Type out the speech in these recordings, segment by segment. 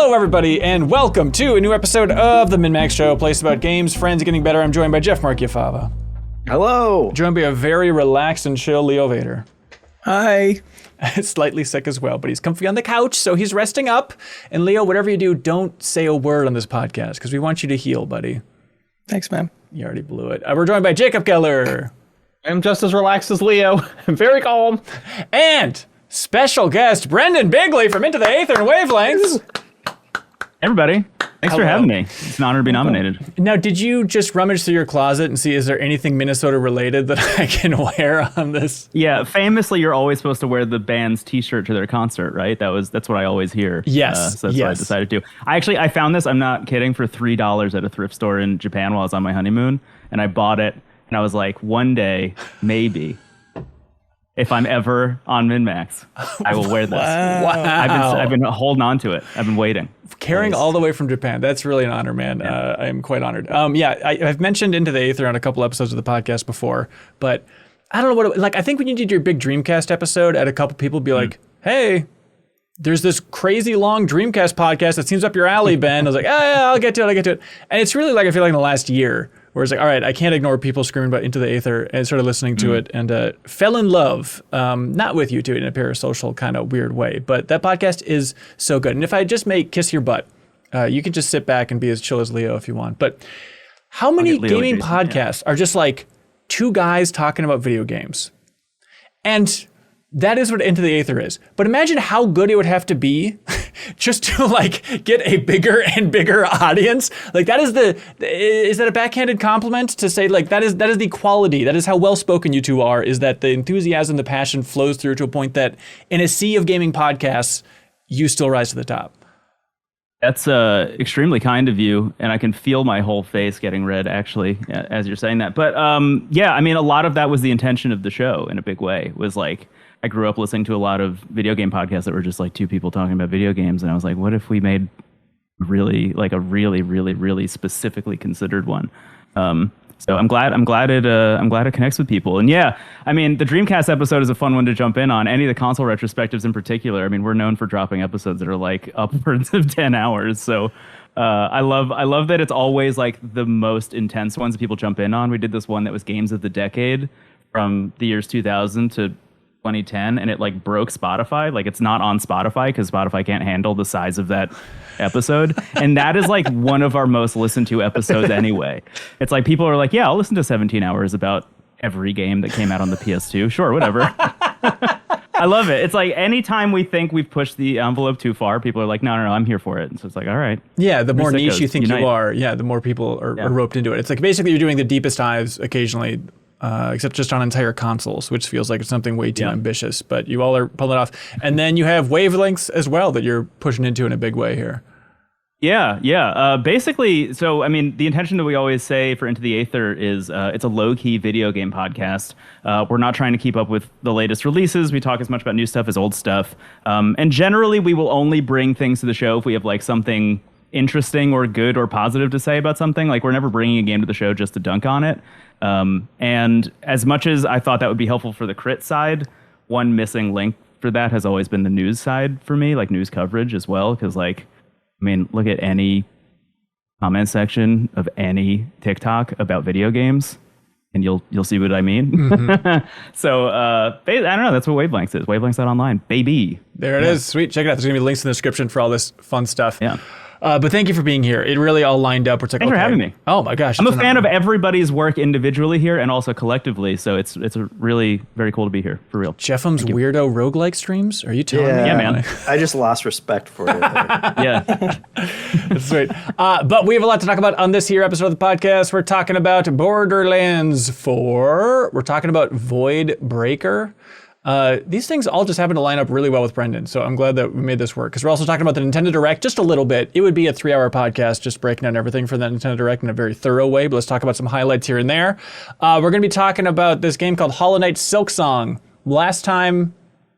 Hello, everybody, and welcome to a new episode of the MinnMax Show, a place about games, friends, getting better. I'm joined by Jeff Marchiafava. Hello. Joined by a very relaxed and chill Leo Vader. Hi. Slightly sick as well, but he's comfy on the couch, so he's resting up. And Leo, whatever you do, don't say a word on this podcast, because we want you to heal, buddy. Thanks, man. You already blew it. We're joined by Jacob Keller. I'm just as relaxed as Leo. I'm very calm. And special guest, Brendon Bigley from Into the Aether and Wavelengths. Everybody, thanks for having me. It's an honor to be nominated. Now, did you just rummage through your closet and see, is there anything Minnesota related that I can wear on this? Yeah, famously, you're always supposed to wear the band's T-shirt to their concert, right? That's what I always hear. Yes, so that's what I decided to do. I found this, I'm not kidding, for $3 at a thrift store in Japan while I was on my honeymoon, and I bought it, and I was like, one day, maybe, if I'm ever on MinnMax, I will wear this. Wow. I've been holding on to it. I've been waiting. Carrying all the way from Japan. That's really an honor, man. Yeah. I am quite honored. I've mentioned Into the Aether on a couple episodes of the podcast before, but I don't know what I think when you did your big Dreamcast episode, I had a couple people be like, hey, there's this crazy long Dreamcast podcast that seems up your alley, Ben. I was like, yeah, I'll get to it. And it's really like, I feel like in the last year, where it's like, all right, I can't ignore people screaming about Into the Aether, and started listening to it and fell in love, not with you two in a parasocial kind of weird way, but that podcast is so good. And if I just may kiss your butt, you can just sit back and be as chill as Leo if you want. But how many gaming podcasts are just like two guys talking about video games? And that is what Into the Aether is. But imagine how good it would have to be just to like get a bigger and bigger audience. Like that is is that a backhanded compliment to say like that is the quality, that is how well spoken you two are, is that the enthusiasm, the passion flows through to a point that in a sea of gaming podcasts, you still rise to the top. That's extremely kind of you, and I can feel my whole face getting red, actually, as you're saying that. But yeah, I mean, a lot of that was the intention of the show in a big way. Was like, I grew up listening to a lot of video game podcasts that were just like two people talking about video games, and I was like, what if we made a really specifically considered one? So I'm glad it connects with people. And yeah, I mean, the Dreamcast episode is a fun one to jump in on. Any of the console retrospectives in particular, I mean, we're known for dropping episodes that are like upwards of 10 hours. So I love that it's always like the most intense ones that people jump in on. We did this one that was games of the decade from the years 2000 to 2010, and it like broke Spotify. Like it's not on Spotify because Spotify can't handle the size of that episode. And that is like one of our most listened to episodes anyway. It's like people are like, yeah, I'll listen to 17 hours about every game that came out on the PS2. Sure, whatever. I love it. It's like anytime we think we've pushed the envelope too far, people are like, no, I'm here for it. And so it's like, all right. Yeah, the more niche you think you are, the more people are roped into it. It's like basically you're doing the deepest dives occasionally, except just on entire consoles, which feels like it's something way too ambitious, but you all are pulling it off. And then you have wavelengths as well that you're pushing into in a big way here. Yeah. Basically, so, I mean, the intention that we always say for Into the Aether is it's a low-key video game podcast. We're not trying to keep up with the latest releases. We talk as much about new stuff as old stuff. And generally, we will only bring things to the show if we have, like, something interesting or good or positive to say about something. Like, we're never bringing a game to the show just to dunk on it. And as much as I thought that would be helpful for the crit side, one missing link for that has always been the news side for me, like news coverage as well. Because, like, I mean, look at any comment section of any TikTok about video games, and you'll see what I mean. Mm-hmm. So I don't know. That's what Wavelengths is. Wavelengths.online, baby. There it is. Sweet. Check it out. There's going to be links in the description for all this fun stuff. Yeah. But thank you for being here. It really all lined up. It's like, Thanks for having me. Oh my gosh. I'm a fan of everybody's work individually here and also collectively. So it's a really very cool to be here, for real. Jeffum's weirdo roguelike streams? Are you telling me? Yeah, man. I just lost respect for it. Yeah. That's sweet. But we have a lot to talk about on this here episode of the podcast. We're talking about Borderlands 4. We're talking about Void Breaker. These things all just happen to line up really well with Brendon, so I'm glad that we made this work, because we're also talking about the Nintendo Direct just a little bit. It would be a 3-hour podcast just breaking down everything for that Nintendo Direct in a very thorough way, but let's talk about some highlights here and there. We're going to be talking about this game called Hollow Knight Silksong. Last time...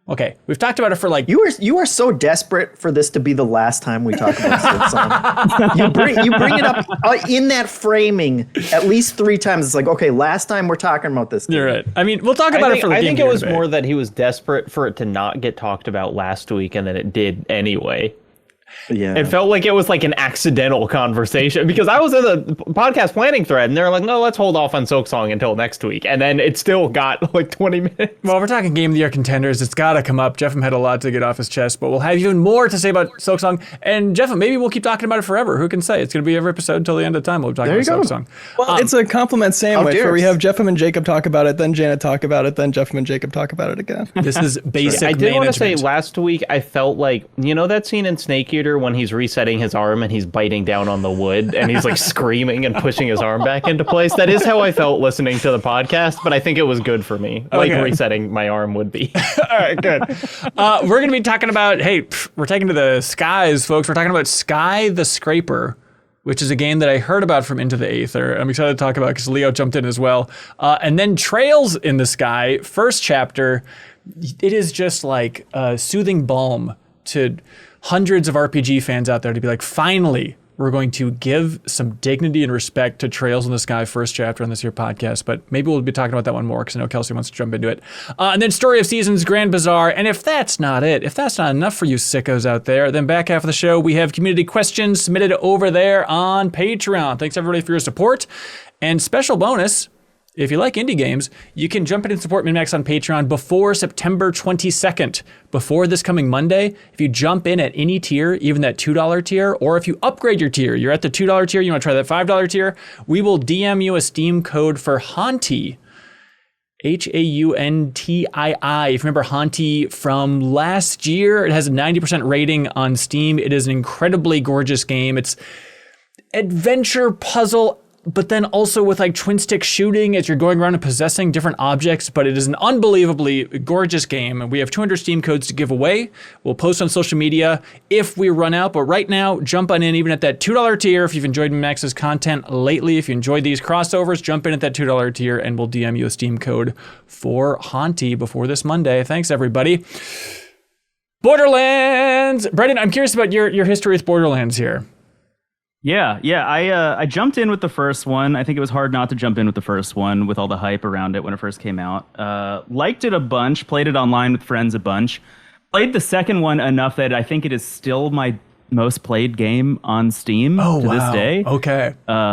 Okay, we've talked about it for like... You are so desperate for this to be the last time we talk about Silksong. you bring it up in that framing at least 3 times. It's like, okay, last time we're talking about this game. You're right. I mean, we'll talk about it for the game. I think it was more that he was desperate for it to not get talked about last week, and then it did anyway. Yeah. It felt like it was like an accidental conversation because I was in the podcast planning thread and they're like, no, let's hold off on Silksong until next week. And then it still got like 20 minutes. Well, if we're talking Game of the Year contenders, it's got to come up. Jeffem had a lot to get off his chest, but we'll have even more to say about Silksong. And Jeffem, maybe we'll keep talking about it forever. Who can say? It's going to be every episode until the end of time. We'll be talking about Silksong. Well, it's a compliment sandwich dare where we us. have Jeffem and Jacob talk about it, then Janet talk about it, then Jeffem and Jacob talk about it again. This is basic I did want to say management. last week, I felt like, you know that scene in Snake Eater when he's resetting his arm and he's biting down on the wood and he's like screaming and pushing his arm back into place? That is how I felt listening to the podcast, but I think it was good for me. Like Okay. resetting my arm would be. All right, good. We're going to be talking about, we're taking to the skies, folks. We're talking about Sky the Scraper, which is a game that I heard about from Into the Aether. I'm excited to talk about because Leo jumped in as well. And then Trails in the Sky, first chapter. It is just like a soothing balm to hundreds of RPG fans out there to be like, finally, we're going to give some dignity and respect to Trails in the Sky first chapter on this here podcast. But maybe we'll be talking about that one more because I know Kelsey wants to jump into it. And then Story of Seasons, Grand Bazaar. And if that's not it, if that's not enough for you sickos out there, then back half of the show, we have community questions submitted over there on Patreon. Thanks everybody for your support. And special bonus, if you like indie games, you can jump in and support MinnMax on Patreon before September 22nd, before this coming Monday. If you jump in at any tier, even that $2 tier, or if you upgrade your tier, you're at the $2 tier, you want to try that $5 tier, we will DM you a Steam code for Hauntii. Hauntii. If you remember Hauntii from last year, it has a 90% rating on Steam. It is an incredibly gorgeous game. It's adventure puzzle, but then also with like twin stick shooting as you're going around and possessing different objects. But it is an unbelievably gorgeous game. And we have 200 Steam codes to give away. We'll post on social media if we run out. But right now, jump on in even at that $2 tier. If you've enjoyed MinnMax's content lately, if you enjoyed these crossovers, jump in at that $2 tier and we'll DM you a Steam code for Hauntii before this Monday. Thanks, everybody. Borderlands. Brendon, I'm curious about your history with Borderlands here. Yeah. I jumped in with the first one. I think it was hard not to jump in with the first one with all the hype around it when it first came out. Liked it a bunch, played it online with friends a bunch. Played the second one enough that I think it is still my most played game on Steam to this day. Okay.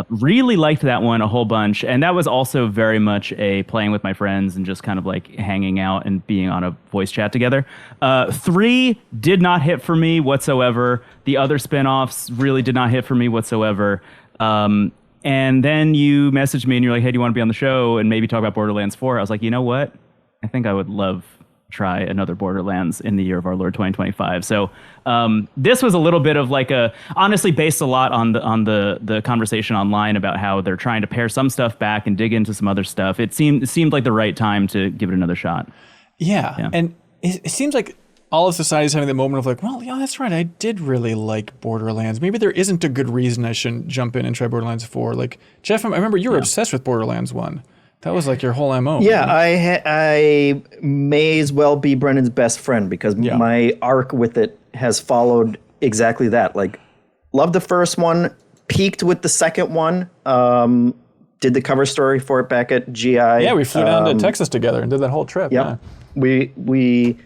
Really liked that one a whole bunch. And that was also very much a playing with my friends and just kind of like hanging out and being on a voice chat together. 3 did not hit for me whatsoever. The other spinoffs really did not hit for me whatsoever. And then you messaged me and you're like, hey, do you want to be on the show and maybe talk about Borderlands 4? I was like, you know what? I think I would love try another Borderlands in the year of our Lord 2025. So this was a little bit of like honestly based a lot on the conversation online about how they're trying to pare some stuff back and dig into some other stuff. It seemed like the right time to give it another shot. Yeah. And it seems like all of society is having that moment of like, well, yeah, that's right. I did really like Borderlands. Maybe there isn't a good reason I shouldn't jump in and try Borderlands 4. Like, Jeff, I remember you were obsessed with Borderlands 1. That was like your whole MO. Yeah, I may as well be Brennan's best friend because my arc with it has followed exactly that. Like, loved the first one, peaked with the second one, did the cover story for it back at GI. Yeah, we flew down to Texas together and did that whole trip. Yep. Yeah. We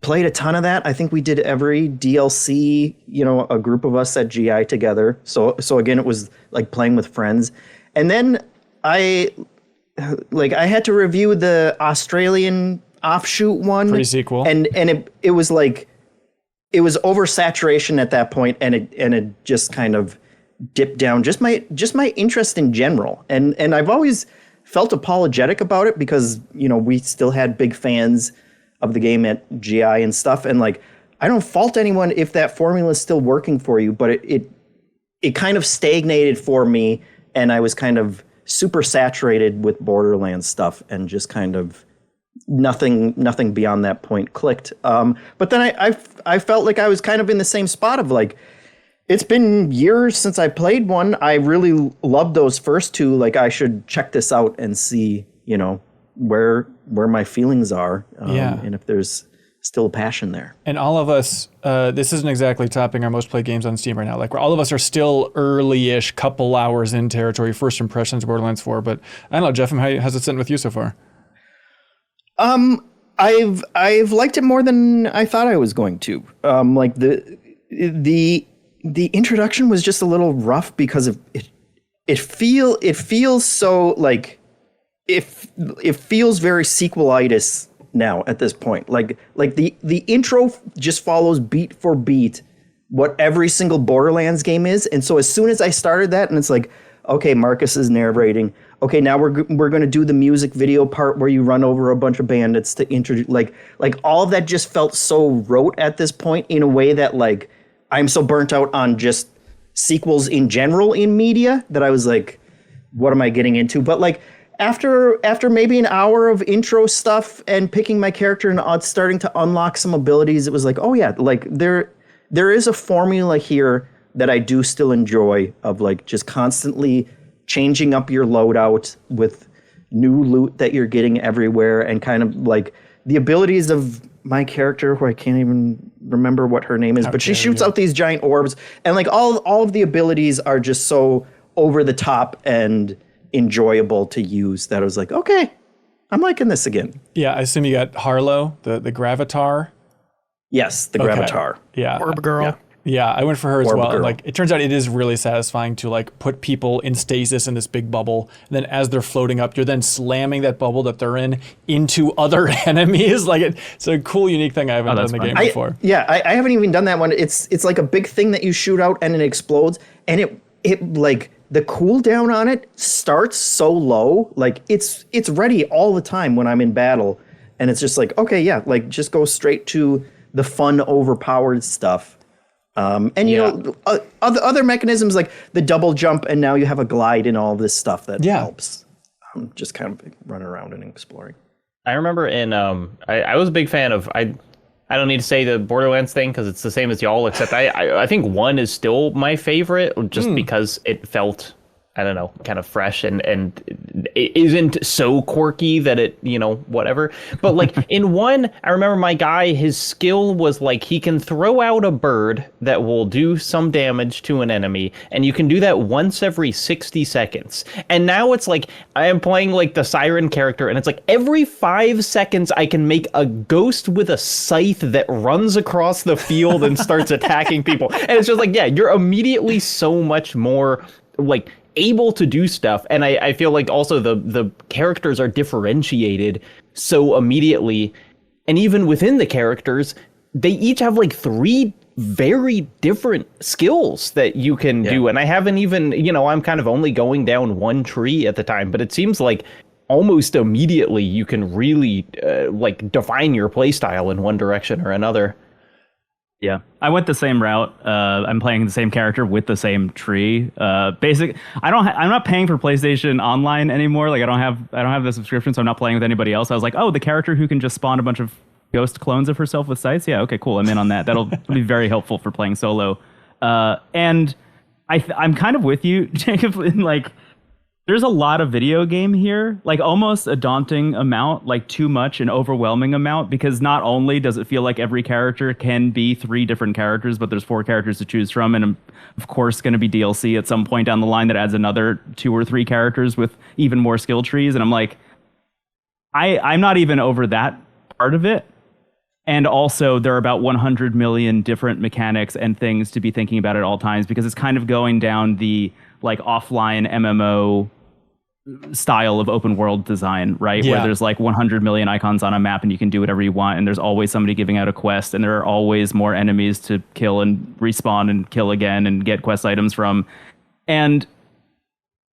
played a ton of that. I think we did every DLC, a group of us at GI together. So again, it was like playing with friends. And then I had to review the Australian offshoot one. Pre-sequel. And it was like, it was oversaturation at that point, and it just kind of dipped down. Just my interest in general. And I've always felt apologetic about it because, we still had big fans of the game at GI and stuff. And like, I don't fault anyone if that formula is still working for you, but it kind of stagnated for me, and I was kind of super saturated with Borderlands stuff and just kind of nothing beyond that point clicked. But then I felt like I was kind of in the same spot of like, it's been years since I played one. I really loved those first two. Like, I should check this out and see, where my feelings are. And if there's still a passion there. And all of us, this isn't exactly topping our most played games on Steam right now. Like, all of us are still early-ish, couple hours in territory, first impressions of Borderlands 4. But I don't know, Jeff, how's it sitting with you so far? I've liked it more than I thought I was going to. the introduction was just a little rough because of it. It feels so like it feels very sequelitis now at this point. Like the intro just follows beat for beat what every single Borderlands game is, and so as soon as I started that, and it's like, okay, Marcus is narrating. Okay, now we're going to do the music video part where you run over a bunch of bandits to introduce, like all of that just felt so rote at this point in a way that like I'm so burnt out on just sequels in general in media that I was like, what am I getting into? But like after maybe an hour of intro stuff and picking my character and starting to unlock some abilities, it was like, oh yeah, like there is a formula here that I do still enjoy of like just constantly changing up your loadout with new loot that you're getting everywhere, and kind of like the abilities of my character, who I can't even remember what her name is, but she shoots out these giant orbs, and like all of the abilities are just so over the top and enjoyable to use that I was like, okay, I'm liking this again. Yeah, I assume you got Harlow, the Gravatar. Yes, the Gravatar. Yeah. Orb girl. Yeah, I went for her as Orb well. girl. And like, it turns out it is really satisfying to like put people in stasis in this big bubble. And then as they're floating up, you're then slamming that bubble that they're in into other enemies. Like it's a cool, unique thing I haven't done in the game before. I haven't even done that one. It's like a big thing that you shoot out and it explodes, and it like the cooldown on it starts so low. Like it's ready all the time when I'm in battle, and it's just like, okay, yeah, like just go straight to the fun, overpowered stuff. And you know, other mechanisms like the double jump, and now you have a glide and all this stuff that helps. Just kind of running around and exploring. I remember in I was a big fan of I don't need to say the Borderlands thing because it's the same as y'all, except I think 1 is still my favorite just because it felt, I don't know, kind of fresh and it isn't so quirky that it, you know, whatever. But like in 1, I remember my guy, his skill was like he can throw out a bird that will do some damage to an enemy, and you can do that once every 60 seconds. And now it's like I am playing like the Siren character, and it's like every 5 seconds I can make a ghost with a scythe that runs across the field and starts attacking people. And it's just like, yeah, you're immediately so much more like able to do stuff, and I feel like also the characters are differentiated so immediately, and even within the characters they each have like 3 very different skills that you can do, and I haven't even, you know, I'm kind of only going down 1 tree at the time, but it seems like almost immediately you can really like define your playstyle in one direction or another. Yeah, I went the same route. I'm playing the same character with the same tree. I'm not paying for PlayStation Online anymore. Like I don't have the subscription, so I'm not playing with anybody else. I was like, oh, the character who can just spawn a bunch of ghost clones of herself with scythes. Yeah, okay, cool. I'm in on that. That'll be very helpful for playing solo. And I'm kind of with you, Jacob. In like, there's a lot of video game here, like almost a daunting amount, like too much, an overwhelming amount, because not only does it feel like every character can be 3 different characters, but there's 4 characters to choose from, and of course going to be DLC at some point down the line that adds another 2 or 3 characters with even more skill trees, and I'm like, I'm not even over that part of it. And also there are about 100 million different mechanics and things to be thinking about at all times, because it's kind of going down the like offline MMO style of open world design, right? Yeah. Where there's like 100 million icons on a map and you can do whatever you want, and there's always somebody giving out a quest, and there are always more enemies to kill and respawn and kill again and get quest items from. And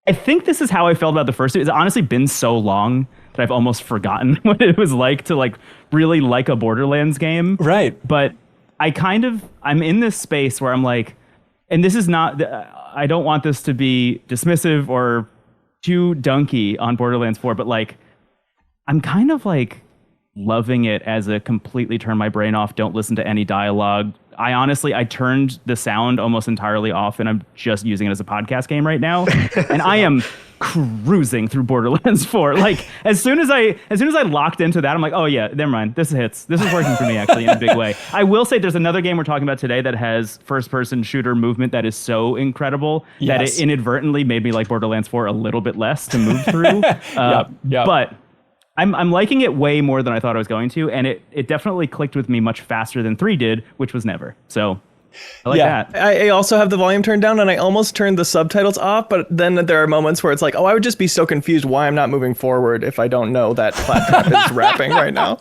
I think this is how I felt about the first two. It's honestly been so long that I've almost forgotten what it was like to like really like a Borderlands game. Right. But I'm in this space where I'm like, and this is not, I don't want this to be dismissive or too dunky on Borderlands 4, but like, I'm kind of like loving it as a completely turn my brain off, don't listen to any dialogue. I turned the sound almost entirely off, and I'm just using it as a podcast game right now. And I am cruising through Borderlands 4. Like as soon as I locked into that, I'm like, oh yeah, never mind. This hits. This is working for me actually in a big way. I will say there's another game we're talking about today that has first-person shooter movement that is so incredible that it inadvertently made me like Borderlands 4 a little bit less to move through. But I'm liking it way more than I thought I was going to, and it definitely clicked with me much faster than 3 did, which was never. So I like that. I also have the volume turned down, and I almost turned the subtitles off, but then there are moments where it's like, oh, I would just be so confused why I'm not moving forward if I don't know that Claptrap is rapping right now.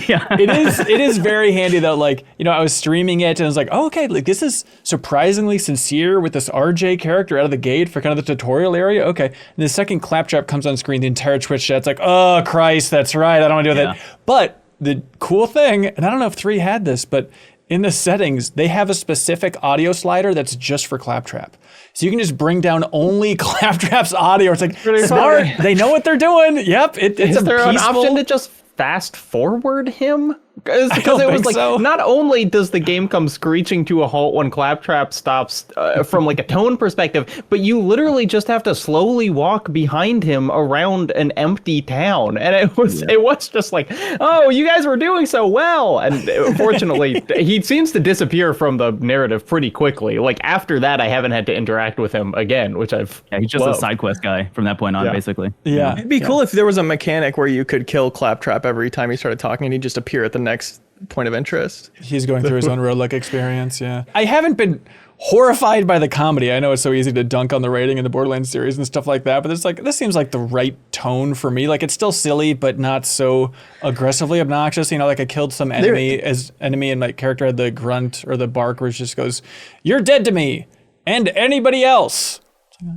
Yeah. It is very handy though. Like, I was streaming it and I was like, oh, okay, like this is surprisingly sincere with this RJ character out of the gate for kind of the tutorial area. Okay. And the second Claptrap comes on screen, the entire Twitch chat's like, oh Christ, that's right. I don't want to do that. But the cool thing, and I don't know if 3 had this, but in the settings, they have a specific audio slider that's just for Claptrap. So you can just bring down only Claptrap's audio. It's like, smart. They know what they're doing. Yep. It's Is there an option to just fast forward him? Because it was like, not only does the game come screeching to a halt when Claptrap stops from like a tone perspective, but you literally just have to slowly walk behind him around an empty town. And it was just like, oh, you guys were doing so well. And fortunately, he seems to disappear from the narrative pretty quickly. Like after that, I haven't had to interact with him again, which I've he's just loved. a side quest guy from that point on, basically. Yeah. It'd be cool if there was a mechanic where you could kill Claptrap every time he started talking and he'd just appear at the next point of interest. He's going through his own roguelike experience, yeah. I haven't been horrified by the comedy. I know it's so easy to dunk on the rating in the Borderlands series and stuff like that, but it's like, this seems like the right tone for me. Like, it's still silly, but not so aggressively obnoxious. Like I killed some enemy and my character had the grunt or the bark where it just goes, you're dead to me and anybody else.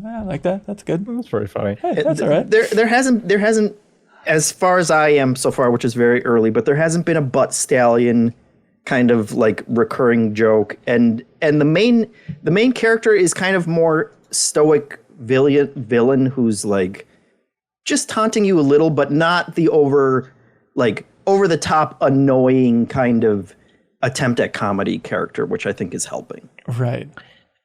I like that. That's good. That's pretty funny. Hey, that's all right. There hasn't, as far as I am so far, which is very early, but there hasn't been a butt stallion kind of like recurring joke, and the main character is kind of more stoic villain who's like just taunting you a little, but not the over the top annoying kind of attempt at comedy character, which I think is helping. Right.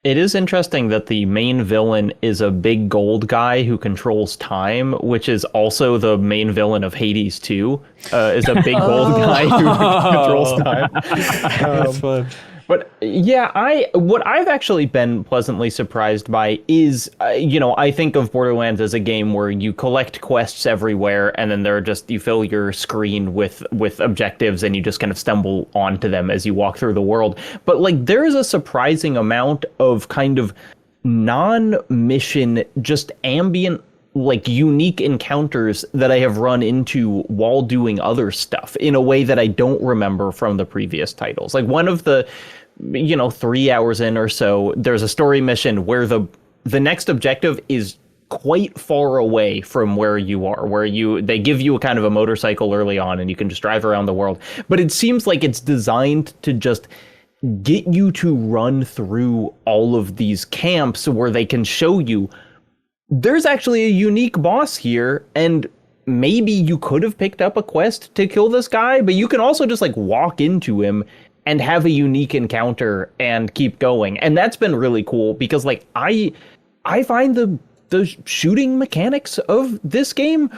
It is interesting that the main villain is a big gold guy who controls time, which is also the main villain of Hades 2, is a big gold guy who controls time. That's fun. But yeah, what I've actually been pleasantly surprised by is, I think of Borderlands as a game where you collect quests everywhere, and then you fill your screen with objectives, and you just kind of stumble onto them as you walk through the world. But like, there's a surprising amount of kind of non-mission, just ambient, like unique encounters that I have run into while doing other stuff in a way that I don't remember from the previous titles. Like one of the 3 hours in or so, there's a story mission where the next objective is quite far away from where you are, they give you a kind of a motorcycle early on and you can just drive around the world. But it seems like it's designed to just get you to run through all of these camps where they can show you there's actually a unique boss here, and maybe you could have picked up a quest to kill this guy, but you can also just like walk into him and have a unique encounter and keep going. And that's been really cool because like I find the shooting mechanics of this game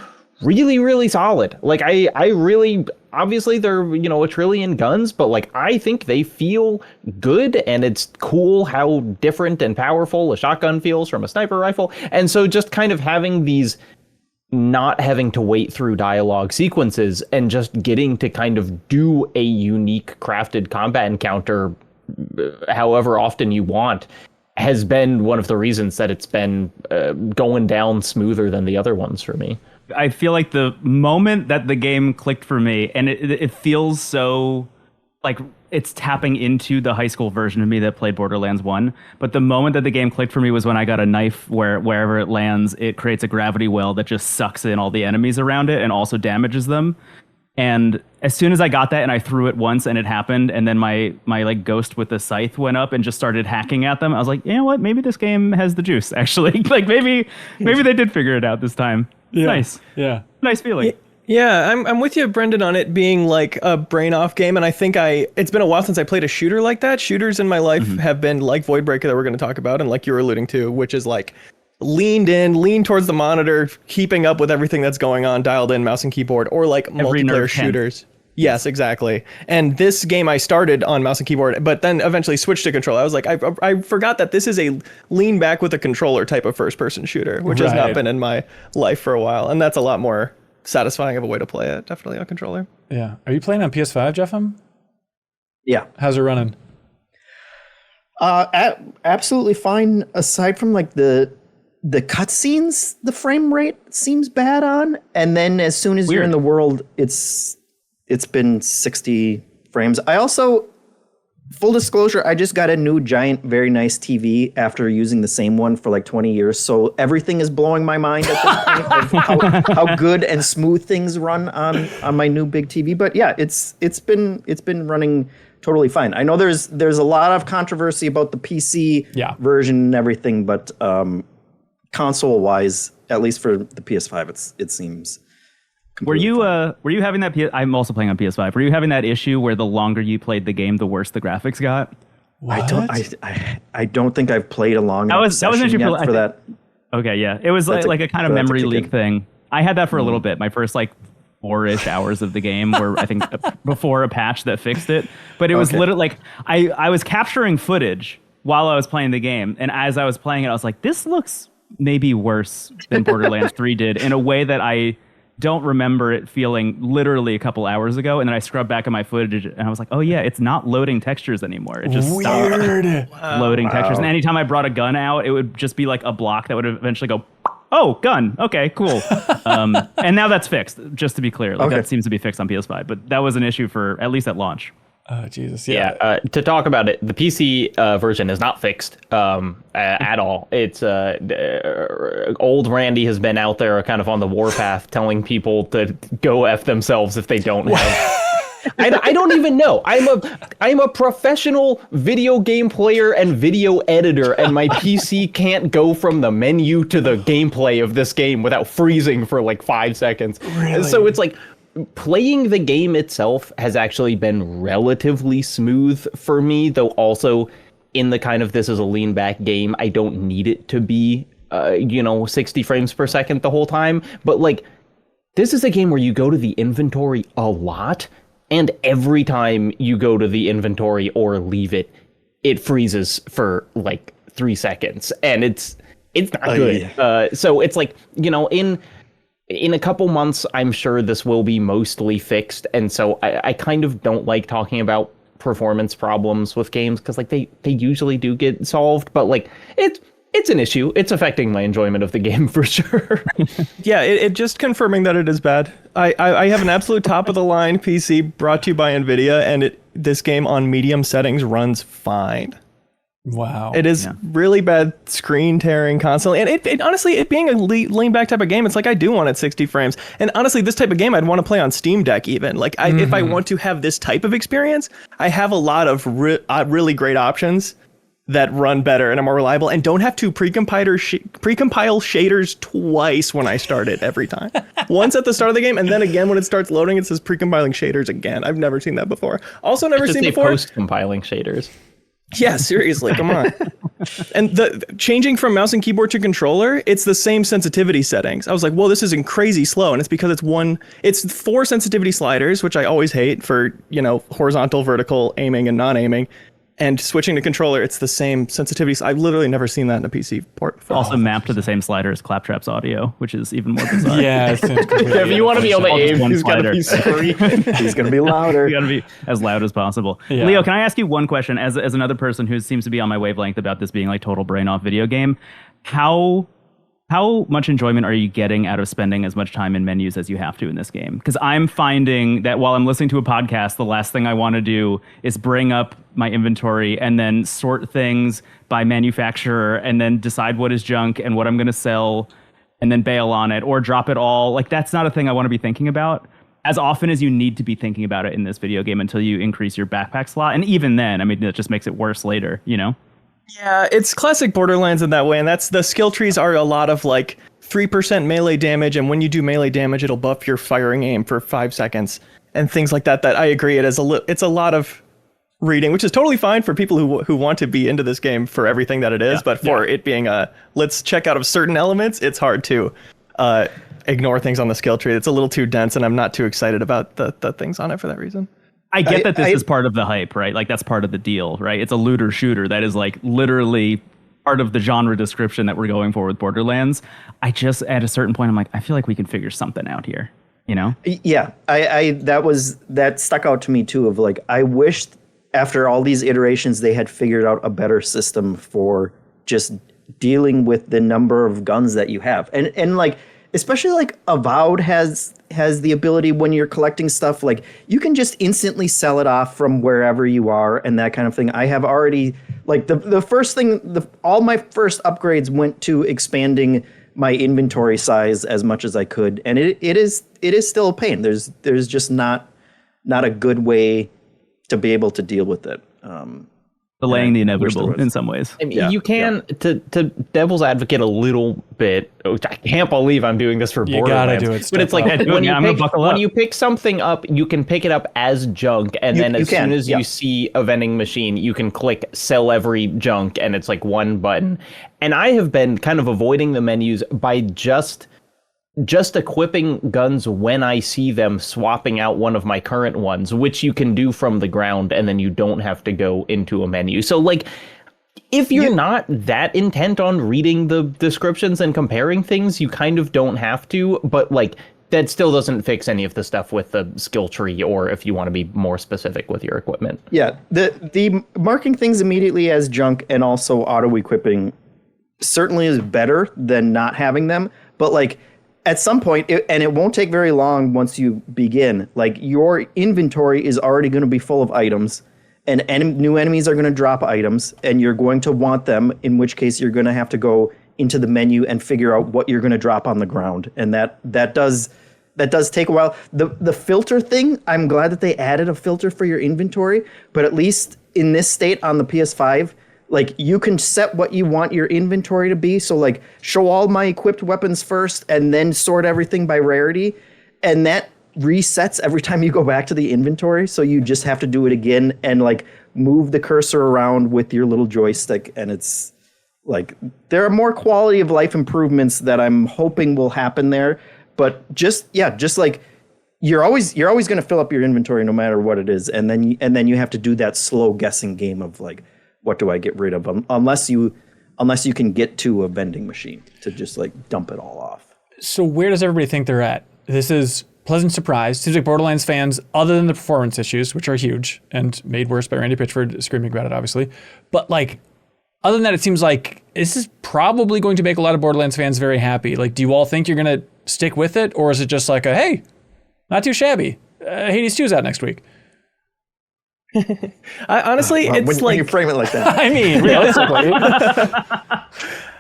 really, really solid. Like I really, obviously they're, a trillion guns, but like I think they feel good, and it's cool how different and powerful a shotgun feels from a sniper rifle. And so just kind of having these, not having to wait through dialogue sequences and just getting to kind of do a unique crafted combat encounter however often you want has been one of the reasons that it's been going down smoother than the other ones for me. I feel like the moment that the game clicked for me, and it feels so like it's tapping into the high school version of me that played Borderlands 1. But the moment that the game clicked for me was when I got a knife where wherever it lands, it creates a gravity well that just sucks in all the enemies around it and also damages them. And as soon as I got that and I threw it once and it happened, and then my like ghost with the scythe went up and just started hacking at them, I was like, you know what? Maybe this game has the juice, actually. Like maybe they did figure it out this time. Yeah. Nice. Yeah. Nice feeling. Yeah, I'm with you, Brendon, on it being like a brain off game, and I think it's been a while since I played a shooter like that. Shooters in my life have been like Voidbreaker that we're going to talk about, and like you were alluding to, which is like lean towards the monitor, keeping up with everything that's going on, dialed in, mouse and keyboard, or like multiplayer shooters. Yes, exactly. And this game I started on mouse and keyboard, but then eventually switched to control. I was like, I forgot that this is a lean back with a controller type of first-person shooter, which has not been in my life for a while, and that's a lot more satisfying of a way to play it, definitely on controller. Yeah. Are you playing on PS5, Jeffem? Yeah. How's it running? Absolutely fine. Aside from like the cutscenes, the frame rate seems bad on, and then as soon as you're in the world, it's been 60 frames. I also, full disclosure, I just got a new giant, very nice TV after using the same one for like 20 years. So everything is blowing my mind at this point of how good and smooth things run on my new big TV. But yeah, it's been running totally fine. I know there's a lot of controversy about the PC version and everything, but console wise, at least for the PS5, it seems. Were you having that? I'm also playing on PS5. Were you having that issue where the longer you played the game, the worse the graphics got? What? I don't think I've played a long enough session yet for that. Okay, yeah, it was like a kind of memory leak thing. I had that for a little bit. My first like 4-ish hours of the game were, I think, before a patch that fixed it. But it was literally like I was capturing footage while I was playing the game, and as I was playing it, I was like, this looks maybe worse than Borderlands 3 did in a way that I don't remember it feeling literally a couple hours ago. And then I scrubbed back at my footage and I was like, oh yeah, it's not loading textures anymore. It just stopped loading textures. And anytime I brought a gun out, it would just be like a block that would eventually go, oh, gun. Okay, cool. And now that's fixed, just to be clear. Like that seems to be fixed on PS5, but that was an issue for at least at launch. Oh, Jesus. Yeah. To talk about it, the PC version is not fixed at all. It's old Randy has been out there kind of on the warpath telling people to go F themselves if they don't have. I don't even know. I'm a professional video game player and video editor, and my PC can't go from the menu to the gameplay of this game without freezing for like 5 seconds. Really? So it's like, playing the game itself has actually been relatively smooth for me, though also in the kind of this is a lean back game, I don't need it to be, 60 frames per second the whole time. But like, this is a game where you go to the inventory a lot, and every time you go to the inventory or leave it, it freezes for like 3 seconds, and it's not good. Yeah. So it's like, in a couple months, I'm sure this will be mostly fixed. And so I kind of don't like talking about performance problems with games because like they usually do get solved. But like it's an issue. It's affecting my enjoyment of the game for sure. Yeah, it just confirming that it is bad. I have an absolute top of the line PC brought to you by NVIDIA, and this game on medium settings runs fine. Wow. It is really bad screen tearing constantly. And it honestly, it being a lean back type of game, it's like I do want it 60 frames. And honestly, this type of game I'd want to play on Steam Deck even. Like if I want to have this type of experience, I have a lot of really great options that run better and are more reliable and don't have to precompile shaders twice when I start it every time. Once at the start of the game, and then again when it starts loading, it says precompiling shaders again. I've never seen that before. Also never seen before post-compiling shaders. Yeah, seriously, come on. And the changing from mouse and keyboard to controller, it's the same sensitivity settings. I was like, well, this isn't crazy slow. And it's because it's 4 sensitivity sliders, which I always hate for, horizontal, vertical, aiming and non-aiming. And switching to controller, it's the same sensitivity. I've literally never seen that in a PC port before. Also mapped to the same slider as Claptrap's audio, which is even more bizarre. Yeah, if you want to be able to aim, he's got to be screaming. He's going to be louder. You got to be as loud as possible. Yeah. Leo, can I ask you one question? As another person who seems to be on my wavelength about this being like total brain off video game, how much enjoyment are you getting out of spending as much time in menus as you have to in this game? Because I'm finding that while I'm listening to a podcast, the last thing I want to do is bring up my inventory and then sort things by manufacturer and then decide what is junk and what I'm going to sell and then bail on it or drop it all. Like, that's not a thing I want to be thinking about as often as you need to be thinking about it in this video game until you increase your backpack slot. And even then, I mean, it just makes it worse later, Yeah, it's classic Borderlands in that way, and that's the skill trees are a lot of like 3% melee damage, and when you do melee damage, it'll buff your firing aim for 5 seconds and things like that. That I agree, it's a lot of reading, which is totally fine for people who want to be into this game for everything that it is, but for it being let's check out of certain elements, it's hard to ignore things on the skill tree. It's a little too dense, and I'm not too excited about the things on it for that reason. I get that this is part of the hype, right? Like, that's part of the deal, right? It's a looter shooter. That is like literally part of the genre description that we're going for with Borderlands. I just, at a certain point, I'm like, I feel like we can figure something out here, Yeah, that stuck out to me too, of like, I wish after all these iterations, they had figured out a better system for just dealing with the number of guns that you have. And like, especially like Avowed has the ability when you're collecting stuff, like you can just instantly sell it off from wherever you are and that kind of thing. I have already, like the first thing, all my first upgrades went to expanding my inventory size as much as I could. And it is still a pain. There's just not a good way to be able to deal with it. Delaying the inevitable in some ways. I mean, you can to devil's advocate a little bit. Which I can't believe I'm doing this for Borderlands. Gotta do it, but it's like when when you pick something up, you can pick it up as junk, and then as soon as you see a vending machine, you can click sell every junk, and it's like one button. And I have been kind of avoiding the menus by just equipping guns when I see them, swapping out one of my current ones, which you can do from the ground, and then you don't have to go into a menu. So like, if you're not that intent on reading the descriptions and comparing things, you kind of don't have to, but like, that still doesn't fix any of the stuff with the skill tree, or if you want to be more specific with your equipment. Yeah, the marking things immediately as junk and also auto-equipping certainly is better than not having them, but like, at some point, and it won't take very long once you begin, like your inventory is already going to be full of items, and new enemies are going to drop items, and you're going to want them, in which case you're going to have to go into the menu and figure out what you're going to drop on the ground. And that does take a while. The filter thing, I'm glad that they added a filter for your inventory, but at least in this state on the PS5, like you can set what you want your inventory to be. So like show all my equipped weapons first and then sort everything by rarity. And that resets every time you go back to the inventory. So you just have to do it again and like move the cursor around with your little joystick. And it's like, there are more quality of life improvements that I'm hoping will happen there. But just like you're always going to fill up your inventory no matter what it is. And then you have to do that slow guessing game of like, what do I get rid of? Unless you can get to a vending machine to just like dump it all off. So where does everybody think they're at? This is pleasant surprise. Seems like Borderlands fans, other than the performance issues, which are huge and made worse by Randy Pitchford screaming about it, obviously. But like, other than that, it seems like this is probably going to make a lot of Borderlands fans very happy. Like, do you all think you're going to stick with it? Or is it just like hey, not too shabby. Hades 2's out next week. Honestly, it's when you frame it like that. I mean, realistically.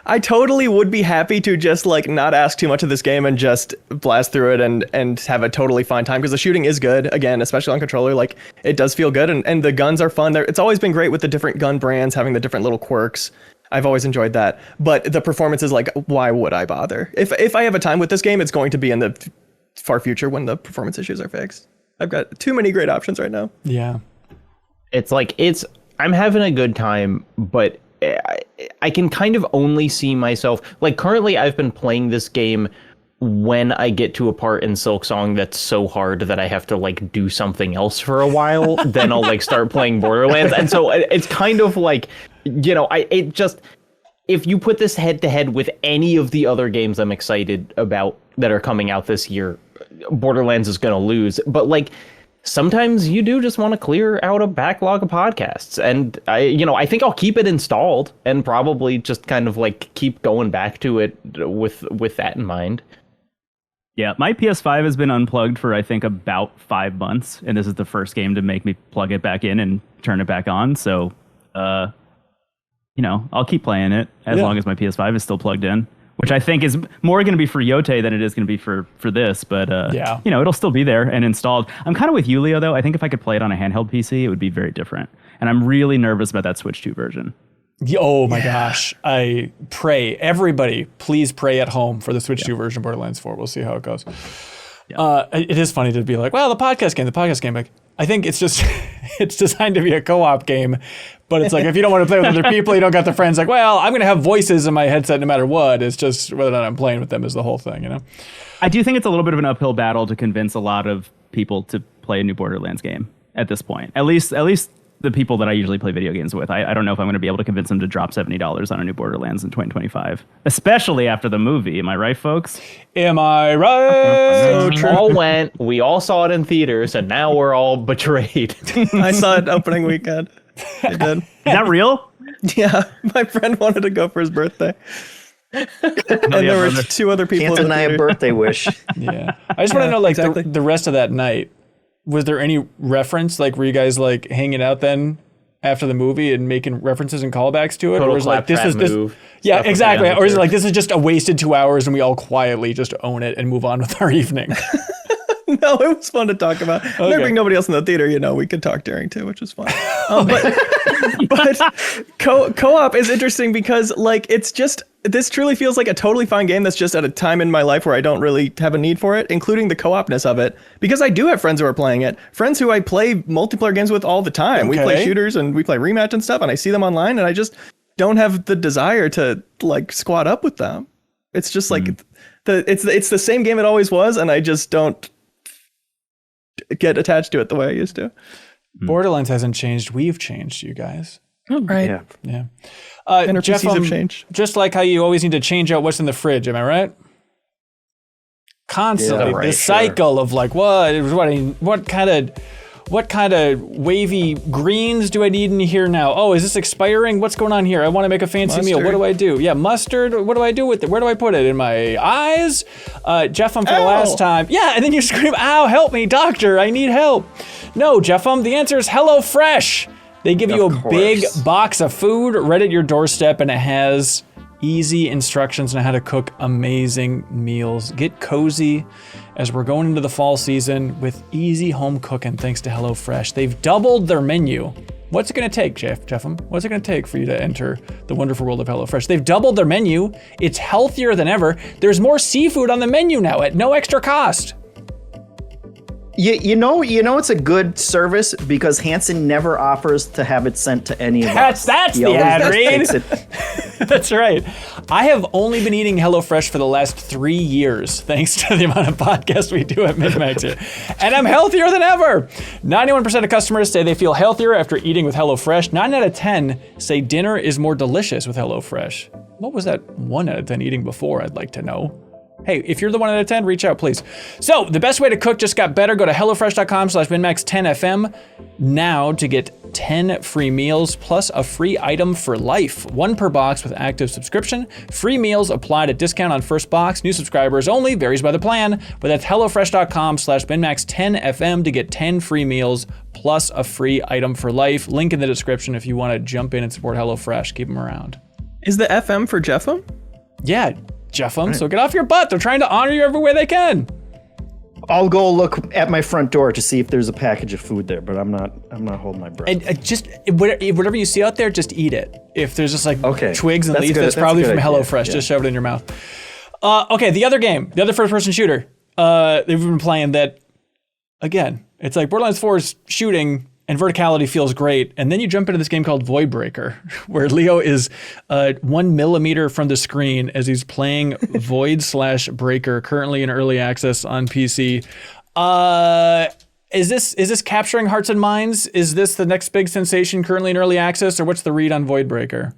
I totally would be happy to just like not ask too much of this game and just blast through it and have a totally fine time, because the shooting is good, again, especially on controller. Like, it does feel good, and the guns are fun. It's always been great with the different gun brands having the different little quirks. I've always enjoyed that. But the performance is like, why would I bother? If I have a time with this game, it's going to be in the far future when the performance issues are fixed. I've got too many great options right now. Yeah. It's like, I'm having a good time, but I can kind of only see myself, like currently I've been playing this game when I get to a part in Silksong that's so hard that I have to like do something else for a while, then I'll like start playing Borderlands. And so it's kind of like, if you put this head to head with any of the other games I'm excited about that are coming out this year, Borderlands is going to lose. But like, sometimes you do just want to clear out a backlog of podcasts, and I think I'll keep it installed and probably just kind of like keep going back to it with that in mind. Yeah, my PS5 has been unplugged for I think about 5 months, and this is the first game to make me plug it back in and turn it back on. So, I'll keep playing it as long as my PS5 is still plugged in, which I think is more going to be for Yote than it is going to be for this. But, it'll still be there and installed. I'm kind of with you, Leo, though. I think if I could play it on a handheld PC, it would be very different. And I'm really nervous about that Switch 2 version. Oh my gosh. I pray. Everybody, please pray at home for the Switch 2 version of Borderlands 4. We'll see how it goes. Yeah. It is funny to be like, well, the podcast game. Like, I think it's just, it's designed to be a co-op game. But it's like, if you don't want to play with other people, you don't got the friends like, well, I'm going to have voices in my headset no matter what. It's just whether or not I'm playing with them is the whole thing, I do think it's a little bit of an uphill battle to convince a lot of people to play a new Borderlands game at this point. At least the people that I usually play video games with. I don't know if I'm going to be able to convince them to drop $70 on a new Borderlands in 2025, especially after the movie. Am I right, folks? Am I right? We all saw it in theaters, and now we're all betrayed. I saw it opening weekend. I did. Is that real? Yeah, my friend wanted to go for his birthday. And there were two other people. Can't in the deny a theater. birthday wish. Yeah. I just want to know, like, exactly. the rest of that night, was there any reference? Like, were you guys, like, hanging out then after the movie and making references and callbacks to it? Total or was it like, claptrap move. Yeah, Stuff with exactly. the Or is it amateur. like, this is just a wasted 2 hours and we all quietly just own it and move on with our evening? No, it was fun to talk about. There being nobody else in the theater, we could talk during too, which was fun. But co-op is interesting because like this truly feels like a totally fine game that's just at a time in my life where I don't really have a need for it, including the co-opness of it, because I do have friends who are playing it, friends who I play multiplayer games with all the time. We play shooters and we play rematch and stuff, and I see them online, and I just don't have the desire to like squat up with them. It's just like it's the same game it always was, and I just don't get attached to it the way I used to. Borderlands hasn't changed. We've changed, you guys. Right. Yeah. And Jeff, RPCs have changed. just like how you always need to change out what's in the fridge, am I right? Constantly, Yeah, right, the cycle of like, what kind of wavy greens do I need in here now? Oh, is this expiring? What's going on here? I want to make a fancy meal. What do I do? Yeah, mustard. What do I do with it? Where do I put it? In my eyes? Jeff, for the last time. Yeah, and then you scream, ow, help me, doctor, I need help. No, Jeff, the answer is HelloFresh. They give you a big box of food right at your doorstep, and it has easy instructions on how to cook amazing meals. Get cozy as we're going into the fall season with easy home cooking thanks to HelloFresh. They've doubled their menu. What's it going to take, Jeffem? What's it going to take for you to enter the wonderful world of HelloFresh? They've doubled their menu. It's healthier than ever. There's more seafood on the menu now at no extra cost. You know it's a good service because Hanson never offers to have it sent to any of us. That's He the always ad just read. takes it. That's right. I have only been eating HelloFresh for the last 3 years, thanks to the amount of podcasts we do at MinnMax here. And I'm healthier than ever. 91% of customers say they feel healthier after eating with HelloFresh. 9 out of 10 say dinner is more delicious with HelloFresh. What was that 1 out of 10 eating before, I'd like to know. Hey, if you're the 1 out of 10, reach out, please. So the best way to cook just got better. Go to HelloFresh.com/MinnMax10FM now to get 10 free meals plus a free item for life. 1 per box with active subscription. Free meals applied at discount on first box. New subscribers only. Varies by the plan. But that's HelloFresh.com/MinnMax10FM to get 10 free meals plus a free item for life. Link in the description if you want to jump in and support HelloFresh. Keep them around. Is the FM for Jeffem? Yeah, Jeffem. So get off your butt. They're trying to honor you every way they can. I'll go look at my front door to see if there's a package of food there, but I'm not holding my breath. And just whatever you see out there, just eat it. If there's just like twigs and That's leaves, good. that's That's probably a from good HelloFresh. idea. Just shove it in your mouth. Okay, the other game, the other first-person shooter they've been playing that, again, it's like Borderlands 4's shooting and verticality feels great. And then you jump into this game called Voidbreaker, where Leo is 1 millimeter from the screen as he's playing Void/Breaker, currently in early access on PC. Is this capturing hearts and minds? Is this the next big sensation currently in early access, or what's the read on Voidbreaker?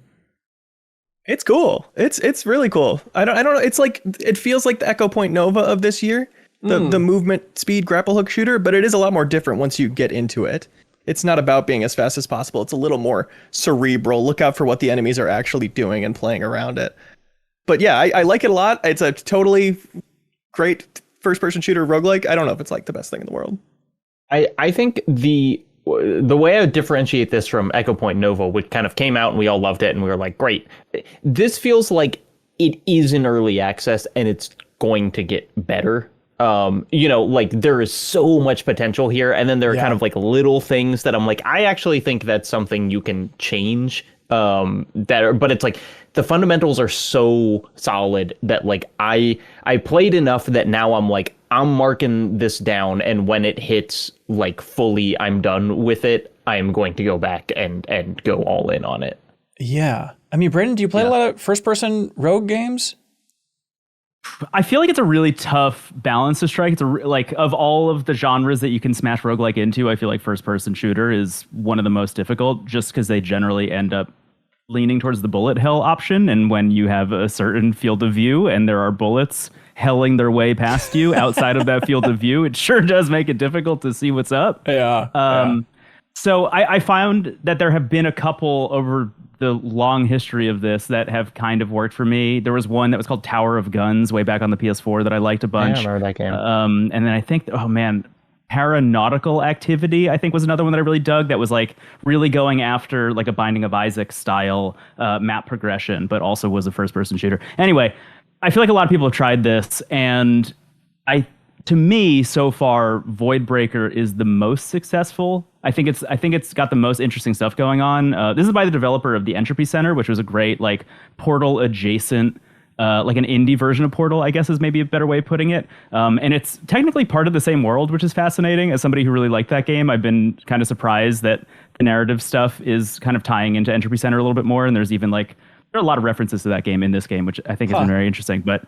It's cool. It's really cool. I don't know. It's like, it feels like the Echo Point Nova of this year, the movement speed grapple hook shooter, but it is a lot more different once you get into it. It's not about being as fast as possible. It's a little more cerebral. Look out for what the enemies are actually doing and playing around it. But yeah, I like it a lot. It's a totally great first-person shooter roguelike. I don't know if it's like the best thing in the world. I think the way I would differentiate this from Echo Point Nova, which kind of came out and we all loved it and we were like, great. This feels like it is in early access and it's going to get better. Like there is so much potential here, and then there are kind of like little things that I'm like, I actually think that's something you can change. But it's like the fundamentals are so solid that like I played enough that now I'm like, I'm marking this down, and when it hits like fully, I'm done with it. I am going to go back and go all in on it. Yeah, I mean, Brendon, do you play a lot of first-person rogue games? I feel like it's a really tough balance to strike. It's like of all of the genres that you can smash roguelike into, I feel like first-person shooter is one of the most difficult, just because they generally end up leaning towards the bullet hell option. And when you have a certain field of view and there are bullets helling their way past you outside of that field of view, it sure does make it difficult to see what's up. Yeah. So I found that there have been a couple over the long history of this that have kind of worked for me. There was one that was called Tower of Guns way back on the PS4 that I liked a bunch. I remember that game. And then I think, Paranautical Activity, I think, was another one that I really dug, that was like really going after like a Binding of Isaac style map progression, but also was a first-person shooter. Anyway, I feel like a lot of people have tried this, and to me, so far, Voidbreaker is the most successful. I think it's got the most interesting stuff going on. This is by the developer of the Entropy Center, which was a great like Portal adjacent, like an indie version of Portal, I guess is maybe a better way of putting it. And it's technically part of the same world, which is fascinating. As somebody who really liked that game, I've been kind of surprised that the narrative stuff is kind of tying into Entropy Center a little bit more. And there's even like, there are a lot of references to that game in this game, which I think has been very interesting. But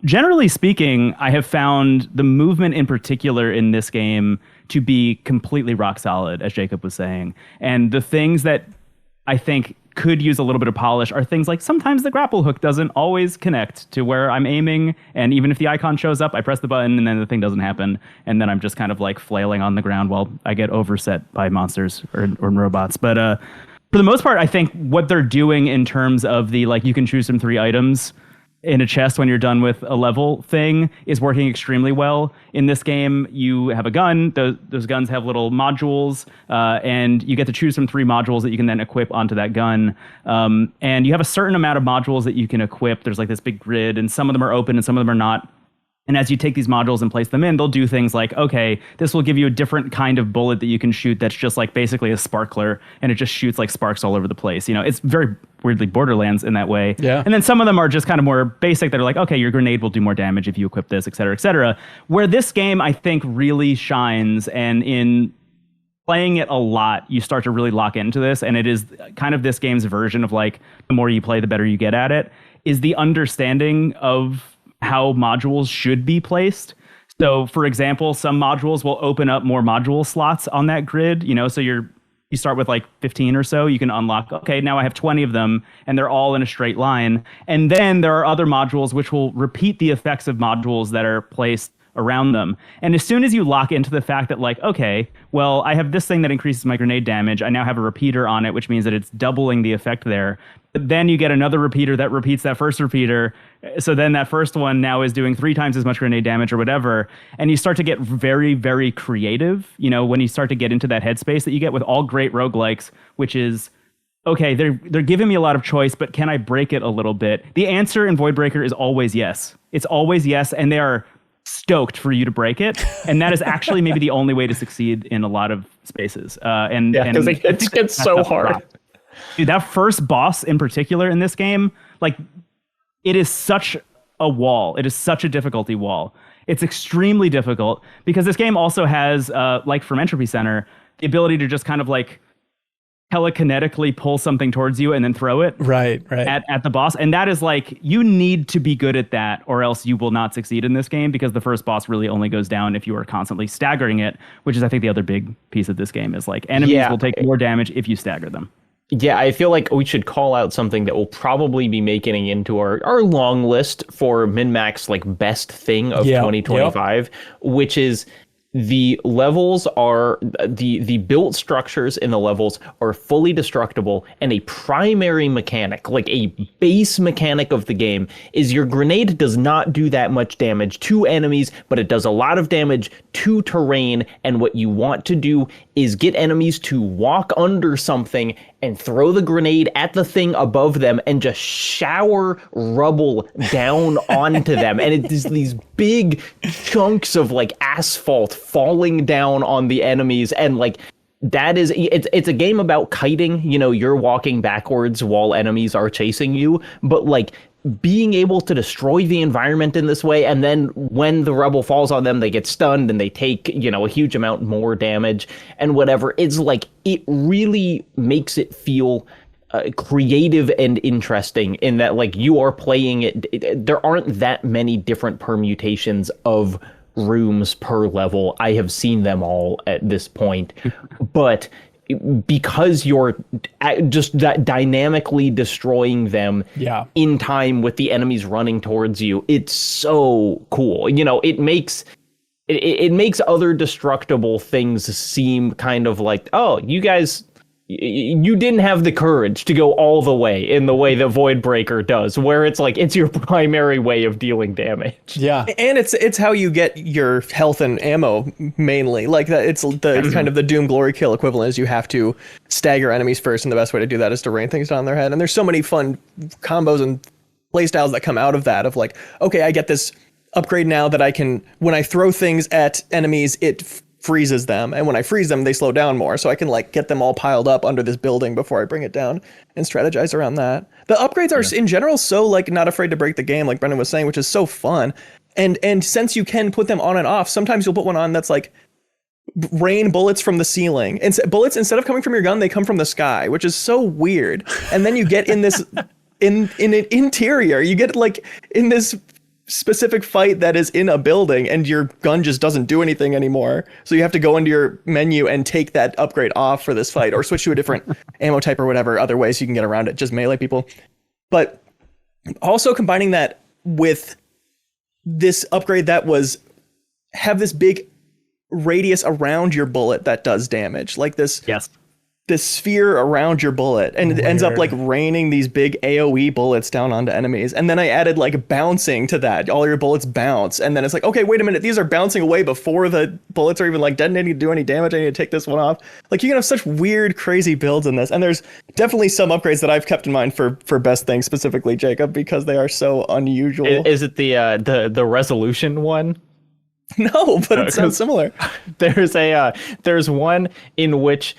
generally speaking, I have found the movement in particular in this game to be completely rock solid, as Jacob was saying. And the things that I think could use a little bit of polish are things like sometimes the grapple hook doesn't always connect to where I'm aiming. And even if the icon shows up, I press the button and then the thing doesn't happen. And then I'm just kind of like flailing on the ground while I get overset by monsters or robots. But for the most part, I think what they're doing in terms of the like you can choose from 3 items in a chest when you're done with a level thing is working extremely well. In this game, you have a gun. Those guns have little modules, and you get to choose from 3 modules that you can then equip onto that gun. And you have a certain amount of modules that you can equip. There's like this big grid, and some of them are open and some of them are not. And as you take these modules and place them in, they'll do things like, okay, this will give you a different kind of bullet that you can shoot that's just like basically a sparkler, and it just shoots like sparks all over the place. You know, it's very weirdly Borderlands in that way. Yeah. And then some of them are just kind of more basic that are like, okay, your grenade will do more damage if you equip this, et cetera, et cetera. Where this game, I think, really shines, and in playing it a lot, you start to really lock into this, and it is kind of this game's version of like, the more you play, the better you get at it, is the understanding of how modules should be placed. So, for example, some modules will open up more module slots on that grid. You know, so you start with like 15 or so. You can unlock, okay, now I have 20 of them, and they're all in a straight line. And then there are other modules which will repeat the effects of modules that are placed around them. And as soon as you lock into the fact that like, okay, well, I have this thing that increases my grenade damage. I now have a repeater on it, which means that it's doubling the effect there. But then you get another repeater that repeats that first repeater. So then that first one now is doing 3 times as much grenade damage or whatever. And you start to get very, very creative, you know, when you start to get into that headspace that you get with all great roguelikes, which is, okay, they're giving me a lot of choice, but can I break it a little bit? The answer in Voidbreaker is always yes. It's always yes, and they are stoked for you to break it, and that is actually maybe the only way to succeed in a lot of spaces. Because it gets so hard. Dude, that first boss in particular in this game, like, it is such a wall. It is such a difficulty wall. It's extremely difficult because this game also has, like from Entropy Center, the ability to just kind of like telekinetically pull something towards you and then throw it right at the boss. And that is like, you need to be good at that or else you will not succeed in this game, because the first boss really only goes down if you are constantly staggering it, which is, I think, the other big piece of this game is like enemies will take more damage if you stagger them. Yeah, I feel like we should call out something that will probably be making it into our long list for MinnMax, like best thing of 2025, which is the levels are the built structures in the levels are fully destructible, and a primary mechanic, like a base mechanic of the game, is your grenade does not do that much damage to enemies, but it does a lot of damage to terrain. And what you want to do is get enemies to walk under something and throw the grenade at the thing above them and just shower rubble down onto them. And it is these big chunks of like asphalt falling down on the enemies. And like, that is, it's a game about kiting, you know, you're walking backwards while enemies are chasing you, but like being able to destroy the environment in this way, and then when the rubble falls on them, they get stunned and they take, you know, a huge amount more damage and whatever. It's like, it really makes it feel creative and interesting in that like you are playing it. There aren't that many different permutations of rooms per level. I have seen them all at this point, but because you're just dynamically destroying them in time with the enemies running towards you, it's so cool. You know, it makes other destructible things seem kind of like, oh, you guys, you didn't have the courage to go all the way in the way that Voidbreaker does, where it's like it's your primary way of dealing damage. Yeah, and it's how you get your health and ammo mainly. Like that, it's the kind of the Doom Glory Kill equivalent is you have to stagger enemies first, and the best way to do that is to rain things down their head. And there's so many fun combos and playstyles that come out of that. Of like, okay, I get this upgrade now that I can, when I throw things at enemies, it freezes them, and when I freeze them they slow down more, so I can like get them all piled up under this building before I bring it down and strategize around that. The upgrades are in general so like not afraid to break the game, like Brendon was saying, which is so fun. And since you can put them on and off, sometimes you'll put one on that's like rain bullets from the ceiling, and bullets instead of coming from your gun they come from the sky, which is so weird. And then you get in this in an interior, you get like in this specific fight that is in a building, and your gun just doesn't do anything anymore, so you have to go into your menu and take that upgrade off for this fight, or switch to a different ammo type or whatever other ways you can get around it, just melee people. But also combining that with this upgrade that was have this big radius around your bullet that does damage, like this this sphere around your bullet, and it ends up like raining these big AoE bullets down onto enemies. And then I added like bouncing to that. All your bullets bounce, and then it's like, okay, wait a minute, these are bouncing away before the bullets are even like detonating to do any damage. I need to take this one off. Like you can have such weird, crazy builds in this. And there's definitely some upgrades that I've kept in mind for best things, specifically Jacob, because they are so unusual. Is it the resolution one? No, but it sounds similar. There's one in which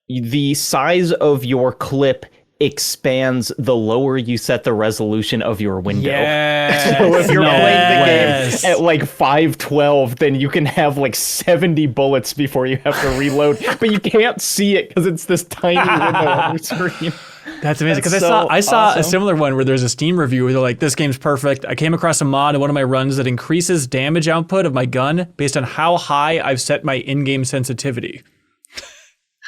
the size of your clip expands the lower you set the resolution of your window. Yes. So if you're playing the game at like 512, then you can have like 70 bullets before you have to reload, but you can't see it because it's this tiny window on your screen. That's amazing, because so I saw awesome. a similar one where there's a Steam review where they're like, this game's perfect. I came across a mod in one of my runs that increases damage output of my gun based on how high I've set my in-game sensitivity.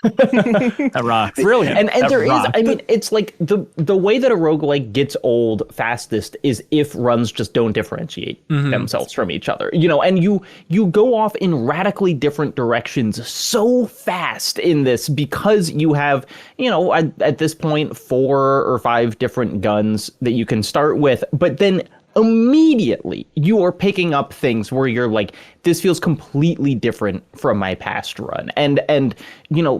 That rocks. Brilliant. And That there rocks. is, I mean, it's like the way that a roguelike gets old fastest is if runs just don't differentiate themselves from each other. You know, and you go off in radically different directions so fast in this because you have, you know, at this point 4 or 5 different guns that you can start with, but then immediately you are picking up things where you're like, this feels completely different from my past run. And you know,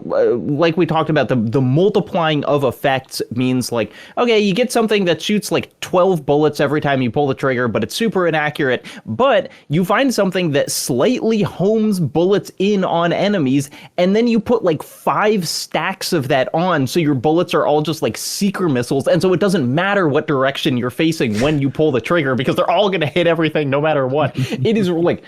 like we talked about, the multiplying of effects means like, okay, you get something that shoots like 12 bullets every time you pull the trigger, but it's super inaccurate. But you find something that slightly homes bullets in on enemies, and then you put like 5 stacks of that on, so your bullets are all just like seeker missiles, and so it doesn't matter what direction you're facing when you pull the trigger because they're all gonna hit everything no matter what. It is like,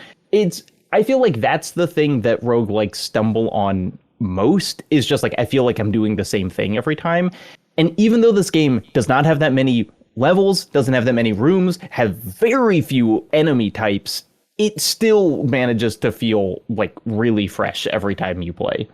I feel like that's the thing that roguelikes stumble on most, is just like, I feel like I'm doing the same thing every time. And even though this game does not have that many levels, doesn't have that many rooms, have very few enemy types, it still manages to feel like really fresh every time you play.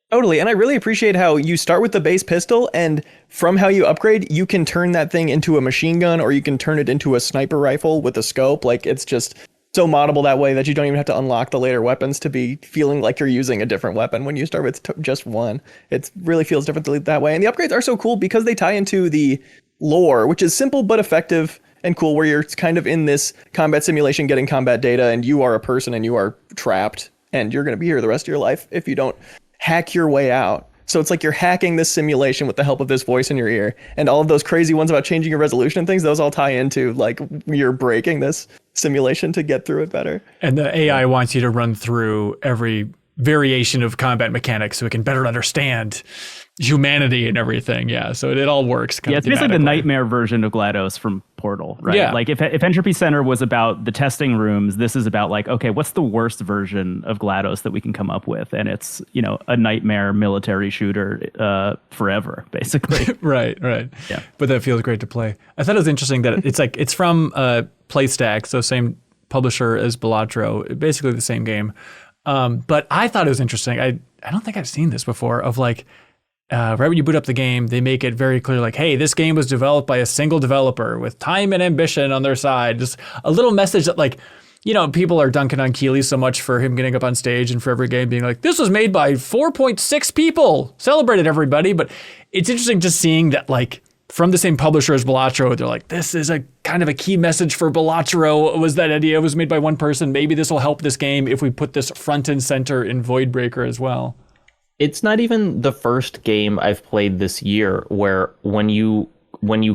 Totally, and I really appreciate how you start with the base pistol, and from how you upgrade, you can turn that thing into a machine gun, or you can turn it into a sniper rifle with a scope. Like, it's just so moddable that way that you don't even have to unlock the later weapons to be feeling like you're using a different weapon when you start with just one. It really feels different that way. And the upgrades are so cool because they tie into the lore, which is simple but effective and cool, where you're kind of in this combat simulation getting combat data, and you are a person and you are trapped, and you're going to be here the rest of your life if you don't hack your way out. So it's like you're hacking this simulation with the help of this voice in your ear, and all of those crazy ones about changing your resolution and things, those all tie into like you're breaking this simulation to get through it better. And the AI wants you to run through every variation of combat mechanics so we can better understand humanity and everything. Yeah, so it all works. Yeah, it's basically the nightmare version of GLaDOS from Portal, right? Yeah. Like if Entropy Center was about the testing rooms, this is about like, okay, what's the worst version of GLaDOS that we can come up with? And it's, a nightmare military shooter forever, basically. Right. Yeah. But that feels great to play. I thought it was interesting that it's from PlayStack, so same publisher as Balatro, basically the same game. But I thought it was interesting. I don't think I've seen this before of like, right when you boot up the game, they make it very clear, like, hey, this game was developed by a single developer with time and ambition on their side. Just a little message that, like, people are dunking on Keeley so much for him getting up on stage and for every game being like, this was made by 4.6 people. Celebrated everybody. But it's interesting just seeing that, like, from the same publisher as Balatro, they're like, this is a kind of a key message for Balatro. Was that idea was made by one person. Maybe this will help this game if we put this front and center in Voidbreaker as well. It's not even the first game I've played this year where when you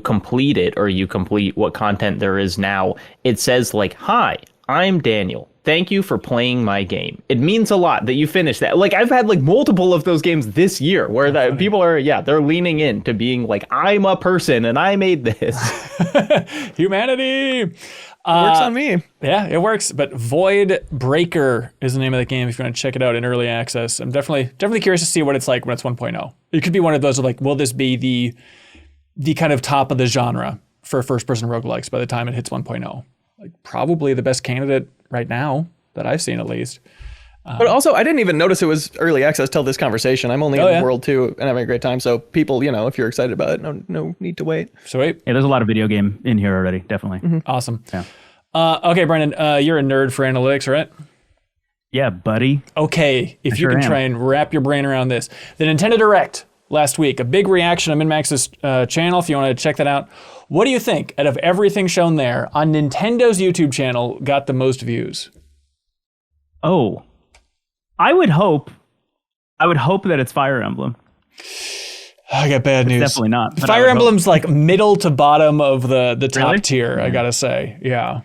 complete it or you complete what content there is now, it says like, hi, I'm Daniel. Thank you for playing my game. It means a lot that you finished that. Like I've had like multiple of those games this year where people are, they're leaning in to being like, I'm a person and I made this. Humanity. Works on me. Yeah, it works. But Voidbreaker is the name of the game if you want to check it out in early access. I'm definitely curious to see what it's like when it's 1.0. It could be one of those of like, will this be the kind of top of the genre for first-person roguelikes by the time it hits 1.0? Like probably the best candidate right now that I've seen at least. But also, I didn't even notice it was early access till this conversation. I'm only in World 2 and having a great time. So people, if you're excited about it, no need to wait. Sweet. Yeah, there's a lot of video game in here already, definitely. Mm-hmm. Awesome. Yeah. Okay, Brendon, you're a nerd for analytics, right? Yeah, buddy. Okay, if I you sure can am. try and wrap your brain around this. The Nintendo Direct last week, a big reaction on MinnMax's channel, if you want to check that out. What do you think, out of everything shown there, on Nintendo's YouTube channel, got the most views? Oh, I would hope that it's Fire Emblem. I got bad news. Definitely not. but I Fire would hope. Emblem's like middle to bottom of the top Really? tier, I gotta say. Yeah.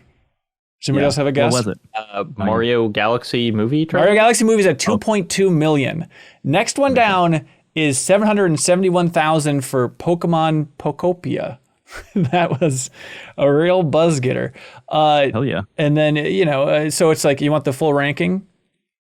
Does anybody else have a guess? What was it? Mario Galaxy movie trailer? Mario Galaxy Movie's at 2.2 million. Next one down is 771,000 for Pokemon Pokopia. That was a real buzz getter. Hell yeah. And then, so it's like you want the full ranking,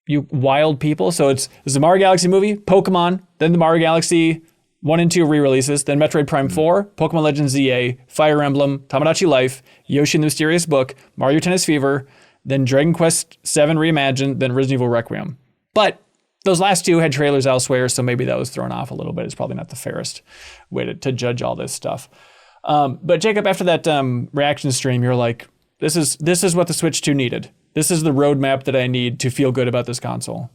you wild people. So it's the Mario Galaxy Movie, Pokemon, then the Mario Galaxy 1 and 2 re-releases, then Metroid Prime 4, Pokemon Legends ZA, Fire Emblem, Tamagotchi Life, Yoshi and the Mysterious Book, Mario Tennis Fever, then Dragon Quest 7 Reimagined, then Resident Evil Requiem. But those last two had trailers elsewhere, so maybe that was thrown off a little bit. It's probably not the fairest way to judge all this stuff. But Jacob, after that reaction stream, you're like, this is what the Switch 2 needed. This is the roadmap that I need to feel good about this console.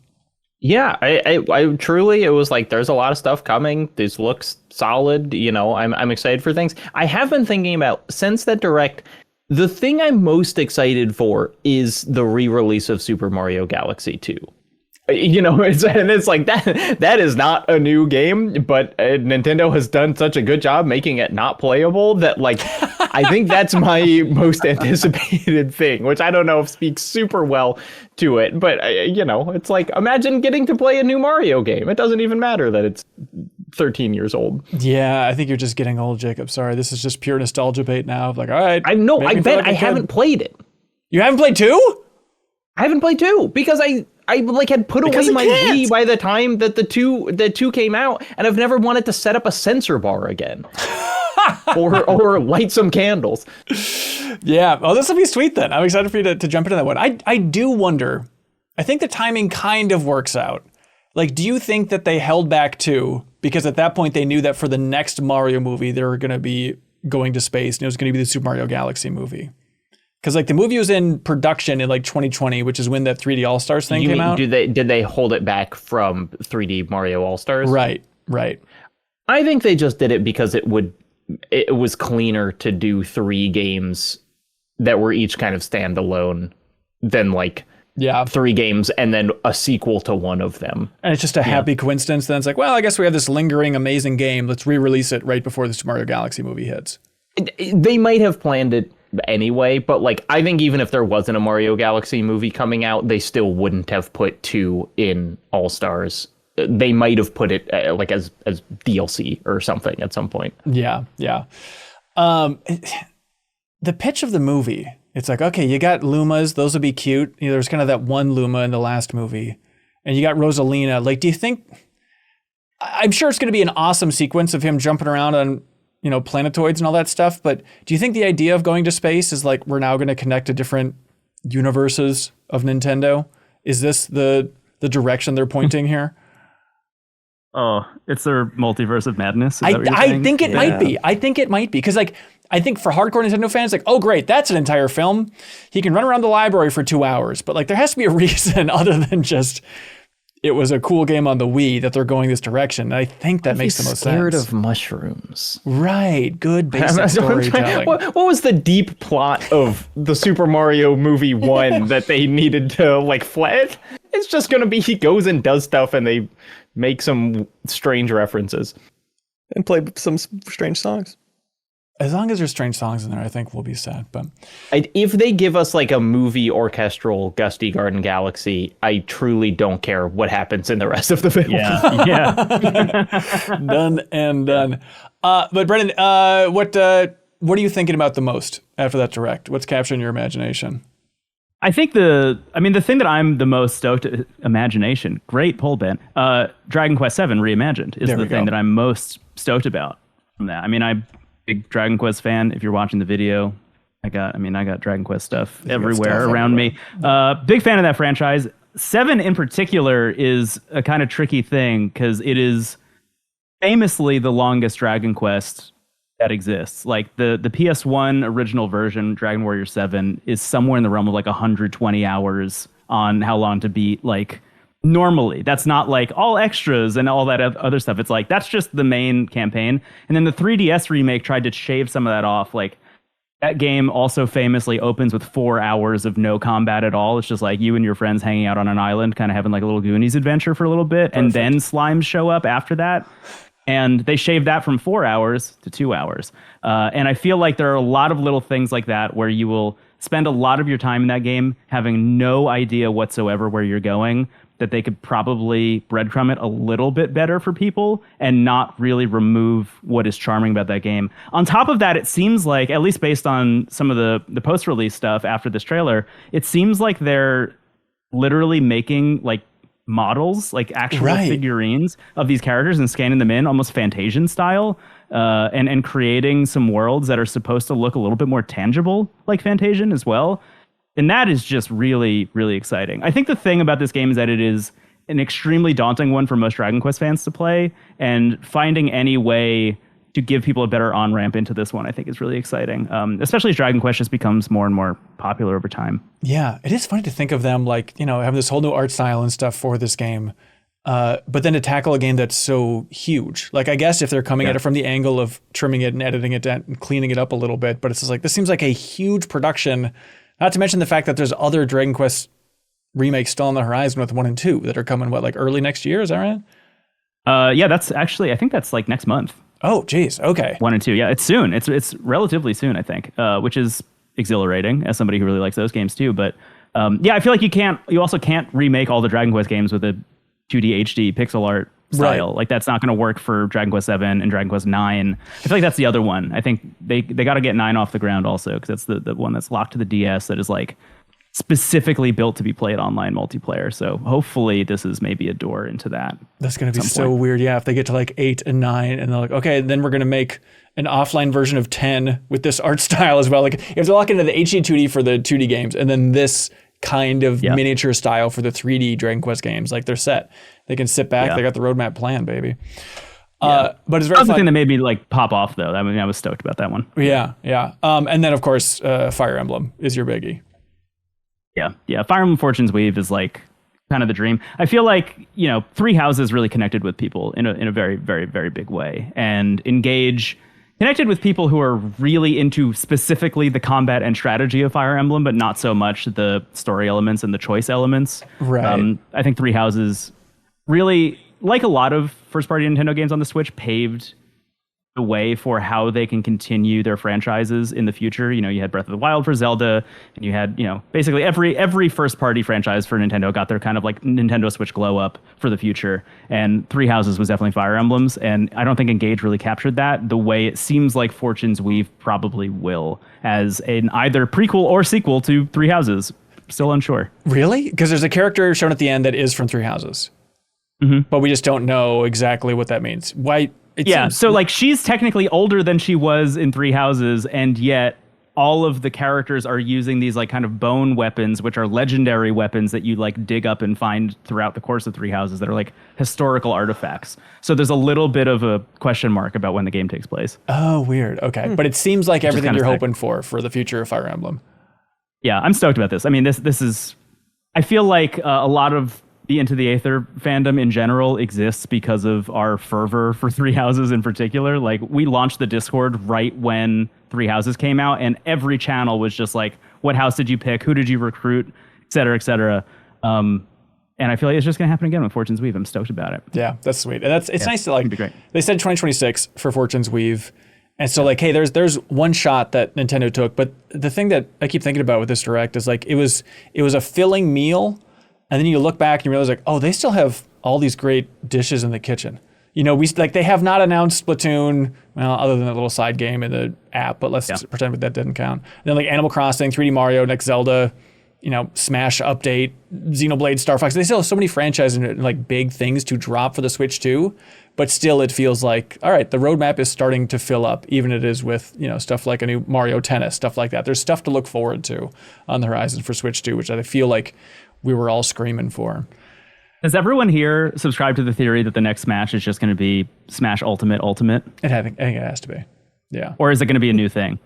Yeah, I truly, it was like, there's a lot of stuff coming. This looks solid. I'm excited for things. I have been thinking about, since that Direct, the thing I'm most excited for is the re-release of Super Mario Galaxy 2. It's like that is not a new game, but Nintendo has done such a good job making it not playable that, like, I think that's my most anticipated thing, which I don't know if speaks super well to it, but it's like, imagine getting to play a new Mario game. It doesn't even matter that it's 13 years old. Yeah, I think you're just getting old, Jacob. Sorry, this is just pure nostalgia bait now. Like, all right. I haven't played it. You haven't played 2? I haven't played 2 because I like had put away my Wii by the time that the two came out, and I've never wanted to set up a sensor bar again. or light some candles. Yeah. Oh, this will be sweet then. I'm excited for you to jump into that one. I do wonder, I think the timing kind of works out. Like, do you think that they held back 2 because at that point they knew that for the next Mario movie they were going to be going to space and it was going to be the Super Mario Galaxy movie? Because like the movie was in production in like 2020, which is when that 3D All-Stars thing came out. Did they hold it back from 3D Mario All-Stars? Right. I think they just did it because it was cleaner to do 3 games that were each kind of standalone than like 3 games and then a sequel to one of them. And it's just a happy coincidence. Then it's like, well, I guess we have this lingering amazing game. Let's re-release it right before the Super Mario Galaxy movie hits. They might have planned it anyway. But like, I think even if there wasn't a Mario Galaxy movie coming out, they still wouldn't have put 2 in All Stars. They might have put it like as DLC or something at some point. Yeah. The pitch of the movie, it's like, okay, you got Lumas, those would be cute. You know, there's kind of that one Luma in the last movie, and you got Rosalina. Like, do you think? I'm sure it's going to be an awesome sequence of him jumping around on, you know, planetoids and all that stuff. But do you think the idea of going to space is like we're now going to connect to different universes of Nintendo? Is this the direction they're pointing here? Oh, it's their multiverse of madness. I think it might be. I think it might be. Because, like, I think for hardcore Nintendo fans, like, oh, great, that's an entire film. He can run around the library for 2 hours. But, like, there has to be a reason other than just it was a cool game on the Wii that they're going this direction. And I think that makes the most sense. Scared of mushrooms. Right. Good basic storytelling. What was the deep plot of the Super Mario movie 1 that they needed to, like, flat? It's just going to be he goes and does stuff and they make some strange references. And play some strange songs. As long as there's strange songs in there, I think we'll be set. But If they give us like a movie orchestral Gusty Garden Galaxy, I truly don't care what happens in the rest of the film. Yeah. done and done. But Brendon, what are you thinking about the most after that direct? What's capturing your imagination? I think the thing that I'm the most stoked imagination. Great pull, Ben. Dragon Quest VII Reimagined is the thing that I'm most stoked about from that. I mean, I'm a big Dragon Quest fan. If you're watching the video, I got Dragon Quest stuff everywhere around me. Big fan of that franchise. 7 in particular is a kind of tricky thing because it is famously the longest Dragon Quest that exists. Like the PS1 original version, Dragon Warrior 7, is somewhere in the realm of like 120 hours on how long to beat. Like normally, that's not like all extras and all that other stuff. It's like that's just the main campaign. And then the 3DS remake tried to shave some of that off. Like that game also famously opens with 4 hours of no combat at all. It's just like you and your friends hanging out on an island, kind of having like a little Goonies adventure for a little bit, and then slimes show up after that. And they shaved that from 4 hours to 2 hours. And I feel like there are a lot of little things like that where you will spend a lot of your time in that game having no idea whatsoever where you're going, that they could probably breadcrumb it a little bit better for people and not really remove what is charming about that game. On top of that, it seems like, at least based on some of the post-release stuff after this trailer, it seems like they're literally making like models, like actual figurines of these characters and scanning them in almost Fantasian style, and creating some worlds that are supposed to look a little bit more tangible like Fantasian as well. And that is just really, really exciting. I think the thing about this game is that it is an extremely daunting one for most Dragon Quest fans to play, and finding any way to give people a better on-ramp into this one, I think, is really exciting, especially as Dragon Quest just becomes more and more popular over time. Yeah, it is funny to think of them like, you know, having this whole new art style and stuff for this game, but then to tackle a game that's so huge. Like, I guess if they're coming at it from the angle of trimming it and editing it and cleaning it up a little bit, but it's just like, this seems like a huge production, not to mention the fact that there's other Dragon Quest remakes still on the horizon with 1 and 2 that are coming, like early next year, is that right? Yeah, that's actually, I think that's like next month. Oh, geez. Okay. 1 and 2. Yeah, it's soon. It's relatively soon, I think, which is exhilarating as somebody who really likes those games too. But yeah, I feel like you also can't remake all the Dragon Quest games with a 2D HD pixel art style. Like that's not going to work for Dragon Quest 7 and Dragon Quest 9. I feel like that's the other one. I think they got to get 9 off the ground also, because that's the one that's locked to the DS that is like specifically built to be played online multiplayer. So hopefully this is maybe a door into that. That's going to be so weird. Yeah, if they get to like 8 and 9 and they're like, okay, then we're going to make an offline version of 10 with this art style as well. Like if they lock into the HD 2D for the 2D games and then this kind of miniature style for the 3D Dragon Quest games, like they're set. They can sit back. They got the roadmap planned, baby. But it's very fun. The thing that made me like pop off though. I mean, I was stoked about that one. Yeah. And then of course, Fire Emblem is your biggie. Yeah. Fire Emblem Fortune's Weave is like kind of the dream. I feel like, you know, Three Houses really connected with people in a very, very, very big way, and connected with people who are really into specifically the combat and strategy of Fire Emblem, but not so much the story elements and the choice elements. Right. I think Three Houses really, like a lot of first-party Nintendo games on the Switch, paved the way for how they can continue their franchises in the future. You know, you had Breath of the Wild for Zelda, and you had, you know, basically every first party franchise for Nintendo got their kind of like Nintendo Switch glow up for the future. And Three Houses was definitely Fire Emblems, and I don't think Engage really captured that the way it seems like Fortune's Weave probably will, as an either prequel or sequel to Three Houses. Still unsure. Really? Because there's a character shown at the end that is from Three Houses. But we just don't know exactly what that means. Why? So like she's technically older than she was in Three Houses, and yet all of the characters are using these like kind of bone weapons, which are legendary weapons that you like dig up and find throughout the course of Three Houses that are like historical artifacts. So there's a little bit of a question mark about when the game takes place. Oh, weird. Okay. But it seems like everything you're sick. hoping for the future of Fire Emblem. Yeah, I'm stoked about this. I mean, this is, I feel like a lot of the Into the Aether fandom in general exists because of our fervor for Three Houses in particular. Like, we launched the Discord right when Three Houses came out, and every channel was just like, what house did you pick? Who did you recruit? Et cetera, et cetera. And I feel like it's just going to happen again with Fortune's Weave. I'm stoked about it. Yeah, that's sweet. And it's nice to like, it'd be great. They said 2026 for Fortune's Weave. And so like, hey, there's one shot that Nintendo took, but the thing that I keep thinking about with this Direct is like, it was a filling meal. And then you look back and you realize like, oh, they still have all these great dishes in the kitchen. You know, they have not announced Splatoon, well, other than a little side game in the app, but let's pretend that didn't count. And then like Animal Crossing, 3D Mario, next Zelda, you know, Smash update, Xenoblade, Star Fox. They still have so many franchises and like big things to drop for the Switch too. But still, it feels like, all right, the roadmap is starting to fill up, even it is with, you know, stuff like a new Mario Tennis, stuff like that. There's stuff to look forward to on the horizon for Switch 2, which I feel like we were all screaming for. Does everyone here subscribe to the theory that the next Smash is just going to be Smash Ultimate? I think it has to be. Yeah. Or is it going to be a new thing?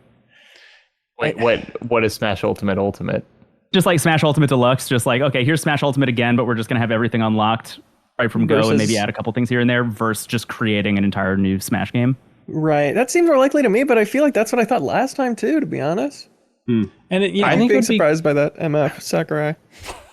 Wait, what is Smash Ultimate? Just like Smash Ultimate Deluxe, just like, okay, here's Smash Ultimate again, but we're just going to have everything unlocked right from go and maybe add a couple things here and there versus just creating an entire new Smash game. Right. That seems more likely to me, but I feel like that's what I thought last time too, to be honest. And I think being surprised by that MF Sakurai.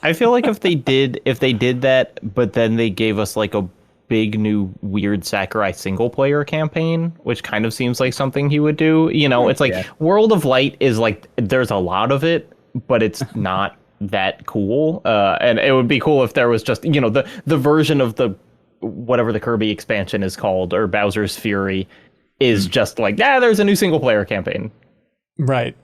I feel like if they did that, but then they gave us like a big new weird Sakurai single player campaign, which kind of seems like something he would do. You know, it's like World of Light is like, there's a lot of it, but it's not that cool. And it would be cool if there was just, you know, the version of the whatever the Kirby expansion is called, or Bowser's Fury, is just like, there's a new single player campaign. Right.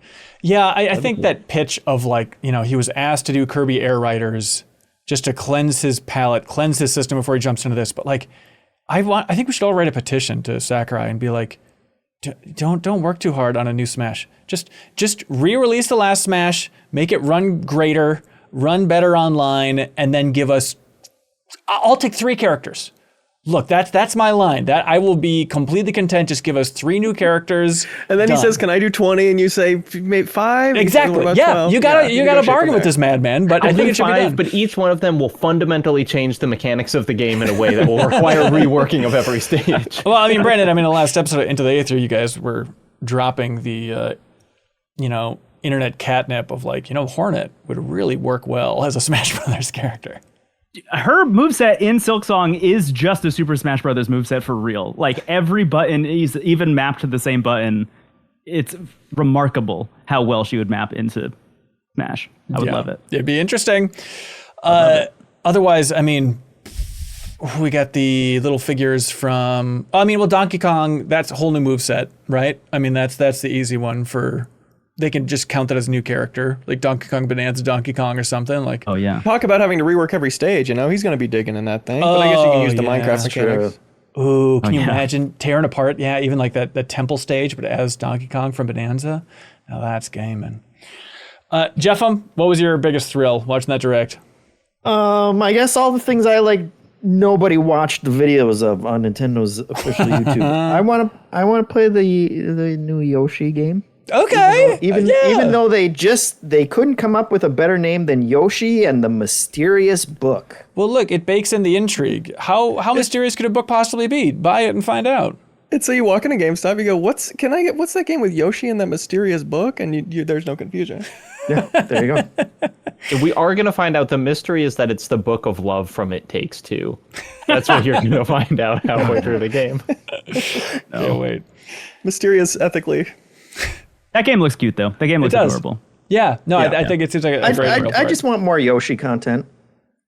Yeah, I think that pitch of like, you know, he was asked to do Kirby Air Riders just to cleanse his palate, cleanse his system before he jumps into this. But like, I think we should all write a petition to Sakurai and be like, don't work too hard on a new Smash. Just re-release the last Smash, make it run greater, run better online, and then give us. I'll take 3 characters. Look, that's my line. That I will be completely content. Just give us 3 new characters. And then he says, "Can I do 20?" And you say, "Maybe 5." Exactly. Yeah, 12? you gotta bargain with this madman. But I think it should be 5, done. but each one of them will fundamentally change the mechanics of the game in a way that will require reworking of every stage. Well, I mean, Brandon, in the last episode of Into the Aether, you guys were dropping the, internet catnip of like, Hornet would really work well as a Smash Brothers character. Her moveset in Silksong is just a Super Smash Brothers moveset for real. Like, every button is even mapped to the same button. It's remarkable how well she would map into Smash. I would love it. It'd be interesting. Otherwise, I mean, we got the little figures from... Donkey Kong, that's a whole new moveset, right? I mean, that's the easy one for... They can just count that as a new character, like Donkey Kong Bonanza Donkey Kong or something. Like, oh yeah, talk about having to rework every stage. He's going to be digging in that thing. But I guess you can use the Minecraft mechanics. Ooh, can you imagine tearing apart? Yeah, even like that temple stage, but as Donkey Kong from Bonanza. Now that's gaming. Jeffem, what was your biggest thrill watching that Direct? I guess all the things I like. Nobody watched the videos of on Nintendo's official YouTube. I want to play the new Yoshi game. Okay. Even though they couldn't come up with a better name than Yoshi and the Mysterious Book. Well, look, it bakes in the intrigue. How mysterious could a book possibly be? Buy it and find out. It's so you walk into GameStop, you go, what's that game with Yoshi and that mysterious book? And there's no confusion. Yeah, there you go. We are going to find out the mystery is that it's the book of love from It Takes Two. That's what you're going to find out halfway through the game. No, wait. Mysterious ethically. That game looks cute though. That game looks adorable. Yeah, no, I think it seems like a great world. I just want more Yoshi content.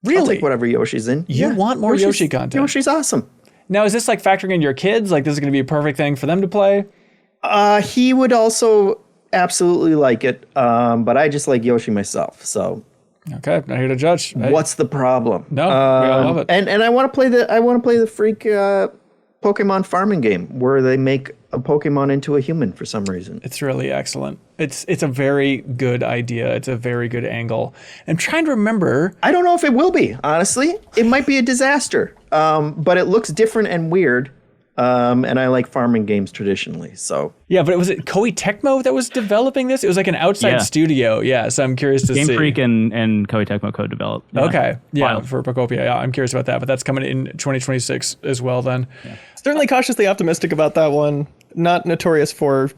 Really? I'll take whatever Yoshi's in. You want more Yoshi content? Yoshi's awesome. Now, is this like factoring in your kids? Like, this is going to be a perfect thing for them to play? He would also absolutely like it, but I just like Yoshi myself. So, okay, not here to judge. What's the problem? No, we all love it. And I want to play the freak Pokemon farming game where they make a Pokemon into a human for some reason. It's really excellent. It's a very good idea. It's a very good angle. I'm trying to remember. I don't know if it will be, honestly. It might be a disaster, but it looks different and weird. And I like farming games traditionally, so. Yeah, but was it Koei Tecmo that was developing this? It was like an outside studio. Yeah, so I'm curious to see. Game Freak and Koei Tecmo co-developed. Yeah. Okay, yeah, Wild. for Procopia. Yeah, I'm curious about that, but that's coming in 2026 as well then. Yeah. Certainly cautiously optimistic about that one. Not notorious for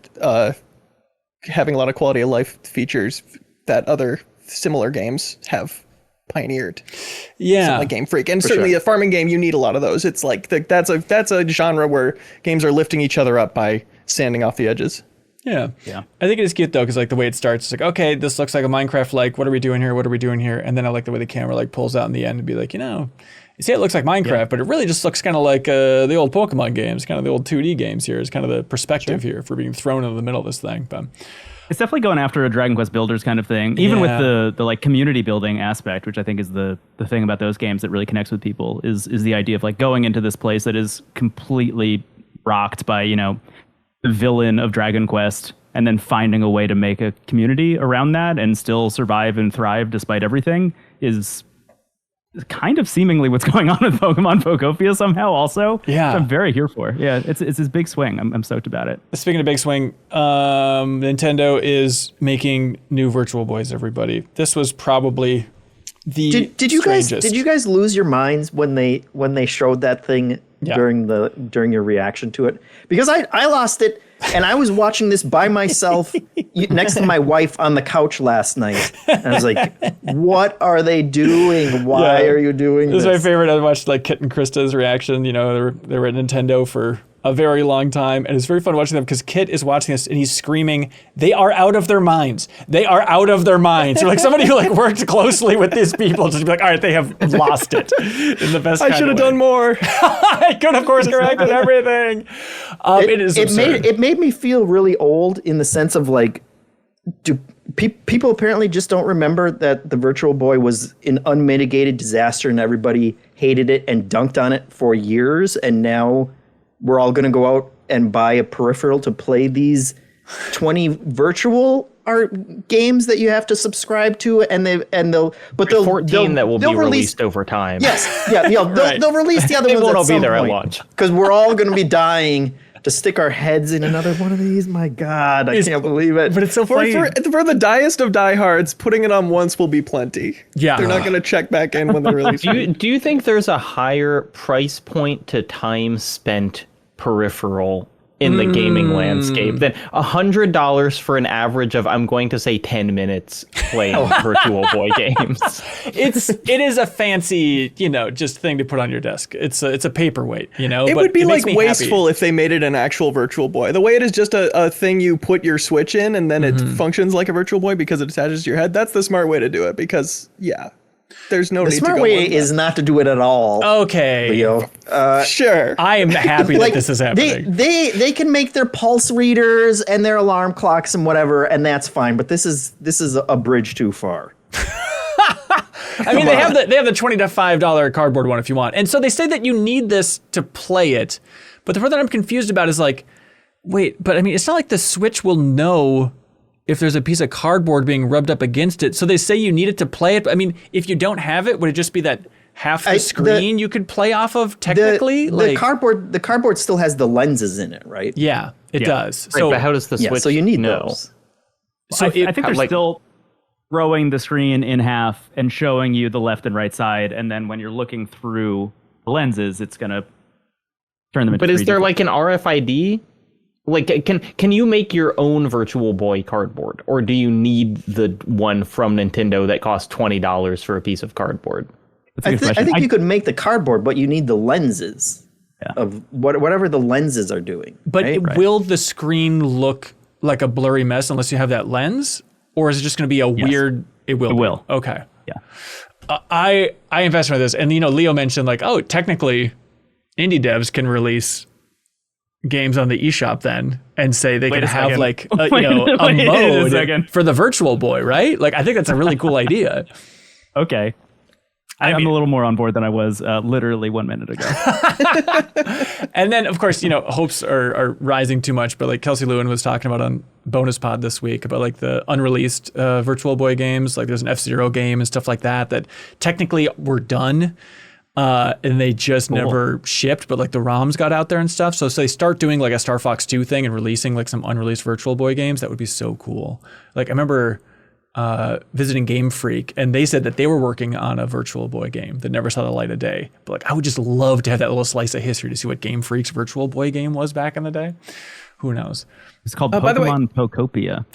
having a lot of quality of life features that other similar games have pioneered. Yeah, something like Game Freak, and certainly a farming game, you need a lot of those. It's like that's a genre where games are lifting each other up by sanding off the edges. Yeah. I think it is cute though, because like the way it starts, it's like, okay, this looks like a Minecraft. Like, what are we doing here? What are we doing here? And then I like the way the camera like pulls out in the end and be like, you see, it looks like Minecraft, but it really just looks kind of like the old Pokemon games, kind of the old 2D games. Here is kind of the perspective here for being thrown into the middle of this thing. But it's definitely going after a Dragon Quest Builders kind of thing, even with the like community building aspect, which I think is the thing about those games that really connects with people is the idea of like going into this place that is completely rocked by, the villain of Dragon Quest and then finding a way to make a community around that and still survive and thrive despite everything is kind of seemingly what's going on with Pokemon Phocopia somehow also. Yeah. Which I'm very here for. Yeah, it's this big swing. I'm stoked about it. Speaking of big swing, Nintendo is making new Virtual Boys, everybody. This was probably the did you strangest. guys lose your minds when they showed that thing during your reaction to it? Because I lost it, and I was watching this by myself next to my wife on the couch last night. And I was like, what are they doing? Why are you doing this? This is my favorite. I watched like Kit and Krista's reaction. They were at Nintendo for a very long time, and it's very fun watching them because Kit is watching this and he's screaming, "They are out of their minds! They are out of their minds!" So like somebody who like worked closely with these people just be like, "All right, they have lost it in the best." I should have done more. I could have course corrected everything. It is absurd. It made me feel really old in the sense of like, do people apparently just don't remember that the Virtual Boy was an unmitigated disaster and everybody hated it and dunked on it for years, and now we're all going to go out and buy a peripheral to play these 20 virtual games that you have to subscribe to, and they'll 14 that will be released over time. Yes, they'll release the other ones. They won't all be there at launch because we're all going to be dying to stick our heads in another one of these. My God, I can't believe it. But it's so funny. For the diest of diehards, putting it on once will be plenty. Yeah. They're not going to check back in when they release it. Do you think there's a higher price point to time spent peripheral in the gaming landscape than $100 for an average of, I'm going to say, 10 minutes playing Virtual Boy games? It is a fancy, just thing to put on your desk. It's a paperweight, It would be like wasteful if they made it an actual Virtual Boy. The way it is just a thing you put your Switch in and then it functions like a Virtual Boy because it attaches to your head. That's the smart way to do it because, there's no need to go. The smart way is not to do it at all. Okay, Leo. Sure. I am happy that this is happening. They can make their pulse readers and their alarm clocks and whatever, and that's fine. But this is a bridge too far. I mean, they have the $20 to $5 cardboard one if you want, and so they say that you need this to play it. But the part that I'm confused about is like, wait, but I mean, it's not like the Switch will know if there's a piece of cardboard being rubbed up against it. So they say you need it to play it. But I mean, if you don't have it, would it just be that half the screen you could play off of technically? The cardboard still has the lenses in it, right? Yeah, it does. Right, so, but how does the Switch so you need those. So I think they're still throwing the screen in half and showing you the left and right side. And then when you're looking through the lenses, it's going to turn them into But is 3D there like an RFID? Like, can you make your own Virtual Boy cardboard, or do you need the one from Nintendo that costs $20 for a piece of cardboard? That's a good I question. think you could make the cardboard, but you need the lenses of whatever the lenses are doing. But right? will the screen look like a blurry mess unless you have that lens? Or is it just going to be a weird... It will. It will. Okay. Yeah. I invested in this. And, Leo mentioned like, oh, technically, indie devs can release games on the eShop then and say they can have like a mode for the Virtual Boy, right? Like, I think that's a really cool idea. Okay. I'm a little more on board than I was literally 1 minute ago. And then, of course, hopes are rising too much. But like Kelsey Lewin was talking about on Bonus Pod this week about like the unreleased Virtual Boy games. Like there's an F-Zero game and stuff like that technically were done. And they just never shipped, but like the ROMs got out there and stuff. So they start doing like a Star Fox 2 thing and releasing like some unreleased Virtual Boy games. That would be so cool. Like I remember visiting Game Freak, and they said that they were working on a Virtual Boy game that never saw the light of day. But like I would just love to have that little slice of history to see what Game Freak's Virtual Boy game was back in the day. Who knows? It's called Pokemon Pokopia.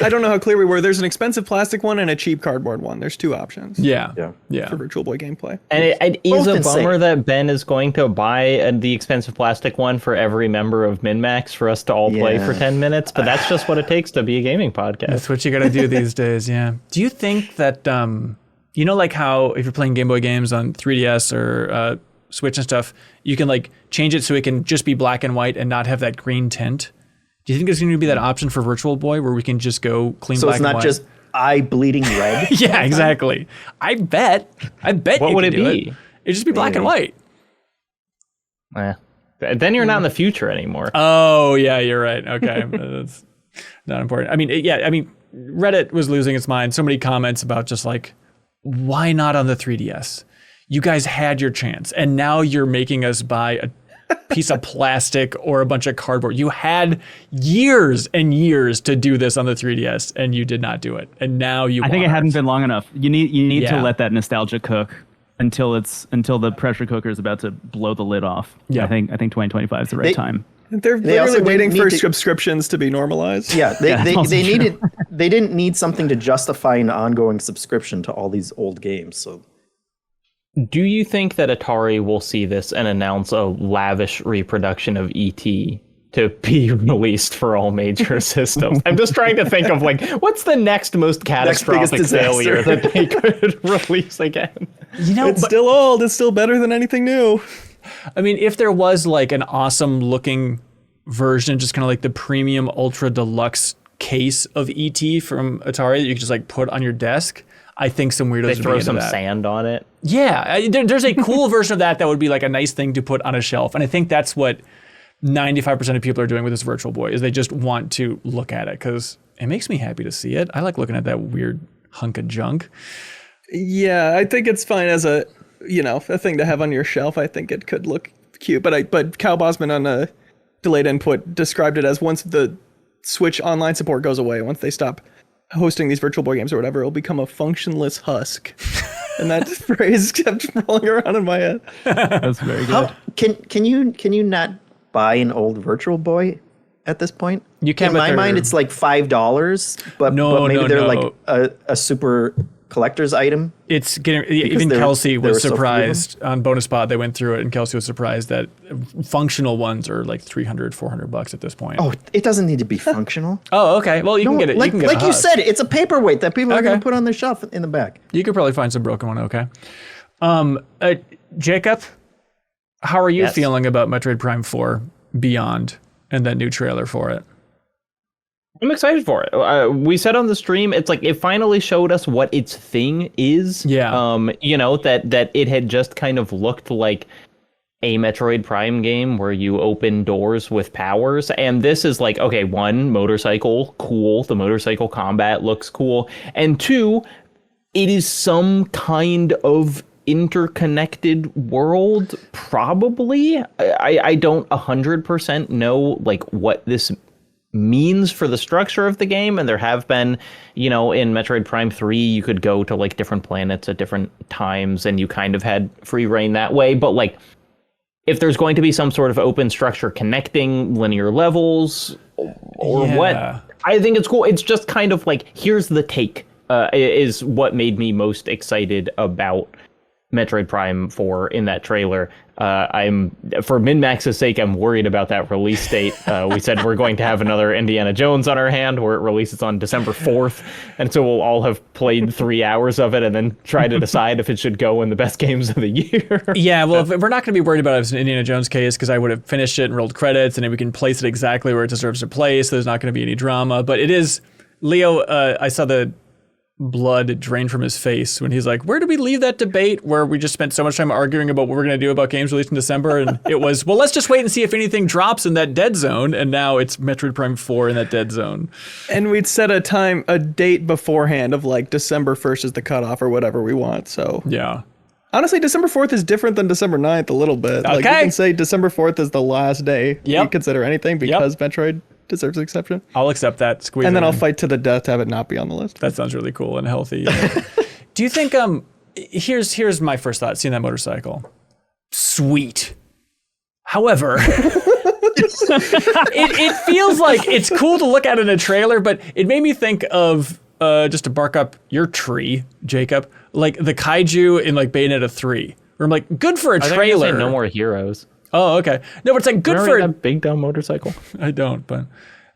I don't know how clear we were. There's an expensive plastic one and a cheap cardboard one. There's two options. Yeah. For Virtual Boy gameplay. And it is a bummer that Ben is going to buy the expensive plastic one for every member of MinnMax for us to all play for 10 minutes. But that's just what it takes to be a gaming podcast. That's what you got to do these days. Yeah. Do you think that, like how if you're playing Game Boy games on 3DS or Switch and stuff, you can like change it so it can just be black and white and not have that green tint? Do you think there's going to be that option for Virtual Boy where we can just go clean black and white? So it's not just eye bleeding red? Yeah, exactly. I bet. What would it be? It'd just be black and white. Then you're not in the future anymore. Oh, yeah, you're right. Okay. That's not important. I mean, Reddit was losing its mind. So many comments about just like, why not on the 3DS? You guys had your chance, and now you're making us buy a piece of plastic or a bunch of cardboard. You had years and years to do this on the 3DS, and you did not do it. And now I think it hadn't been long enough. You need to let that nostalgia cook until the pressure cooker is about to blow the lid off. Yeah, I think 2025 is the right time. They're literally waiting for subscriptions to be normalized. Yeah, they didn't need something to justify an ongoing subscription to all these old games. So. Do you think that Atari will see this and announce a lavish reproduction of E.T. to be released for all major systems? I'm just trying to think of like, what's the next most catastrophic failure that they could release again? It's still old. It's still better than anything new. I mean, if there was like an awesome looking version, just kind of like the premium ultra deluxe case of E.T. from Atari that you could just like put on your desk, I think some weirdos would throw be some into that. Sand on it. Yeah, there's a cool version of that would be like a nice thing to put on a shelf. And I think that's what 95% of people are doing with this Virtual Boy is they just want to look at it because it makes me happy to see it. I like looking at that weird hunk of junk. Yeah, I think it's fine as a thing to have on your shelf. I think it could look cute. But Cal Bosman on Delayed Input described it as once the Switch online support goes away, once they stop hosting these Virtual Boy games or whatever, it'll become a functionless husk. And that phrase kept rolling around in my head. That's very good. Can you not buy an old Virtual Boy at this point? You can. In my mind, it's like $5, but maybe they're like a super collector's item. It's getting, even Kelsey was surprised on Bonus Pod. They went through it and Kelsey was surprised that functional ones are like $300, $400 at this point. Oh, it doesn't need to be functional. Oh, okay. Well, you can get it. Like, you can get you said, it's a paperweight that people are going to put on their shelf in the back. You could probably find some broken one. Okay. Jacob, how are you feeling about Metroid Prime 4 Beyond and that new trailer for it? I'm excited for it. We said on the stream, it's like it finally showed us what its thing is. Yeah. That it had just kind of looked like a Metroid Prime game where you open doors with powers. And this is like, okay, one, motorcycle, cool. The motorcycle combat looks cool. And two, it is some kind of interconnected world, probably. I don't 100% know like what this means for the structure of the game, and there have been, in Metroid Prime 3 you could go to like different planets at different times and you kind of had free reign that way, but like if there's going to be some sort of open structure connecting linear levels or what. I think it's cool. It's just kind of like, here's the take, is what made me most excited about Metroid Prime 4 in that trailer. For MinnMax's sake, I'm worried about that release date. We said we're going to have another Indiana Jones on our hand where it releases on December 4th. And so we'll all have played 3 hours of it and then try to decide if it should go in the best games of the year. Yeah, well, if we're not going to be worried about it as an Indiana Jones case, because I would have finished it and rolled credits, and then we can place it exactly where it deserves to place. So there's not going to be any drama. But it is, Leo, I saw the blood drain from his face when he's like, where did we leave that debate where we just spent so much time arguing about what we're going to do about games released in December? And it was, well, let's just wait and see if anything drops in that dead zone. And now it's Metroid Prime 4 in that dead zone. And we'd set a date beforehand of like December 1st is the cutoff or whatever we want. So yeah. Honestly, December 4th is different than December 9th a little bit. Okay. Like you can say December 4th is the last day you consider anything because Metroid deserves an exception. I'll accept that. Squeeze and then in. I'll fight to the death to have it not be on the list. That sounds really cool and healthy. Do you think here's my first thought seeing that motorcycle. Sweet. However, it feels like it's cool to look at in a trailer, but it made me think of just to bark up your tree, Jacob, like the kaiju in like Bayonetta 3. Where I'm like, good for a trailer. No More Heroes. Oh, okay. No, but it's like good for that big dumb motorcycle. I don't, but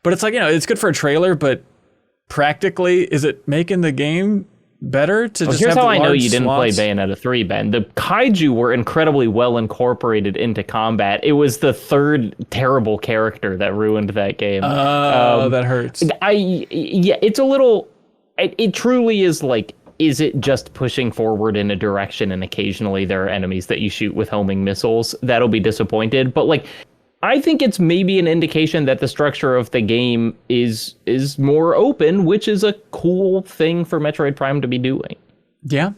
it's like, it's good for a trailer, but practically, is it making the game better to just here's have how the I know large you didn't swaths? play Bayonetta 3, Ben. The kaiju were incredibly well incorporated into combat. It was the third terrible character that ruined that game. Oh, that hurts. It's a little. It truly is like. Is it just pushing forward in a direction and occasionally there are enemies that you shoot with homing missiles? That'll be disappointed. But like, I think it's maybe an indication that the structure of the game is more open, which is a cool thing for Metroid Prime to be doing. Yeah.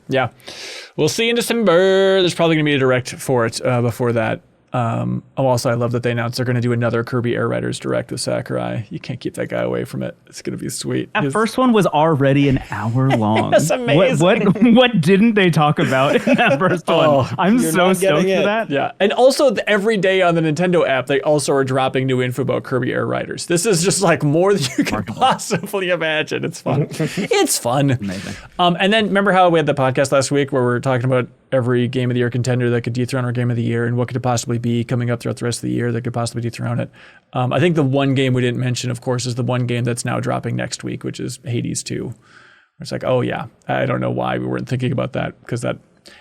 We'll see in December. There's probably going to be a direct for it before that. Also, I love that they announced they're going to do another Kirby Air Riders direct with Sakurai. You can't keep that guy away from it. It's going to be sweet. That first one was already an hour long. That's amazing. What didn't they talk about in that first one? I'm so stoked for that. Yeah. And also every day on the Nintendo app, they also are dropping new info about Kirby Air Riders. This is just like more than you can possibly imagine. It's fun. It's fun. Amazing. And then remember how we had the podcast last week where we were talking about every Game of the Year contender that could dethrone our Game of the Year and what could it possibly be coming up throughout the rest of the year that could possibly dethrone it. I think the one game we didn't mention, of course, is the one game that's now dropping next week, which is Hades 2. It's like, oh yeah, I don't know why we weren't thinking about that because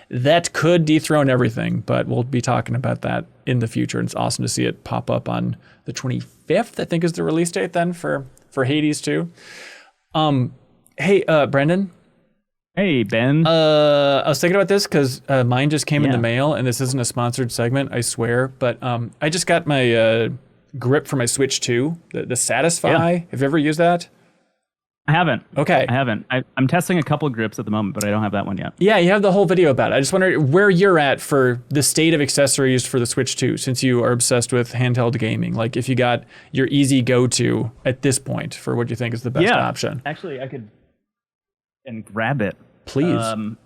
that could dethrone everything, but we'll be talking about that in the future. And it's awesome to see it pop up on the 25th, I think is the release date then for Hades 2. Hey, Brendon. Hey, Ben. I was thinking about this because mine just came in the mail, and this isn't a sponsored segment, I swear. But I just got my grip for my Switch 2, the Satisfy. Yeah. Have you ever used that? I haven't. Okay. I haven't. I'm testing a couple grips at the moment, but I don't have that one yet. Yeah, you have the whole video about it. I just wonder where you're at for the state of accessories for the Switch 2, since you are obsessed with handheld gaming. Like, if you got your easy go-to at this point for what you think is the best option. Actually, I could and grab it. Please.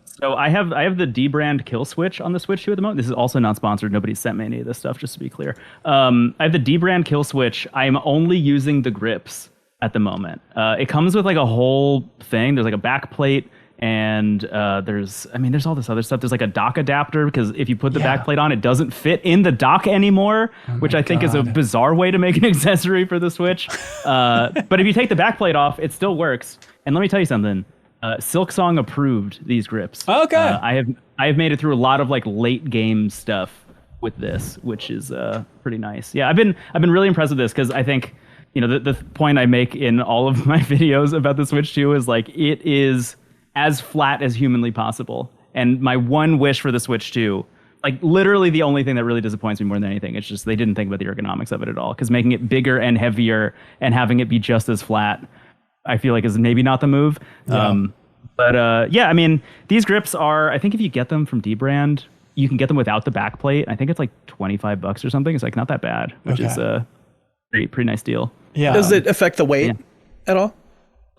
So I have the D brand kill switch on the Switch 2 at the moment. This is also not sponsored. Nobody sent me any of this stuff, just to be clear. I have the D brand kill switch. I'm only using the grips at the moment. It comes with like a whole thing. There's like a back plate and there's all this other stuff. There's like a dock adapter because if you put the back plate on, it doesn't fit in the dock anymore, which I think is a bizarre way to make an accessory for the Switch. But if you take the back plate off, it still works. And let me tell you something. Silksong approved these grips. Okay. I have made it through a lot of like late game stuff with this, which is pretty nice. Yeah, I've been really impressed with this because I think the point I make in all of my videos about the Switch 2 is like it is as flat as humanly possible. And my one wish for the Switch 2, like literally the only thing that really disappoints me more than anything, it's just they didn't think about the ergonomics of it at all. Because making it bigger and heavier and having it be just as flat, I feel like is maybe not the move. Yeah. These grips are, I think if you get them from D-Brand, you can get them without the back plate. I think it's like $25 or something. It's like not that bad, which is a pretty nice deal. Yeah. Does it affect the weight at all?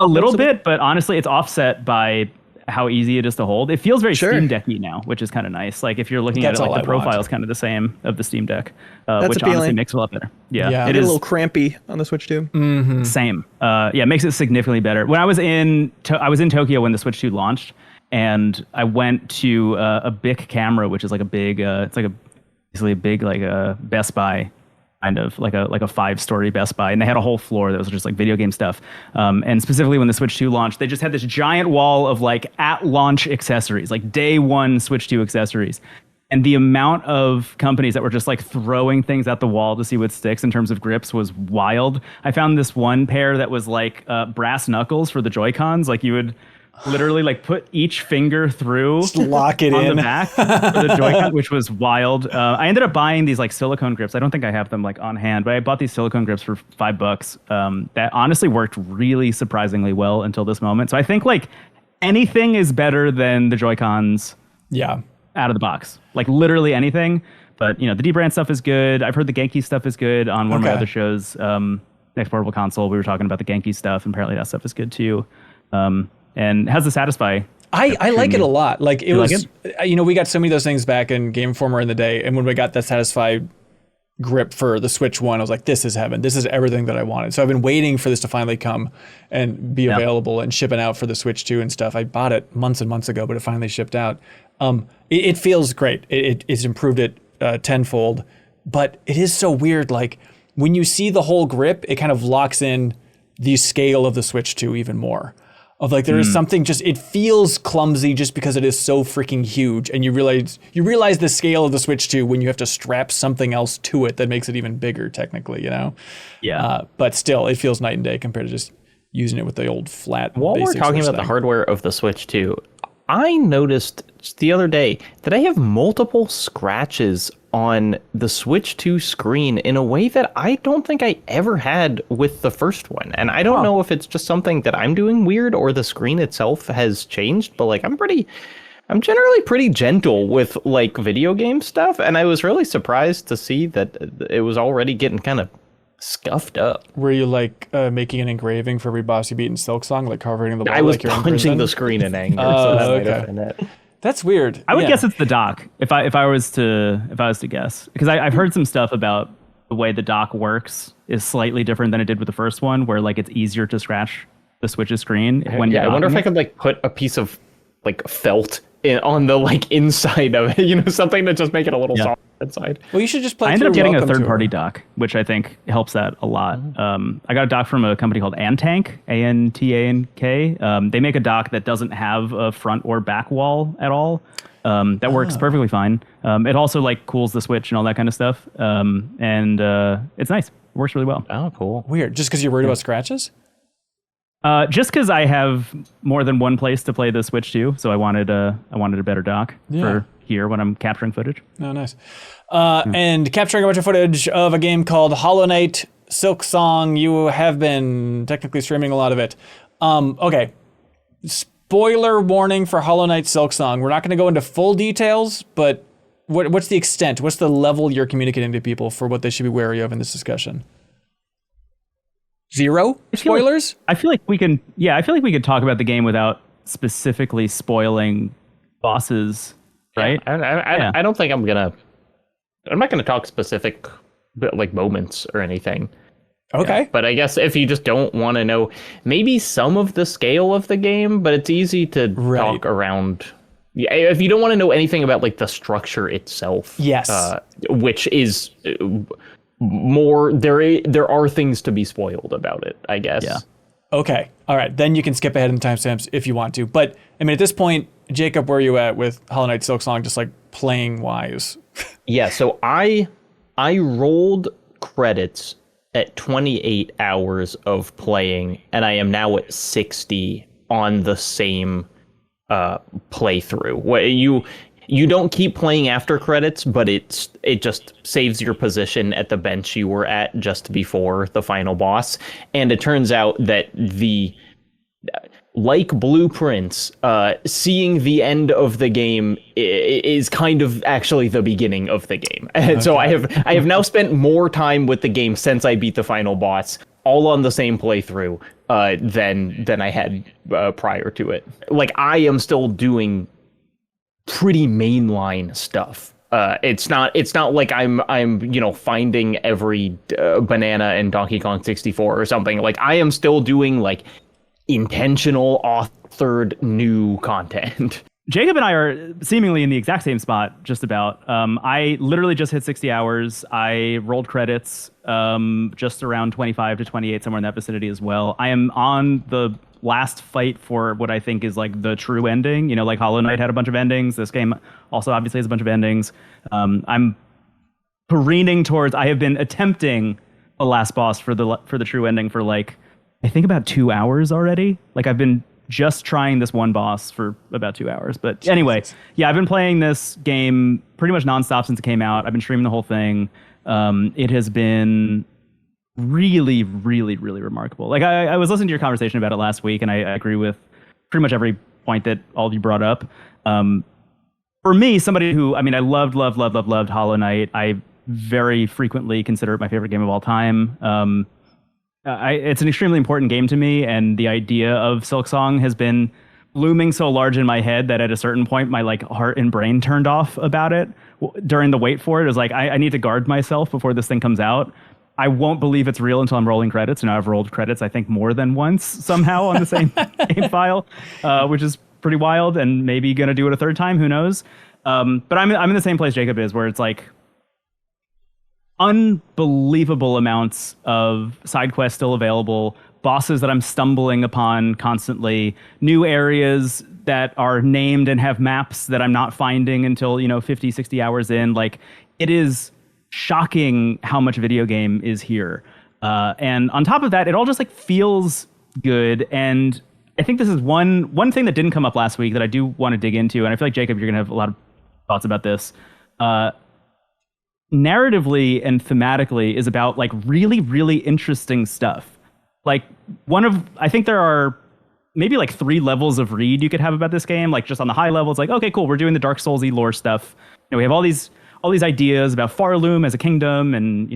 A little bit, but honestly, it's offset by how easy it is to hold. It feels very Sure. Steam Decky now, which is kind of nice. Like if you're looking That's at it, all like the I want. profile is kind of the same of the Steam Deck, That's which honestly appealing. makes it a lot better. Yeah, Yeah. it Get a is little crampy on the Switch too. same. Yeah, it makes it significantly better. When I was in Tokyo when the Switch 2 launched, and I went to a Bic Camera, which is like a big, it's like basically a big like a Best Buy, kind of like a 5-story Best Buy, and they had a whole floor that was just like video game stuff. And specifically when the Switch 2 launched, they just had this giant wall of like at launch accessories, like day one Switch 2 accessories. And the amount of companies that were just like throwing things at the wall to see what sticks in terms of grips was wild. I found this one pair that was like brass knuckles for the Joy-Cons. Like you would literally like put each finger through, Just lock it on in. the back for the Joy-Con, which was wild. I ended up buying these like silicone grips. I don't think I have them like on hand, but I bought these silicone grips for $5. That honestly worked really surprisingly well until this moment. So I think like anything is better than the Joy-Cons Yeah. out of the box. Like literally anything. But you know, the D-Brand stuff is good. I've heard the Genki stuff is good on one of my Okay. other shows. Next Portable Console, we were talking about the Genki stuff, and apparently that stuff is good too. And has the Satisfy. I like it a lot. Like it like was, you know, we got so many of those things back in Game Informer in the day, and when we got that Satisfy grip for the Switch 1, I was like, this is heaven. This is everything that I wanted. So I've been waiting for this to finally come and be available and shipping out for the Switch 2 and stuff. I bought it months and months ago, but it finally shipped out. It feels great. It's improved it tenfold, but it is so weird. Like when you see the whole grip, it kind of locks in the scale of the Switch 2 even more. Of like there is something just, it feels clumsy just because it is so freaking huge, and you realize the scale of the Switch 2 when you have to strap something else to it that makes it even bigger technically, you know. Yeah. But still, it feels night and day compared to just using it with the old flat. While we're basic talking Switch about the thing. hardware of the Switch 2, I noticed the other day that I have multiple scratches on the Switch 2 screen in a way that I don't think I ever had with the first one. And I don't know if it's just something that I'm doing weird or the screen itself has changed, but like I'm generally pretty gentle with like video game stuff, and I was really surprised to see that it was already getting kind of scuffed up. Were you like making an engraving for every boss you beat in Silksong, like carving the wall? I was like you're in punching prison? the screen in anger, Oh, so that might okay. have been it. That's weird. I would Yeah. guess it's the dock if I was to guess, because I've heard some stuff about the way the dock works is slightly different than it did with the first one, where like it's easier to scratch the Switch's screen when you're I wonder if docking I it. could like put a piece of like felt on the like inside of it, you know, something to just make it a little soft inside. Well, you should just play. I ended up through getting a Welcome to third-party Her. dock, which I think helps that a lot. I got a dock from a company called Antank, Antank. They make a dock that doesn't have a front or back wall at all. That works perfectly fine. It also like cools the Switch and all that kind of stuff. And it's nice. It works really well. Oh, cool. Weird. Just because you're worried about scratches? Just because I have more than one place to play the Switch to, so I wanted a better dock for here when I'm capturing footage. Oh, nice. And capturing a bunch of footage of a game called Hollow Knight Silksong. You have been technically streaming a lot of it. Okay. Spoiler warning for Hollow Knight Silksong. We're not going to go into full details, but what's the extent? What's the level you're communicating to people for what they should be wary of in this discussion? Zero spoilers? I feel like we can. Yeah, I feel like we could talk about the game without specifically spoiling bosses, right? I don't think I'm not gonna talk specific like moments or anything. Okay. Yeah, but I guess if you just don't want to know maybe some of the scale of the game, but it's easy to talk around. Yeah, if you don't want to know anything about like the structure itself, Yes. Which is more there are things to be spoiled about it, I guess. Yeah. Okay. All right. Then you can skip ahead in the timestamps if you want to. But I mean, at this point, Jacob, where are you at with Hollow Knight Silksong, just like playing wise? Yeah. So I rolled credits at 28 hours of playing, and I am now at 60 on the same playthrough. What you don't keep playing after credits, but it just saves your position at the bench you were at just before the final boss. And it turns out that like Blueprints, seeing the end of the game is kind of actually the beginning of the game. And so I have now spent more time with the game since I beat the final boss all on the same playthrough than I had prior to it. Like, I am still doing pretty mainline stuff. It's not like I'm finding every banana in Donkey Kong 64 or something. Like, I am still doing like intentional authored new content. Jacob and I are seemingly in the exact same spot, just about. I literally just hit 60 hours. I rolled credits just around 25 to 28, somewhere in that vicinity as well. I am on the last fight for what I think is like the true ending. Like Hollow Knight had a bunch of endings. This game also obviously has a bunch of endings. I'm careening towards. I have been attempting the last boss for the true ending for like, I think about 2 hours already. Like, I've been just trying this one boss for about 2 hours. But anyway, yeah, I've been playing this game pretty much nonstop since it came out. I've been streaming the whole thing. It has been really, really, really remarkable. Like, I was listening to your conversation about it last week, and I agree with pretty much every point that all of you brought up. For me, somebody who, I loved Hollow Knight. I very frequently consider it my favorite game of all time. It's an extremely important game to me, and the idea of Silksong has been looming so large in my head that at a certain point my like heart and brain turned off about it during the wait for it. It was like, I need to guard myself before this thing comes out. I won't believe it's real until I'm rolling credits, and I've rolled credits I think more than once somehow on the same game file, which is pretty wild, and maybe gonna do it a third time, who knows. But I'm in the same place Jacob is, where it's like unbelievable amounts of side quests still available, bosses that I'm stumbling upon constantly, new areas that are named and have maps that I'm not finding until 50, 60 hours in. Like, it is shocking how much video game is here, and on top of that, it all just like feels good. And I think this is one thing that didn't come up last week that I do want to dig into, and I feel like Jacob, you're gonna have a lot of thoughts about this. Narratively and thematically is about like really, really interesting stuff. Like, I think there are maybe like 3 levels of read you could have about this game. Like, just on the high level, it's like, okay, cool, we're doing the Dark Souls-y lore stuff. We have all these ideas about Farloom as a kingdom, and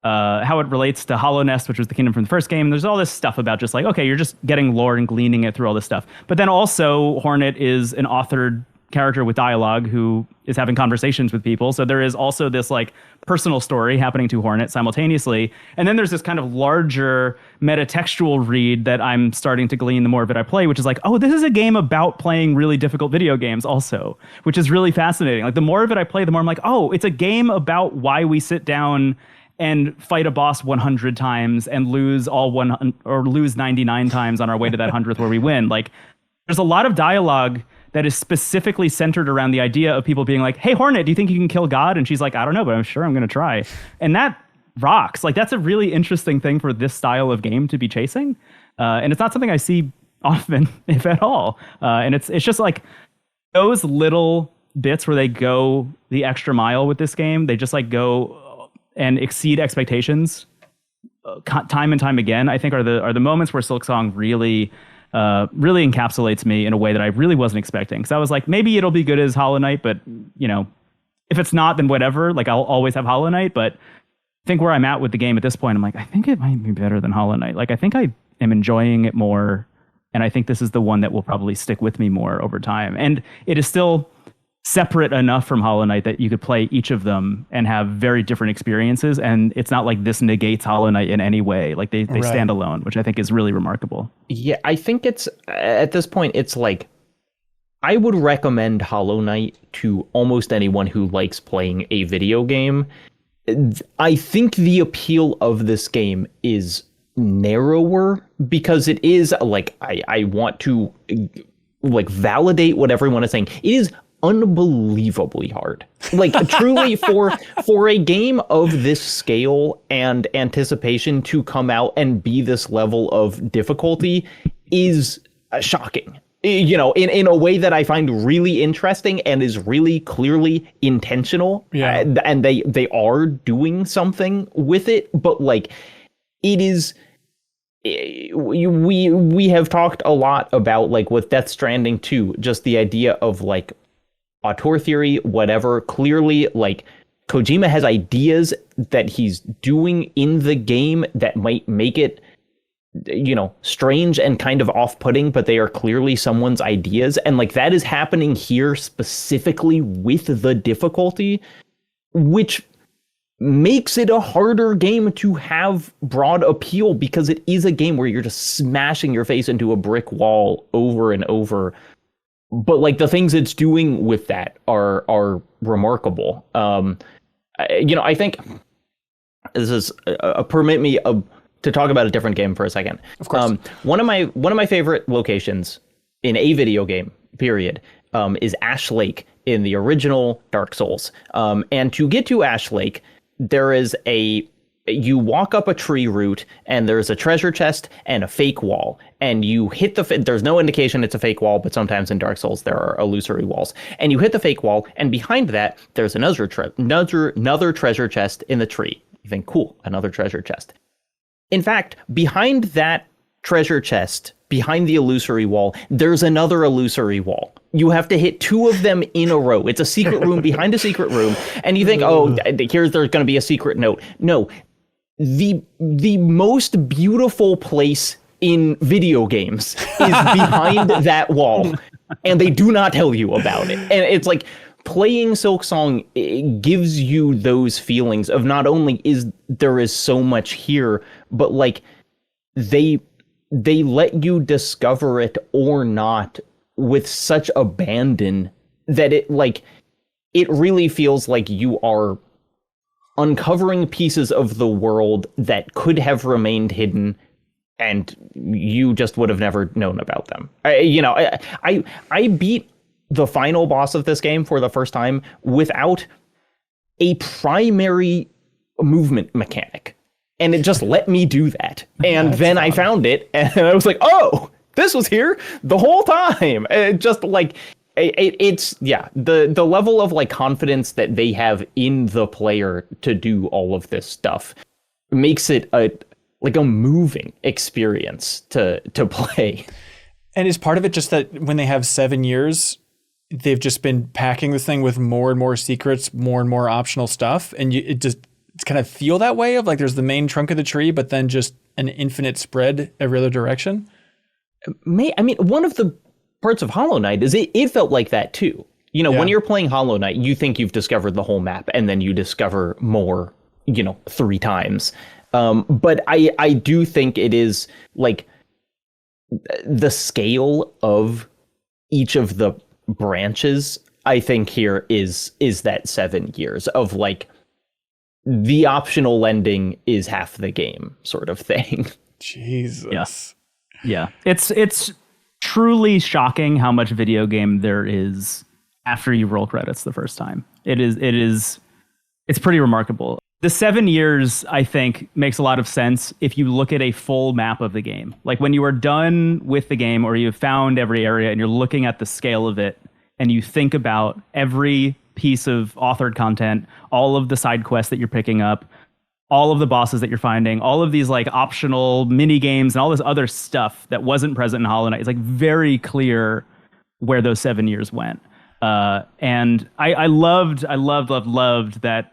how it relates to Hollow Nest, which was the kingdom from the first game. There's all this stuff about just like, okay, you're just getting lore and gleaning it through all this stuff. But then also, Hornet is an authored character with dialogue who is having conversations with people. So there is also this like personal story happening to Hornet simultaneously. And then there's this kind of larger metatextual read that I'm starting to glean the more of it I play, which is like, oh, this is a game about playing really difficult video games also, which is really fascinating. Like, the more of it I play, the more I'm like, oh, it's a game about why we sit down and fight a boss 100 times and lose lose 99 times on our way to that 100th where we win. Like, there's a lot of dialogue that is specifically centered around the idea of people being like, hey, Hornet, do you think you can kill God? And she's like, I don't know, but I'm sure I'm going to try. And that rocks. Like, that's a really interesting thing for this style of game to be chasing. And it's not something I see often, if at all. And it's just like those little bits where they go the extra mile with this game. They just like go and exceed expectations time and time again, I think are the moments where Silksong really encapsulates me in a way that I really wasn't expecting. Because I was like, maybe it'll be good as Hollow Knight, but if it's not, then whatever. Like, I'll always have Hollow Knight. But I think where I'm at with the game at this point, I'm like, I think it might be better than Hollow Knight. Like, I think I am enjoying it more, and I think this is the one that will probably stick with me more over time. And it is still separate enough from Hollow Knight that you could play each of them and have very different experiences, and it's not like this negates Hollow Knight in any way. Like, they Right. stand alone, which I think is really remarkable. Yeah, I think it's at this point, it's like, I would recommend Hollow Knight to almost anyone who likes playing a video game. I think the appeal of this game is narrower because it is like, I want to like validate what everyone is saying. It is unbelievably hard. Like, truly, for a game of this scale and anticipation to come out and be this level of difficulty is shocking. In a way that I find really interesting and is really clearly intentional. Yeah. And they are doing something with it, but like, it is. We have talked a lot about, like, with Death Stranding 2, just the idea of like auteur theory, whatever. Clearly, like, Kojima has ideas that he's doing in the game that might make it, strange and kind of off-putting, but they are clearly someone's ideas. And like that is happening here specifically with the difficulty, which makes it a harder game to have broad appeal, because it is a game where you're just smashing your face into a brick wall over and over. But like the things it's doing with that are remarkable. I think this is permit me to talk about a different game for a second. Of course. One of my favorite locations in a video game, period, is Ash Lake in the original Dark Souls. And to get to Ash Lake, there is you walk up a tree route, and there's a treasure chest and a fake wall, and you hit there's no indication it's a fake wall, but sometimes in Dark Souls there are illusory walls, and you hit the fake wall, and behind that there's another treasure chest in the tree. You think, cool, another treasure chest. In fact, behind that treasure chest, behind the illusory wall, there's another illusory wall. You have to hit two of them in a row. It's a secret room behind a secret room, and you think, there's going to be a secret note. No, the most beautiful place in video games is behind that wall, and they do not tell you about it. And it's like playing Silksong, it gives you those feelings of not only there is so much here, but like they let you discover it or not with such abandon that it really feels like you are uncovering pieces of the world that could have remained hidden, and you just would have never known about them. I beat the final boss of this game for the first time without a primary movement mechanic, and it just let me do that. And then I found it, and I was like, oh, this was here the whole time. It just like it's the level of like confidence that they have in the player to do all of this stuff makes it a moving experience to play. And is part of it just that when they have 7 years, they've just been packing this thing with more and more secrets, more and more optional stuff, and it's kind of feel that way of like there's the main trunk of the tree, but then just an infinite spread every other direction? One of the parts of Hollow Knight is it felt like that too. When you're playing Hollow Knight, you think you've discovered the whole map, and then you discover more, 3 times. But I do think it is like the scale of each of the branches, I think here is that 7 years of like the optional ending is half the game sort of thing. Jesus. Yeah. It's truly shocking how much video game there is after you roll credits the first time. It's pretty remarkable. The 7 years, I think, makes a lot of sense if you look at a full map of the game. Like when you are done with the game, or you've found every area and you're looking at the scale of it, and you think about every piece of authored content, all of the side quests that you're picking up, all of the bosses that you're finding, all of these like optional mini games and all this other stuff that wasn't present in Hollow Knight, it's like very clear where those 7 years went. And I loved that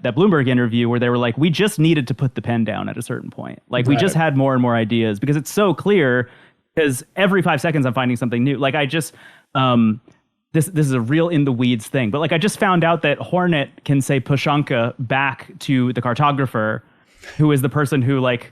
Bloomberg interview where they were like, we just needed to put the pen down at a certain point. Like we just had more and more ideas, because it's so clear, because every 5 seconds I'm finding something new. Like I just, this is a real in the weeds thing, but like I just found out that Hornet can say Pushanka back to the cartographer, who is the person who like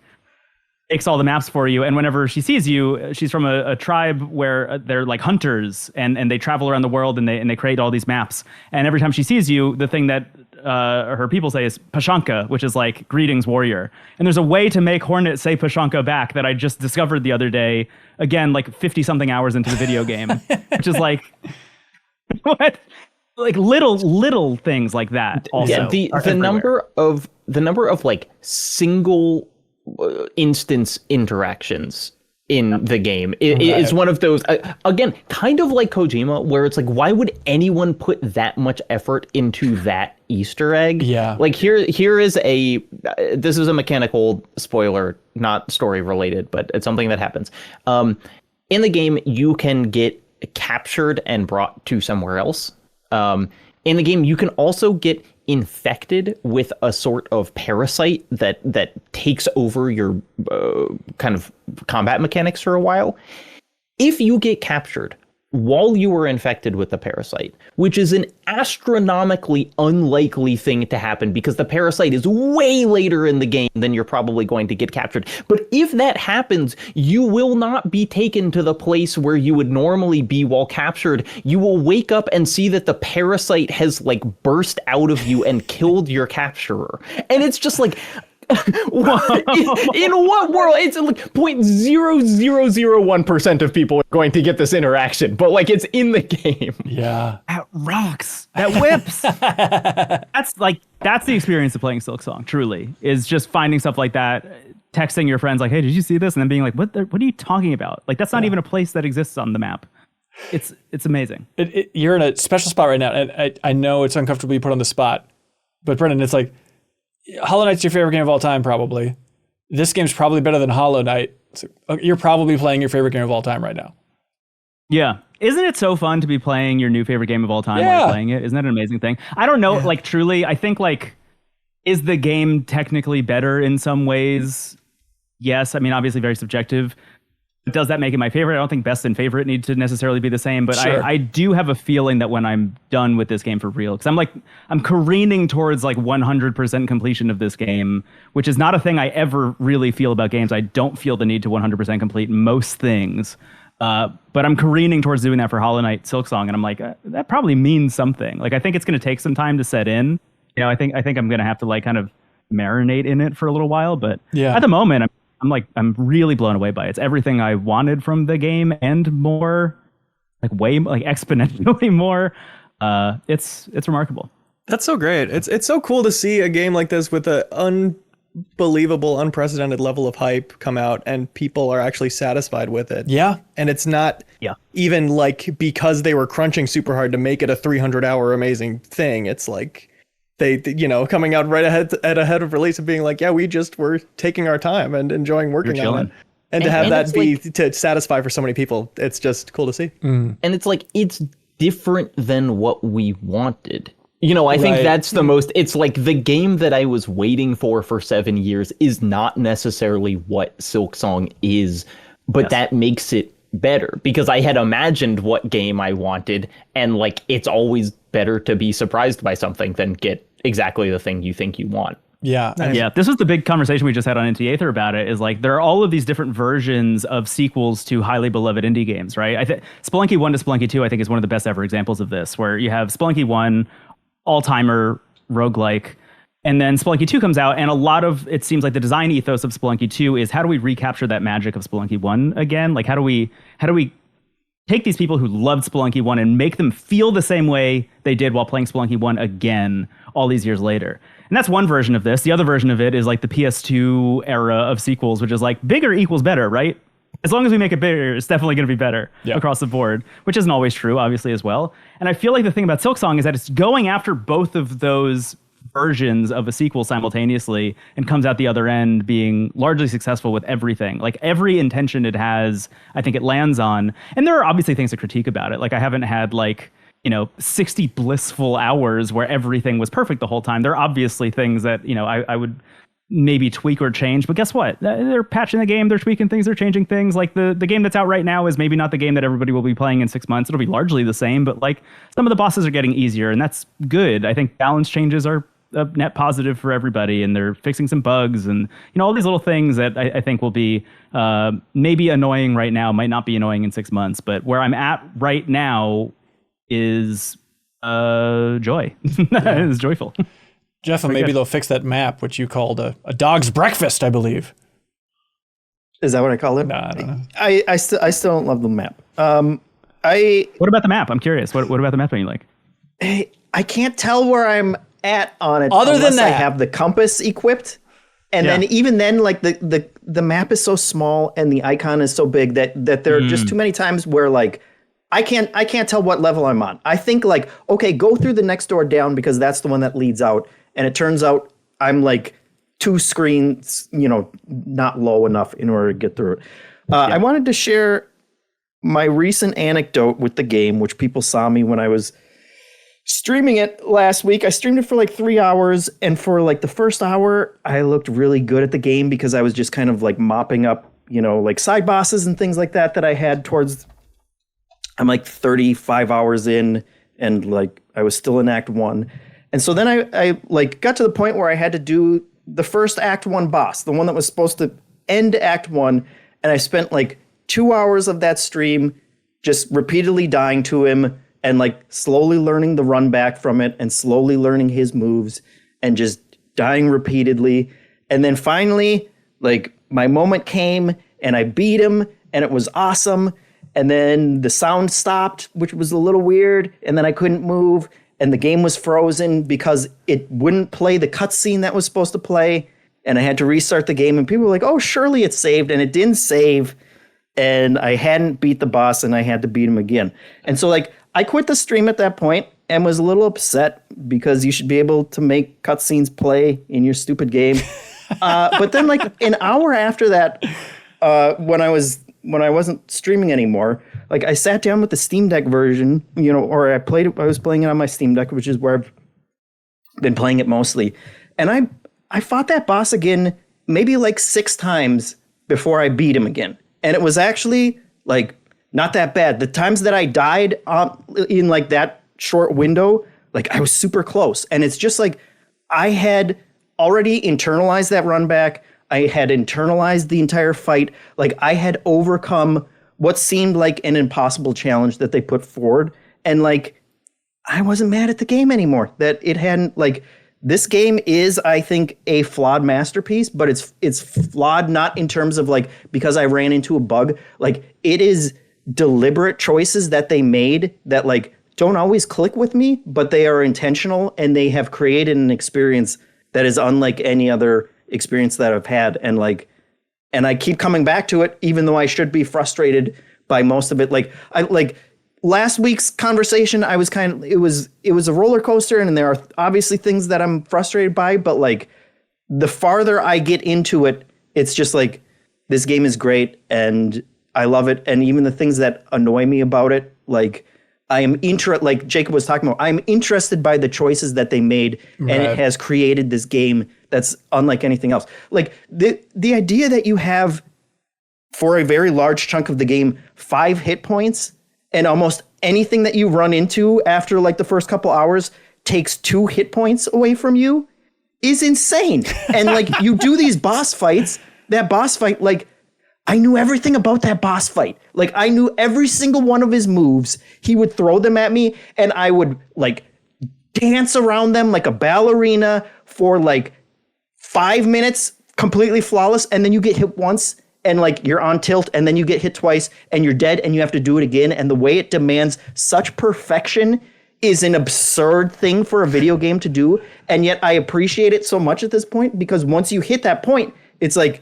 makes all the maps for you. And whenever she sees you, she's from a tribe where they're like hunters, and they travel around the world, and they create all these maps. And every time she sees you, the thing that her people say is Pashanka, which is like greetings, warrior. And there's a way to make Hornet say Pashanka back that I just discovered the other day, again, like 50 something hours into the video game, which is like, what? Like little things like that also. Yeah, the number of like single instance interactions in the game is one of those, again, kind of like Kojima, where it's like, why would anyone put that much effort into that Easter egg? Yeah. Like here is this is a mechanical spoiler, not story related, but it's something that happens. In the game, you can get captured and brought to somewhere else. In the game, you can also get infected with a sort of parasite that takes over your kind of combat mechanics for a while. If you get captured while you were infected with the parasite, which is an astronomically unlikely thing to happen because the parasite is way later in the game than you're probably going to get captured. But if that happens, you will not be taken to the place where you would normally be while captured. You will wake up and see that the parasite has like burst out of you and killed your capturer. And it's just like, in what world? It's like 0.0001% of people are going to get this interaction, but like it's in the game. Yeah. That rocks. That whips. That's the experience of playing Silksong, truly, is just finding stuff like that, texting your friends like, hey, did you see this? And then being like, what are you talking about? Like, that's not even a place that exists on the map. It's amazing. You're in a special spot right now, and I know it's uncomfortable to be put on the spot, but Brendon, it's like, Hollow Knight's your favorite game of all time, probably. This game's probably better than Hollow Knight. So you're probably playing your favorite game of all time right now. Yeah. Isn't it so fun to be playing your new favorite game of all time while you're playing it? Isn't that an amazing thing? I don't know, like, truly, I think, like, is the game technically better in some ways? Yes. I mean, obviously very subjective. Does that make it my favorite? I don't think best and favorite need to necessarily be the same, but sure. I do have a feeling that when I'm done with this game for real, because I'm careening towards like 100% completion of this game, which is not a thing I ever really feel about games. I don't feel the need to 100% complete most things, but I'm careening towards doing that for Hollow Knight Silksong, and I'm like, that probably means something. Like, I think it's going to take some time to set in. You know, I think I'm going to have to like kind of marinate in it for a little while, but at the moment, I'm really blown away by it. It's everything I wanted from the game and more, like way like exponentially more. It's remarkable. That's so great. It's so cool to see a game like this with an unbelievable, unprecedented level of hype come out and people are actually satisfied with it. Yeah. And it's not even like because they were crunching super hard to make it a 300-hour amazing thing. It's like they, you know, coming out right ahead of release and being like, yeah, we just were taking our time and enjoying working on it. And to have that be like, to satisfy for so many people, it's just cool to see. And it's like, it's different than what we wanted. You know, I think that's the most, it's like the game that I was waiting for 7 years is not necessarily what Silksong is, but that makes it better because I had imagined what game I wanted, and like, it's always better to be surprised by something than get exactly the thing you think you want. Yeah. Yeah. This was the big conversation we just had on NT Aether about it, is like, there are all of these different versions of sequels to highly beloved indie games, right? I think Spelunky 1 to Spelunky 2, I think, is one of the best ever examples of this, where you have Spelunky 1, all-timer, roguelike, and then Spelunky 2 comes out, and a lot of, it seems like the design ethos of Spelunky 2 is, how do we recapture that magic of Spelunky 1 again? Like, how do we take these people who loved Spelunky 1 and make them feel the same way they did while playing Spelunky 1 again all these years later? And that's one version of this. The other version of it is like the PS2 era of sequels, which is like bigger equals better, right? As long as we make it bigger, it's definitely going to be better across the board, which isn't always true, obviously, as well. And I feel like the thing about Silksong is that it's going after both of those versions of a sequel simultaneously and comes out the other end being largely successful with everything. Like, every intention it has, I think it lands on. And there are obviously things to critique about it. Like, I haven't had like, 60 blissful hours where everything was perfect the whole time. There are obviously things that, I would maybe tweak or change, but guess what? They're patching the game, they're tweaking things, they're changing things. Like, the game that's out right now is maybe not the game that everybody will be playing in 6 months. It'll be largely the same, but like, some of the bosses are getting easier, and that's good. I think balance changes are a net positive for everybody, and they're fixing some bugs and all these little things that I think will be maybe annoying right now, might not be annoying in 6 months, but where I'm at right now is joy. It's joyful. Jeff, and maybe they'll fix that map, which you called a dog's breakfast, I believe. Is that what I call it? No, I don't know. I still don't love the map. What about the map? I'm curious. What about the map you like? I can't tell where I'm at on it Other unless than that, I have the compass equipped. And then even then, like the map is so small and the icon is so big that there are just too many times where like I can't tell what level I'm on. I think like, okay, go through the next door down because that's the one that leads out. And it turns out I'm like 2 screens, not low enough in order to get through it. I wanted to share my recent anecdote with the game, which people saw me when I was streaming it last week. I streamed it for like 3 hours, and for like the first hour, I looked really good at the game because I was just kind of like mopping up, like side bosses and things like that I had towards. I'm like 35 hours in, and like I was still in Act 1. And so then I like got to the point where I had to do the first Act 1 boss, the one that was supposed to end Act 1, and I spent like 2 hours of that stream just repeatedly dying to him and like slowly learning the run back from it and slowly learning his moves and just dying repeatedly. And then finally, like my moment came and I beat him and it was awesome. And then the sound stopped, which was a little weird. And then I couldn't move and the game was frozen because it wouldn't play the cutscene that was supposed to play. And I had to restart the game and people were like, oh, surely it saved, and it didn't save. And I hadn't beat the boss and I had to beat him again. And so like I quit the stream at that point and was a little upset because you should be able to make cutscenes play in your stupid game. But then like an hour after that, when I wasn't streaming anymore, like I sat down with the Steam Deck version, or I was playing it on my Steam Deck, which is where I've been playing it mostly. And I fought that boss again, maybe like 6 times before I beat him again. And it was actually like not that bad. The times that I died in like that short window, like I was super close. And it's just like I had already internalized that run back. I had internalized the entire fight. Like I had overcome what seemed like an impossible challenge that they put forward. And like I wasn't mad at the game anymore. That it hadn't like. This game is, I think, a flawed masterpiece, but it's flawed not in terms of like because I ran into a bug. Like it is deliberate choices that they made that like don't always click with me, but they are intentional and they have created an experience that is unlike any other experience that I've had. And I keep coming back to it, even though I should be frustrated by most of it. Last week's conversation, I was it was a roller coaster, and there are obviously things that I'm frustrated by, but like the farther I get into it, it's just like this game is great and I love it. And even the things that annoy me about it, like like Jacob was talking about, I'm interested by the choices that they made, and it has created this game that's unlike anything else. Like the idea that you have for a very large chunk of the game 5 hit points. And almost anything that you run into after like the first couple hours takes 2 hit points away from you is insane. And like you do these boss fights, that boss fight, like I knew everything about that boss fight. Like I knew every single one of his moves. He would throw them at me and I would like dance around them like a ballerina for like 5 minutes, completely flawless. And then you get hit once. And like you're on tilt and then you get hit twice and you're dead and you have to do it again. And the way it demands such perfection is an absurd thing for a video game to do. And yet I appreciate it so much at this point because once you hit that point, it's like,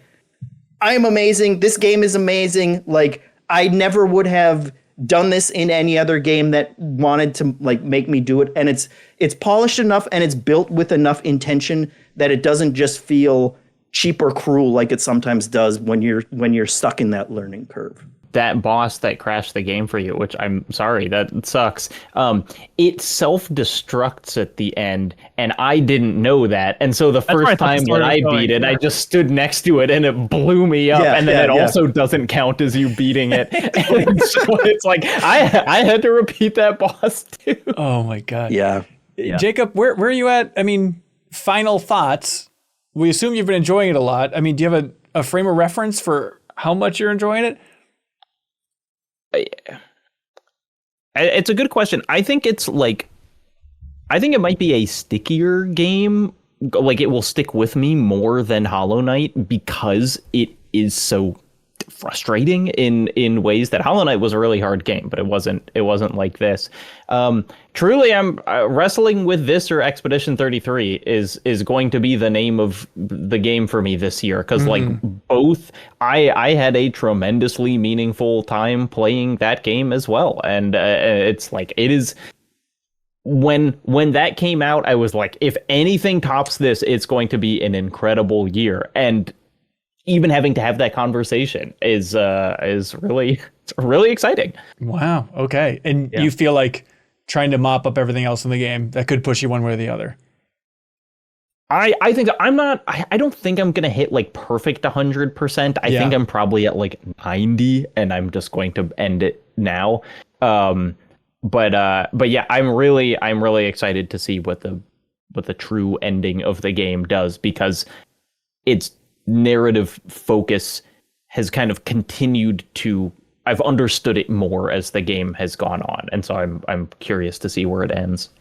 I am amazing. This game is amazing. Like I never would have done this in any other game that wanted to like make me do it. And it's polished enough and it's built with enough intention that it doesn't just feel cheap or cruel like it sometimes does when you're stuck in that learning curve. That boss that crashed the game for you, which I'm sorry, that sucks. It self-destructs at the end, and I didn't know that. And so the first time that I beat it, I just stood next to it, and it blew me up. And then it also doesn't count as you beating it. And so it's like I had to repeat that boss too. Oh my god. Yeah. Jacob, where are you at? I mean, final thoughts. We assume you've been enjoying it a lot. I mean, do you have a frame of reference for how much you're enjoying it? It's a good question. I think it might be a stickier game. Like it will stick with me more than Hollow Knight because it is so frustrating in ways that Hollow Knight was a really hard game, but it wasn't like this. Truly, I'm wrestling with this or Expedition 33 is going to be the name of the game for me this year because like both I had a tremendously meaningful time playing that game as well, and it's like it is. When that came out, I was like, if anything tops this, it's going to be an incredible year. And even having to have that conversation is really exciting. Wow. Okay. And you feel like trying to mop up everything else in the game that could push you one way or the other. I think I'm not. I don't think I'm gonna hit like perfect 100%. I think I'm probably at like 90, and I'm just going to end it now. But yeah, I'm really excited to see what the true ending of the game does, because its narrative focus has kind of continued to. I've understood it more as the game has gone on, and so I'm curious to see where it ends.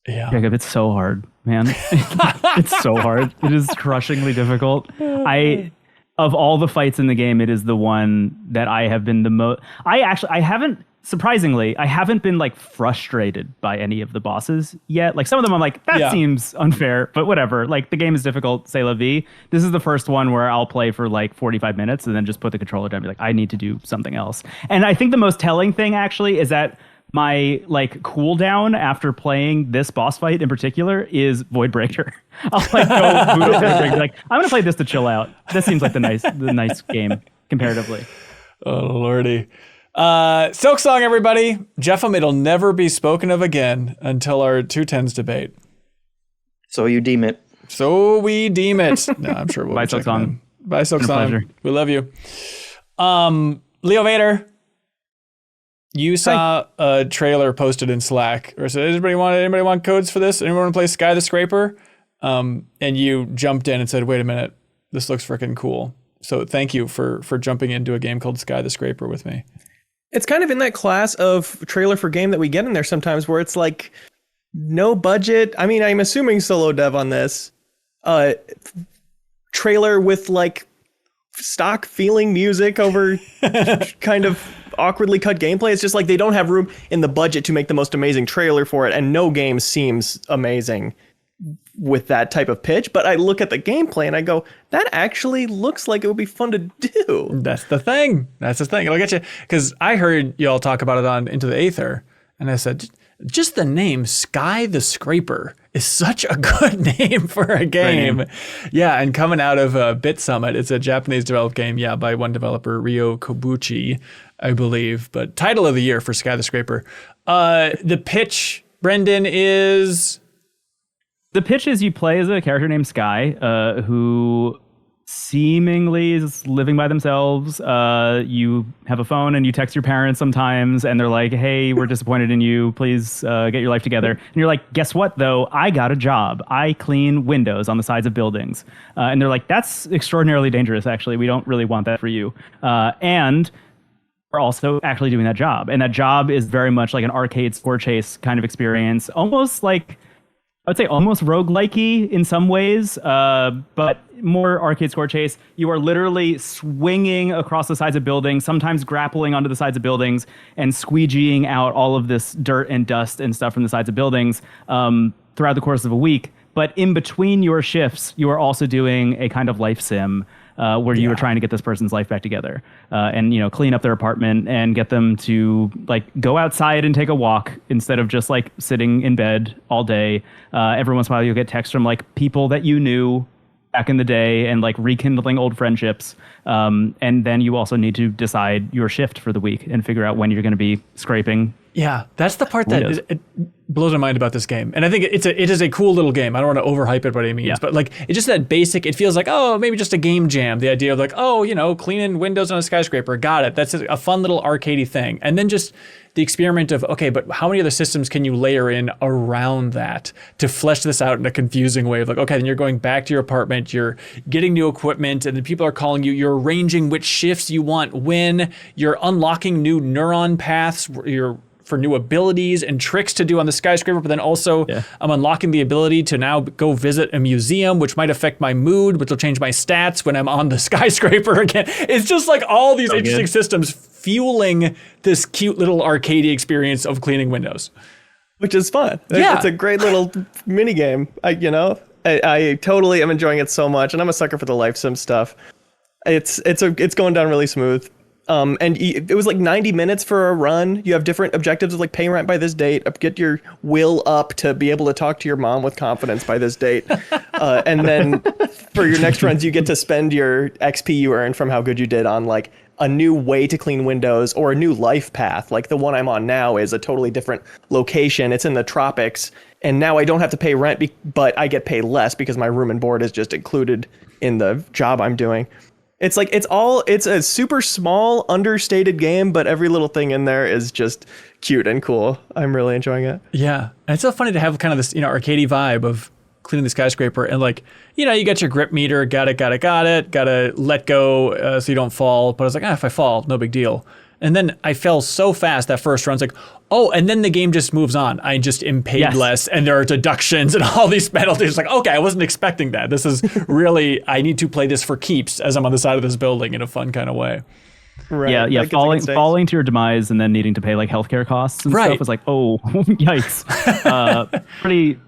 Yeah, Jacob, it's so hard, man. It's so hard. It is crushingly difficult. Of all the fights in the game, it is the one that I have been the most. I haven't been like frustrated by any of the bosses yet. Like some of them I'm like, that seems unfair, but whatever. Like the game is difficult, c'est la vie. This is the first one where I'll play for like 45 minutes and then just put the controller down and be like, I need to do something else. And I think the most telling thing actually is that my like cooldown after playing this boss fight in particular is Voidbreaker. I'll like go boot up Voidbreaker, like I'm gonna play this to chill out. This seems like the nice game comparatively. Oh lordy. Silksong, everybody. Jeffem, it'll never be spoken of again until our 210s debate. So you deem it. So we deem it. No, I'm sure we'll Bye, be checking Silksong. in. Bye, Silksong. Pleasure. We love you. Leo Vader, you saw a trailer posted in Slack, or said, anybody want codes for this? Anyone want to play Sky the Scraper? And you jumped in and said, wait a minute, this looks freaking cool. So thank you for jumping into a game called Sky the Scraper with me. It's kind of in that class of trailer for game that we get in there sometimes where it's like no budget. I mean, I'm assuming solo dev on this. Trailer with like stock feeling music over kind of awkwardly cut gameplay. It's just like they don't have room in the budget to make the most amazing trailer for it, and no game seems amazing with that type of pitch. But I look at the gameplay and I go, that actually looks like it would be fun to do. That's the thing. It'll get you. Because I heard y'all talk about it on Into the Aether, and I said, just the name Sky the Scraper is such a good name for a game. Right. Yeah, and coming out of Bit Summit, it's a Japanese developed game, by one developer, Ryo Kobuchi, I believe. But title of the year for Sky the Scraper. The pitch, Brendon, is... The pitch is you play as a character named Sky, who seemingly is living by themselves. You have a phone and you text your parents sometimes, and they're like, hey, we're disappointed in you. Please get your life together. And you're like, guess what, though? I got a job. I clean windows on the sides of buildings. And they're like, that's extraordinarily dangerous, actually. We don't really want that for you. And we're also actually doing that job. And that job is very much like an arcade score chase kind of experience, almost like... I would say almost roguelike-y in some ways, but more arcade score chase. You are literally swinging across the sides of buildings, sometimes grappling onto the sides of buildings and squeegeeing out all of this dirt and dust and stuff from the sides of buildings throughout the course of a week. But in between your shifts, you are also doing a kind of life sim where you are trying to get this person's life back together and, clean up their apartment and get them to like go outside and take a walk instead of just like sitting in bed all day. Every once in a while you'll get texts from like people that you knew back in the day and like rekindling old friendships. And then you also need to decide your shift for the week and figure out when you're going to be scraping. Yeah, that's the part that it blows my mind about this game. And I think it is a cool little game. I don't want to overhype it by any means, but like it's just that basic, it feels like, oh, maybe just a game jam. The idea of like, oh, cleaning windows on a skyscraper. Got it. That's a fun little arcadey thing. And then just the experiment of, okay, but how many other systems can you layer in around that to flesh this out in a confusing way of like, okay, then you're going back to your apartment, you're getting new equipment, and then people are calling you, you're arranging which shifts you want when, you're unlocking new neuron paths, for new abilities and tricks to do on the skyscraper, but then also I'm unlocking the ability to now go visit a museum, which might affect my mood, which will change my stats when I'm on the skyscraper again. It's just like all these interesting systems fueling this cute little arcadey experience of cleaning windows. Which is fun. Yeah. It's a great little mini game. I totally am enjoying it so much, and I'm a sucker for the life sim stuff. It's going down really smooth. And it was like 90 minutes for a run. You have different objectives of like pay rent by this date, get your will up to be able to talk to your mom with confidence by this date. And then for your next runs, you get to spend your XP you earn from how good you did on like a new way to clean windows or a new life path. Like the one I'm on now is a totally different location. It's in the tropics. And now I don't have to pay rent, but I get paid less because my room and board is just included in the job I'm doing. It's like, it's a super small, understated game, but every little thing in there is just cute and cool. I'm really enjoying it. Yeah. And it's so funny to have kind of this, arcadey vibe of cleaning the skyscraper and like, you got your grip meter, gotta let go so you don't fall. But I was like, if I fall, no big deal. And then I fell so fast that first run. It's like, and then the game just moves on. I just am paid less, and there are deductions and all these penalties. It's like, okay, I wasn't expecting that. This is really, I need to play this for keeps as I'm on the side of this building in a fun kind of way. Right. Yeah, falling to your demise and then needing to pay like healthcare costs and stuff was like, yikes.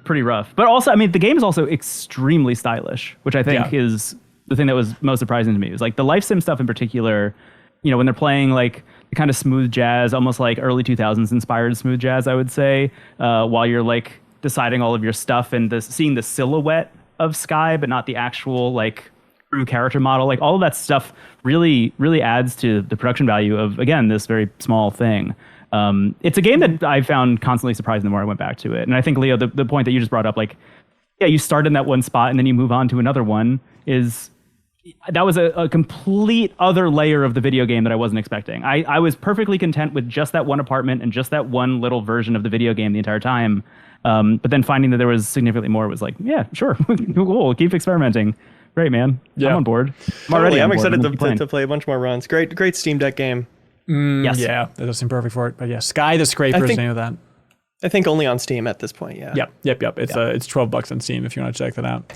Pretty rough. But also, I mean, the game is also extremely stylish, which I think is the thing that was most surprising to me. It was like the life sim stuff in particular, when they're playing like the kind of smooth jazz, almost like early 2000s inspired smooth jazz, I would say, while you're like deciding all of your stuff and seeing the silhouette of Sky, but not the actual like true character model. Like all of that stuff really, really adds to the production value of, again, this very small thing. It's a game that I found constantly surprising the more I went back to it. And I think, Leo, the point that you just brought up, like, you start in that one spot and then you move on to another one that was a complete other layer of the video game that I wasn't expecting. I was perfectly content with just that one apartment and just that one little version of the video game the entire time. But then finding that there was significantly more was like, yeah, sure, cool, keep experimenting. Great, man. Yeah. I'm on board. I'm excited to play a bunch more runs. Great Steam Deck game. Yes. Yeah, that does seem perfect for it. But yeah, Sky the Scraper is the name of that. I think only on Steam at this point, yeah. Yep. It's $12 on Steam if you want to check that out.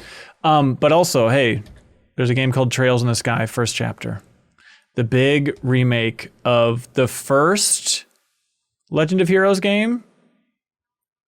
But also, hey, there's a game called Trails in the Sky, first chapter. The big remake of the first Legend of Heroes game.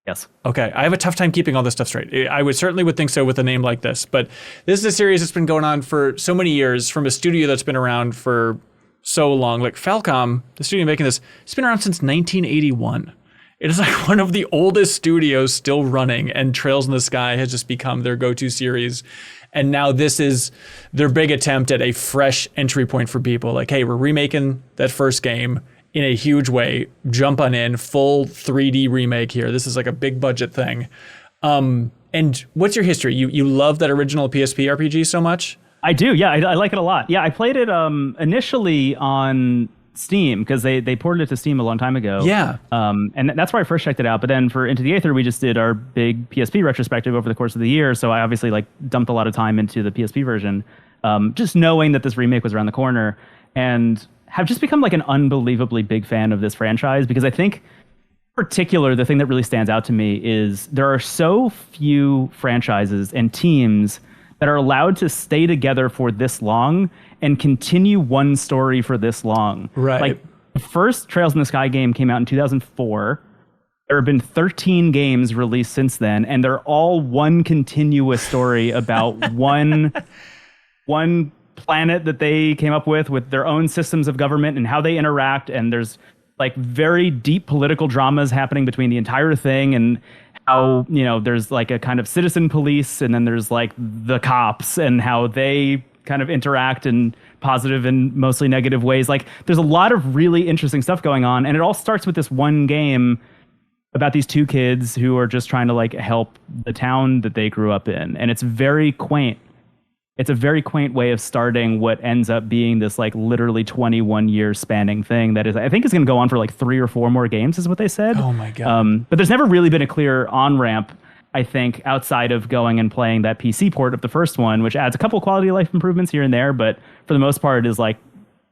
Yes. Okay, I have a tough time keeping all this stuff straight. I would think so with a name like this, but this is a series that's been going on for so many years from a studio that's been around for so long. Like Falcom, the studio making this, it's been around since 1981. It is like one of the oldest studios still running, and Trails in the Sky has just become their go-to series. And now this is their big attempt at a fresh entry point for people. Like, hey, we're remaking that first game in a huge way. Jump on in, full 3D remake here. This is like a big budget thing. And what's your history? You love that original PSP RPG so much? I do, yeah. I like it a lot. Yeah, I played it initially on Steam because they ported it to Steam a long time ago. Yeah. And that's where I first checked it out. But then for Into the Aether, we just did our big PSP retrospective over the course of the year. So I obviously like dumped a lot of time into the PSP version, just knowing that this remake was around the corner, and have just become like an unbelievably big fan of this franchise, because I think in particular, the thing that really stands out to me is there are so few franchises and teams that are allowed to stay together for this long and continue one story for this long. Right. Like the first Trails in the Sky game came out in 2004. There have been 13 games released since then, and they're all one continuous story about one planet that they came up with their own systems of government and how they interact. And there's like very deep political dramas happening between the entire thing, and how, there's like a kind of citizen police, and then there's like the cops and how they kind of interact in positive and mostly negative ways. Like there's a lot of really interesting stuff going on, and it all starts with this one game about these two kids who are just trying to like help the town that they grew up in. And it's very quaint. It's a very quaint way of starting what ends up being this like literally 21 year spanning thing that is, I think, is going to go on for like 3 or 4 more games is what they said. Oh my God. But there's never really been a clear on-ramp, I think, outside of going and playing that PC port of the first one, which adds a couple quality of life improvements here and there, but for the most part is like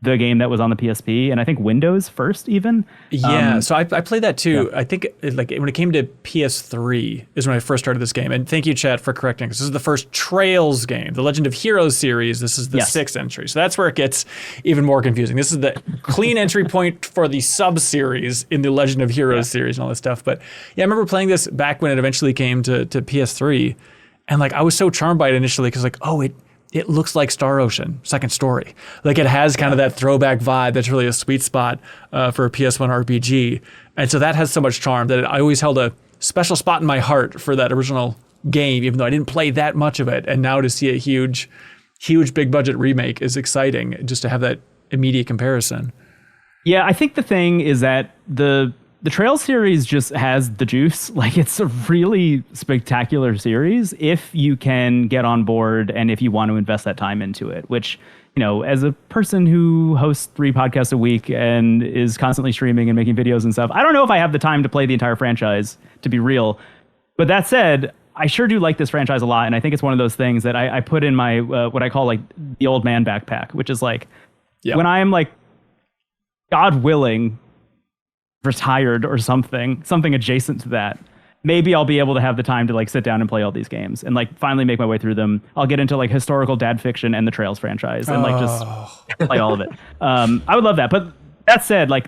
the game that was on the PSP, and I think Windows first even. Yeah, so I played that too. Yeah. I think like when it came to PS3 is when I first started this game. And thank you, chat, for correcting. This is the first Trails game, the Legend of Heroes series. This is the 6th entry. So that's where it gets even more confusing. This is the clean entry point for the sub-series in the Legend of Heroes series and all this stuff. But yeah, I remember playing this back when it eventually came to PS3. And like I was so charmed by it initially because like, it looks like Star Ocean, second story. Like it has kind of that throwback vibe that's really a sweet spot for a PS1 RPG. And so that has so much charm that I always held a special spot in my heart for that original game, even though I didn't play that much of it. And now to see a huge big budget remake is exciting, just to have that immediate comparison. Yeah, I think the thing is that the Trails series just has the juice. Like, it's a really spectacular series if you can get on board and if you want to invest that time into it, which, you know, as a person who hosts 3 podcasts a week and is constantly streaming and making videos and stuff, I don't know if I have the time to play the entire franchise, to be real. But that said, I sure do like this franchise a lot, and I think it's one of those things that I put in my what I call like the old man backpack, which is like when I am like, God willing, retired or something adjacent to that, maybe I'll be able to have the time to like sit down and play all these games and like finally make my way through them. I'll get into like historical dad fiction and the Trails franchise and like just play all of it. I would love that. But that said, like,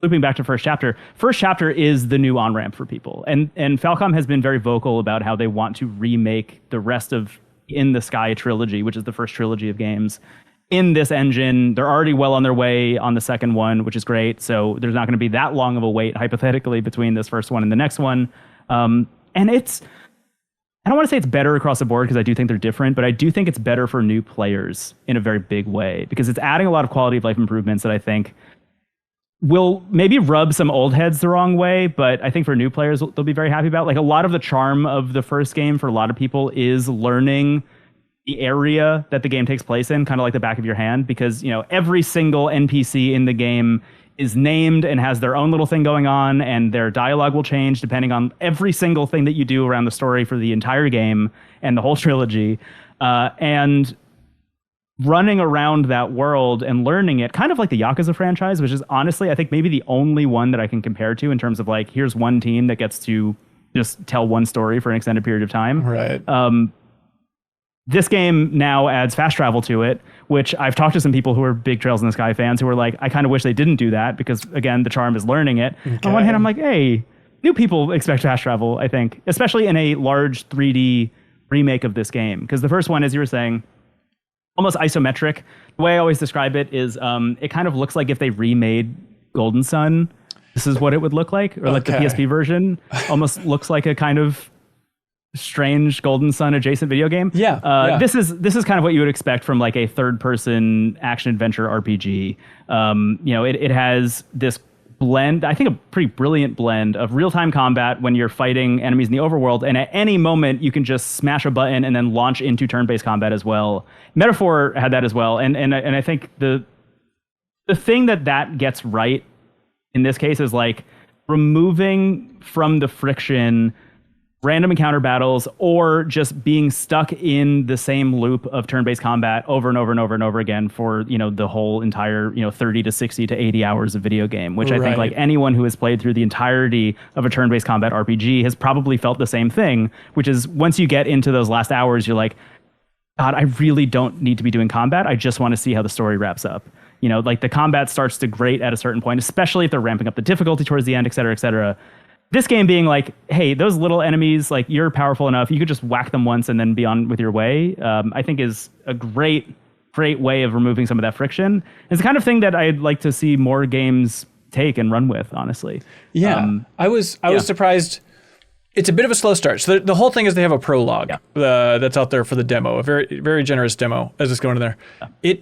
looping back to first chapter is the new on-ramp for people. And Falcom has been very vocal about how they want to remake the rest of In the Sky trilogy, which is the first trilogy of games, in this engine. They're already well on their way on the second one, which is great. So there's not going to be that long of a wait, hypothetically, between this first one and the next one. And it's, I don't want to say it's better across the board because I do think they're different, but I do think it's better for new players in a very big way because it's adding a lot of quality of life improvements that I think will maybe rub some old heads the wrong way, but I think for new players, they'll be very happy about. Like, a lot of the charm of the first game for a lot of people is learning the area that the game takes place in, kind of like the back of your hand, because, you know, every single NPC in the game is named and has their own little thing going on, and their dialogue will change depending on every single thing that you do around the story for the entire game and the whole trilogy. And running around that world and learning it, kind of like the Yakuza franchise, which is honestly, I think, maybe the only one that I can compare to in terms of like, here's one team that gets to just tell one story for an extended period of time. Right. This game now adds fast travel to it, which I've talked to some people who are big Trails in the Sky fans who are like, I kind of wish they didn't do that because, again, the charm is learning it. Okay. On one hand, I'm like, hey, new people expect fast travel, I think, especially in a large 3D remake of this game. Because the first one, as you were saying, almost isometric. The way I always describe it is it kind of looks like if they remade Golden Sun. This is what it would look like, or like the PSP version almost looks like a kind of strange Golden Sun adjacent video game. This is kind of what you would expect from like a third person action adventure RPG. You know, it has this blend, I think a pretty brilliant blend of real-time combat when you're fighting enemies in the overworld, and at any moment you can just smash a button and then launch into turn-based combat as well. Metaphor had that as well, and I think the thing that gets right in this case is like removing from the friction random encounter battles, or just being stuck in the same loop of turn-based combat over and over and over and over again for, you know, the whole entire, you know, 30 to 60 to 80 hours of video game, which I think like anyone who has played through the entirety of a turn-based combat RPG has probably felt the same thing, which is once you get into those last hours, you're like, God, I really don't need to be doing combat. I just want to see how the story wraps up. You know, like the combat starts to grate at a certain point, especially if they're ramping up the difficulty towards the end, et cetera, et cetera. This game being like, hey, those little enemies, like, you're powerful enough, you could just whack them once and then be on with your way, I think is a great way of removing some of that friction. It's the kind of thing that I'd like to see more games take and run with, honestly. Yeah, I was surprised. It's a bit of a slow start. So the whole thing is they have a prologue that's out there for the demo, a very, very generous demo as it's going in there. Yeah.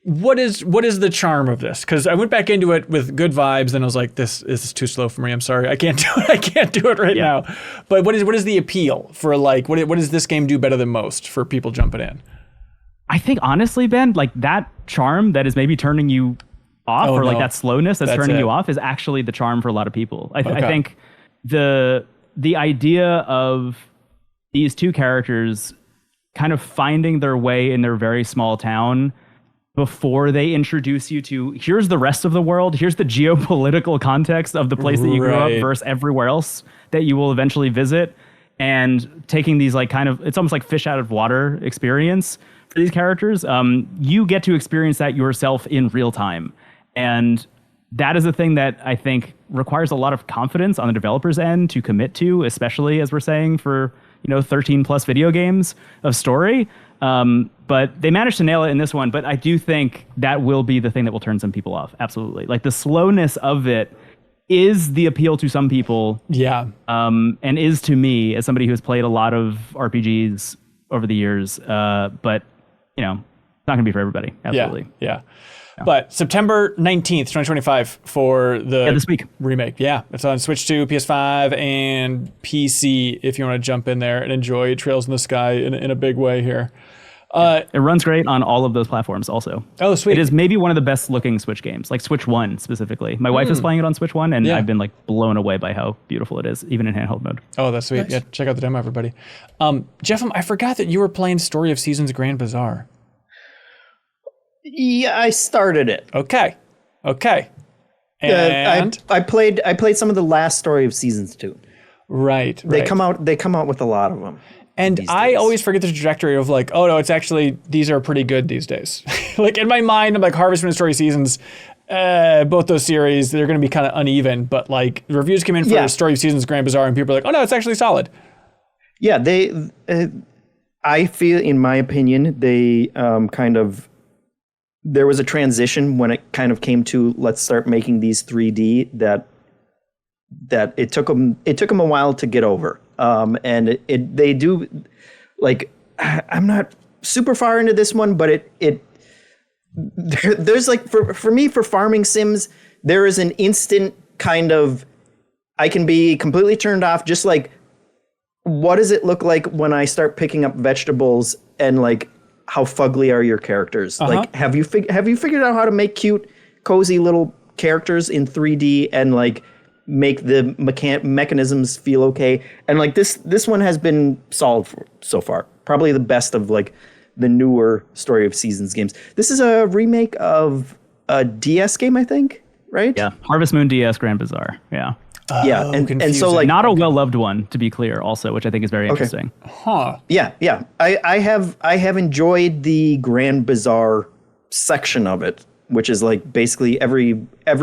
What is the charm of this? Because I went back into it with good vibes, and I was like, "This is too slow for me. I'm sorry, I can't do it. I can't do it right now." But what is the appeal for, like, what does this game do better than most for people jumping in? I think honestly, Ben, like that charm that is maybe turning you off, like that slowness that's turning you off, is actually the charm for a lot of people. I think the idea of these two characters kind of finding their way in their very small town before they introduce you to, here's the rest of the world, here's the geopolitical context of the place that you grew up versus everywhere else that you will eventually visit, and taking these like kind of, it's almost like fish out of water experience for these characters. You get to experience that yourself in real time. And that is a thing that I think requires a lot of confidence on the developer's end to commit to, especially as we're saying for, 13 plus video games of story. But they managed to nail it in this one. But I do think that will be the thing that will turn some people off. Absolutely. Like the slowness of it is the appeal to some people. Yeah. And is to me, as somebody who has played a lot of RPGs over the years. But, not going to be for everybody. Absolutely. Yeah. But September 19th, 2025 for the this week. remake. Yeah, it's on Switch 2, PS5, and PC if you want to jump in there and enjoy Trails in the Sky in a big way here. It runs great on all of those platforms also. Oh, sweet. It is maybe one of the best looking Switch games, like Switch 1 specifically. My wife is playing it on Switch 1, and I've been like blown away by how beautiful it is, even in handheld mode. Oh, that's sweet. Nice. Yeah, check out the demo, everybody. Jeff, I forgot that you were playing Story of Seasons Grand Bazaar. Yeah, I started it. Okay. And I played some of the last Story of Seasons too. Right. They come out with a lot of them. And I always forget the trajectory of like, oh no, it's actually, these are pretty good these days. Like in my mind, I'm like Harvest Moon and Story of Seasons, both those series, they're going to be kind of uneven, but like the reviews came in for Story of Seasons Grand Bazaar and people are like, oh no, it's actually solid. Yeah, I feel, in my opinion, they there was a transition when it kind of came to let's start making these 3D that it took them a while to get over. And they do, like, I'm not super far into this one, but there's like, for me, for farming sims, there is an instant kind of, I can be completely turned off, just like, what does it look like when I start picking up vegetables and like, how fugly are your characters? Like, have you figured out how to make cute, cozy little characters in 3D and like make the mechanisms feel okay? And like this one has been solid so far. Probably the best of like the newer Story of Seasons games. This is a remake of a DS game, I think, right? Yeah, Harvest Moon DS Grand Bazaar. Yeah. Yeah, and so like not a well-loved one, to be clear, also, which I think is very interesting. Yeah. I have enjoyed the Grand Bazaar section of it, which is like basically every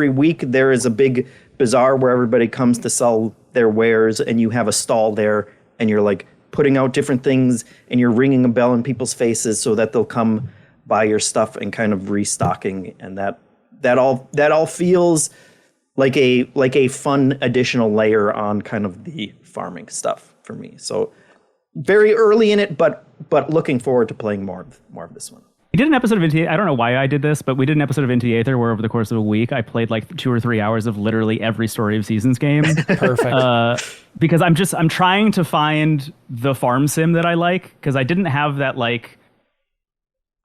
week there is a big bazaar where everybody comes to sell their wares, and you have a stall there, and you're like putting out different things, and you're ringing a bell in people's faces so that they'll come buy your stuff and kind of restocking, and that all feels like a fun additional layer on kind of the farming stuff for me. So very early in it, but looking forward to playing more of this one. We did an episode of Into the Aether. I don't know why I did this, but we did an episode of Into the Aether where over the course of a week, I played like 2 or 3 hours of literally every Story of Seasons game. Perfect. Because I'm trying to find the farm sim that I like, because I didn't have that like,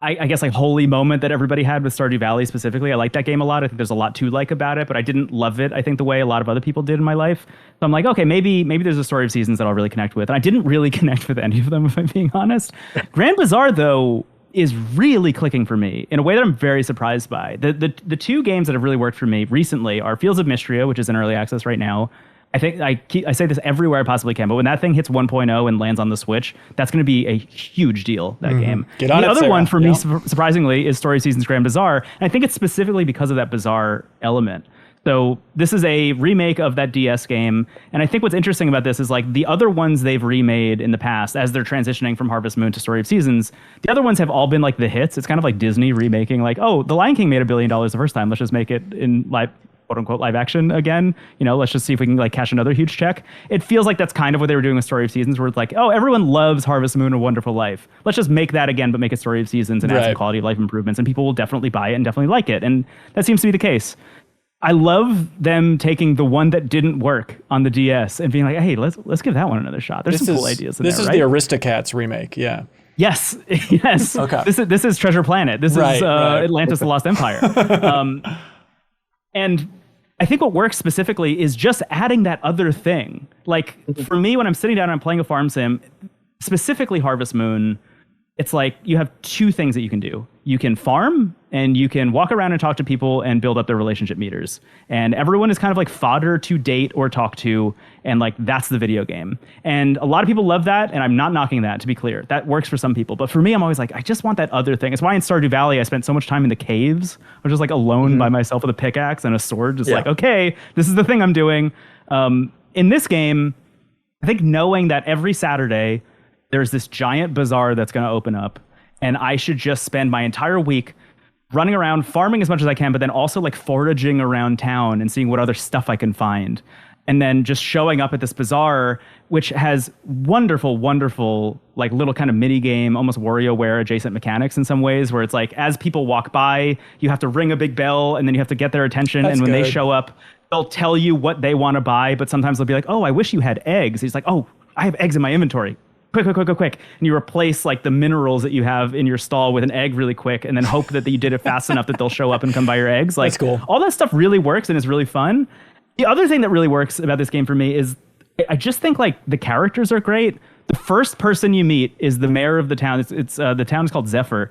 I guess like holy moment that everybody had with Stardew Valley specifically. I like that game a lot. I think there's a lot to like about it, but I didn't love it, I think, the way a lot of other people did in my life. So I'm like, okay, maybe there's a Story of Seasons that I'll really connect with. And I didn't really connect with any of them, if I'm being honest. Grand Bazaar, though, is really clicking for me in a way that I'm very surprised by. The 2 games that have really worked for me recently are Fields of Mystria, which is in early access right now. I think I say this everywhere I possibly can, but when that thing hits 1.0 and lands on the Switch, that's going to be a huge deal, that game. Get on the it, other Sarah. one for me, surprisingly, is Story of Seasons Grand Bazaar. And I think it's specifically because of that Bazaar element. So this is a remake of that DS game. And I think what's interesting about this is like the other ones they've remade in the past as they're transitioning from Harvest Moon to Story of Seasons, the other ones have all been like the hits. It's kind of like Disney remaking like, oh, The Lion King made $1 billion the first time. Let's just make it in live, quote unquote, live action again. You know, let's just see if we can like cash another huge check. It feels like that's kind of what they were doing with Story of Seasons, where it's like, oh, everyone loves Harvest Moon, A Wonderful Life. Let's just make that again, but make it Story of Seasons and add some quality of life improvements, and people will definitely buy it and definitely like it. And that seems to be the case. I love them taking the one that didn't work on the DS and being like, hey, let's give that one another shot. There's some cool ideas in there, right? This is the Aristocats remake, yeah. Yes. Okay. This is Treasure Planet. This is Atlantis: The Lost Empire. And I think what works specifically is just adding that other thing. Like, for me, when I'm sitting down and I'm playing a farm sim, specifically Harvest Moon, it's like you have 2 things that you can do. You can farm, and you can walk around and talk to people and build up their relationship meters. And everyone is kind of like fodder to date or talk to, and like that's the video game. And a lot of people love that, and I'm not knocking that, to be clear. That works for some people. But for me, I'm always like, I just want that other thing. It's why in Stardew Valley, I spent so much time in the caves. I was just like alone by myself with a pickaxe and a sword, just like, okay, this is the thing I'm doing. In this game, I think knowing that every Saturday, there's this giant bazaar that's going to open up, and I should just spend my entire week running around farming as much as I can, but then also like foraging around town and seeing what other stuff I can find. and then just showing up at this bazaar, which has wonderful, wonderful, like little kind of mini game, almost WarioWare adjacent mechanics in some ways, where it's like as people walk by, you have to ring a big bell and then you have to get their attention. That's and when good. they show up, they'll tell you what they want to buy, but sometimes they'll be like, oh, I wish you had eggs. He's like, oh, I have eggs in my inventory. Quick. And you replace like the minerals that you have in your stall with an egg really quick, and then hope that you did it fast enough that they'll show up and come buy your eggs. Like, That's cool. All that stuff really works and is really fun. The other thing that really works about this game for me is I just think like the characters are great. The first person you meet is the mayor of the town. It's the town is called Zephyr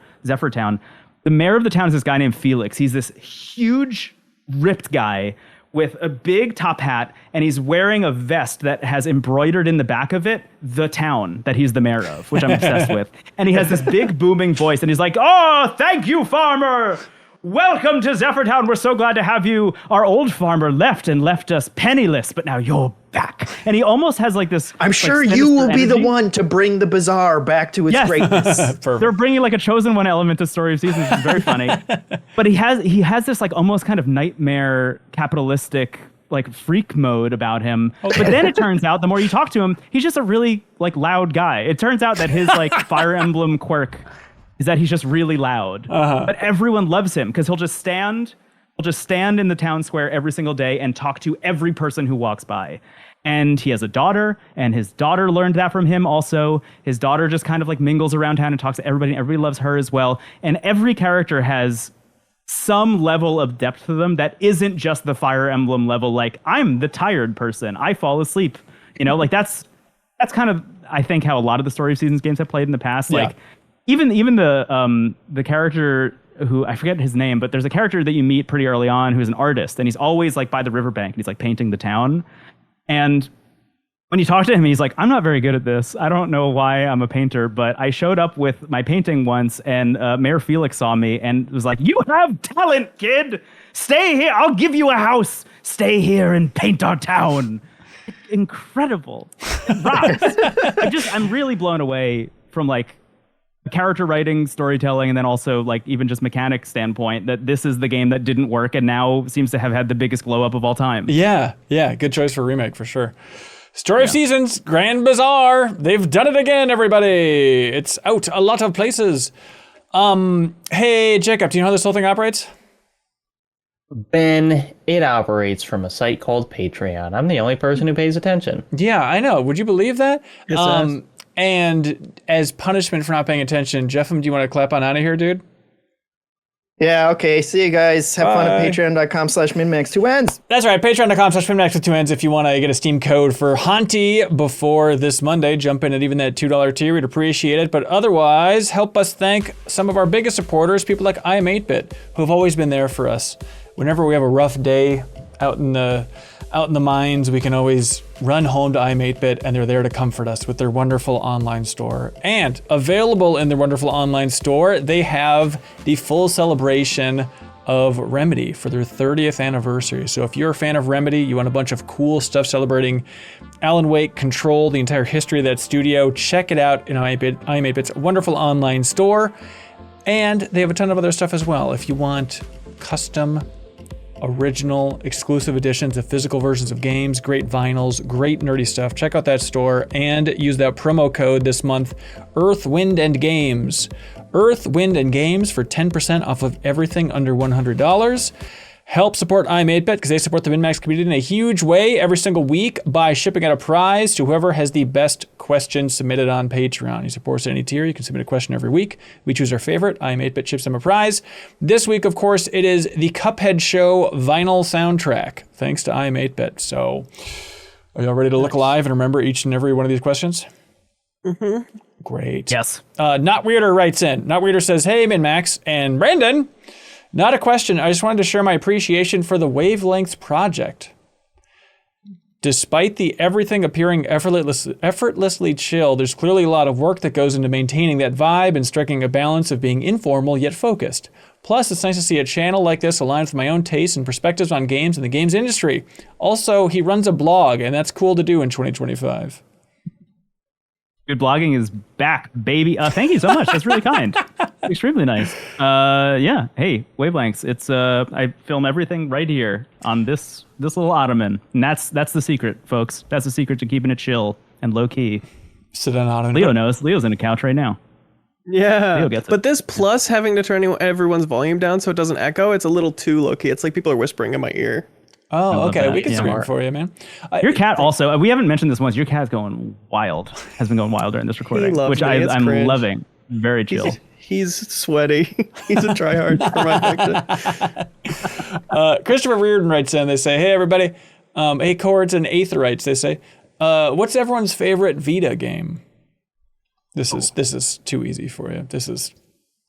Town. The mayor of the town is this guy named Felix. He's this huge, ripped guy with a big top hat, and he's wearing a vest that has embroidered in the back of it the town that he's the mayor of, which I'm obsessed with. And he has this big booming voice, and he's like, oh, thank you, farmer. Welcome to Zephyr Town. We're so glad to have you. Our old farmer left us penniless, but now you're back. And he almost has like this. I'm like, sure you sinister will be the energy. one to bring the bazaar back to its Yes. greatness. Perfect. They're bringing like a chosen one element to Story of Seasons. It's very funny. But he has this like almost kind of nightmare capitalistic like freak mode about him. But then it turns out the more you talk to him, he's just a really like loud guy. It turns out that his like Fire Emblem quirk is that he's just really loud. But everyone loves him because he'll just stand in the town square every single day and talk to every person who walks by. And he has a daughter, and his daughter learned that from him also. His daughter just kind of like mingles around town and talks to everybody, and everybody loves her as well. And every character has some level of depth to them that isn't just the Fire Emblem level, like, I'm the tired person, I fall asleep. You know, like that's kind of, I think, how a lot of the Story of Seasons games have played in the past. Yeah. Like, even the character who, I forget his name, but there's a character that you meet pretty early on who's an artist, and he's always like by the riverbank, and he's like painting the town. And when you talk to him, he's like, I'm not very good at this. I don't know why I'm a painter, but I showed up with my painting once, and Mayor Felix saw me and was like, you have talent, kid. Stay here. I'll give you a house. Stay here and paint our town. Incredible. It rocks. I'm really blown away from like character writing, storytelling, and then also like even just mechanic standpoint that this is the game that didn't work and now seems to have had the biggest glow up of all time. Yeah, good choice for a remake for sure. Story of Seasons, Grand Bazaar. They've done it again, everybody. It's out a lot of places. Hey, Jacob, do you know how this whole thing operates? Ben, it operates from a site called Patreon. I'm the only person who pays attention. Yeah, I know. Would you believe that? Yes, And as punishment for not paying attention, Jeffem, do you want to clap on out of here, dude? Yeah, okay. See you guys. Have fun at Bye. patreon.com/MinnMax. 2 ends. That's right. Patreon.com/MinnMax with 2 ends. If you want to get a Steam code for Hauntii before this Monday, jump in at even that $2 tier. We'd appreciate it. But otherwise, help us thank some of our biggest supporters, people like I Am 8-Bit, who have always been there for us. Whenever we have a rough day out in the mines, we can always run home to I Am 8-Bit, and they're there to comfort us with their wonderful online store. And available in their wonderful online store, they have the full celebration of Remedy for their 30th anniversary. So if you're a fan of Remedy, you want a bunch of cool stuff celebrating Alan Wake, Control, the entire history of that studio, check it out in I Am 8-Bit's wonderful online store. And they have a ton of other stuff as well. If you want custom, original, exclusive editions of physical versions of games, great vinyls, great nerdy stuff, check out that store and use that promo code this month, Earth, Wind, and Games. Earth, Wind, and Games for 10% off of everything under $100. Help support I Am 8-Bit because they support the MinnMax community in a huge way every single week by shipping out a prize to whoever has the best question submitted on Patreon. You support us at any tier. You can submit a question every week. We choose our favorite. I Am 8-Bit ships them a prize. This week, of course, it is the Cuphead Show vinyl soundtrack, thanks to I Am 8-Bit. So are y'all ready to look live and remember each and every one of these questions? Mm-hmm. Great. Yes. Not Weirder writes in. Not Weirder says, hey, MinnMax and Brendon. Not a question. I just wanted to share my appreciation for the Wavelengths project. Despite the everything appearing effortlessly chill, there's clearly a lot of work that goes into maintaining that vibe and striking a balance of being informal yet focused. Plus, it's nice to see a channel like this aligned with my own tastes and perspectives on games and the games industry. Also, he runs a blog, and that's cool to do in 2025. Good blogging is back, baby. Thank you so much. That's really kind. Extremely nice. Yeah. Hey, Wavelengths. It's I film everything right here on this little ottoman, and that's the secret, folks. That's the secret to keeping it chill and low key. Sit on ottoman. Leo knows. Leo's in a couch right now. Yeah. Leo gets it. But this plus having to turn everyone's volume down so it doesn't echo, it's a little too low key. It's like people are whispering in my ear. Oh, love okay. that. We can Yeah. scream for you, man. Your cat also. We haven't mentioned this once. Your cat's going wild. Has been going wild during this recording, loves which me. It's I'm cringe. loving. Very chill. He's sweaty. He's a tryhard for my fiction. Christopher Reardon writes in. They say, "Hey everybody, Acords and Aetherites." They say, "What's everyone's favorite Vita game?" This is too easy for you. This is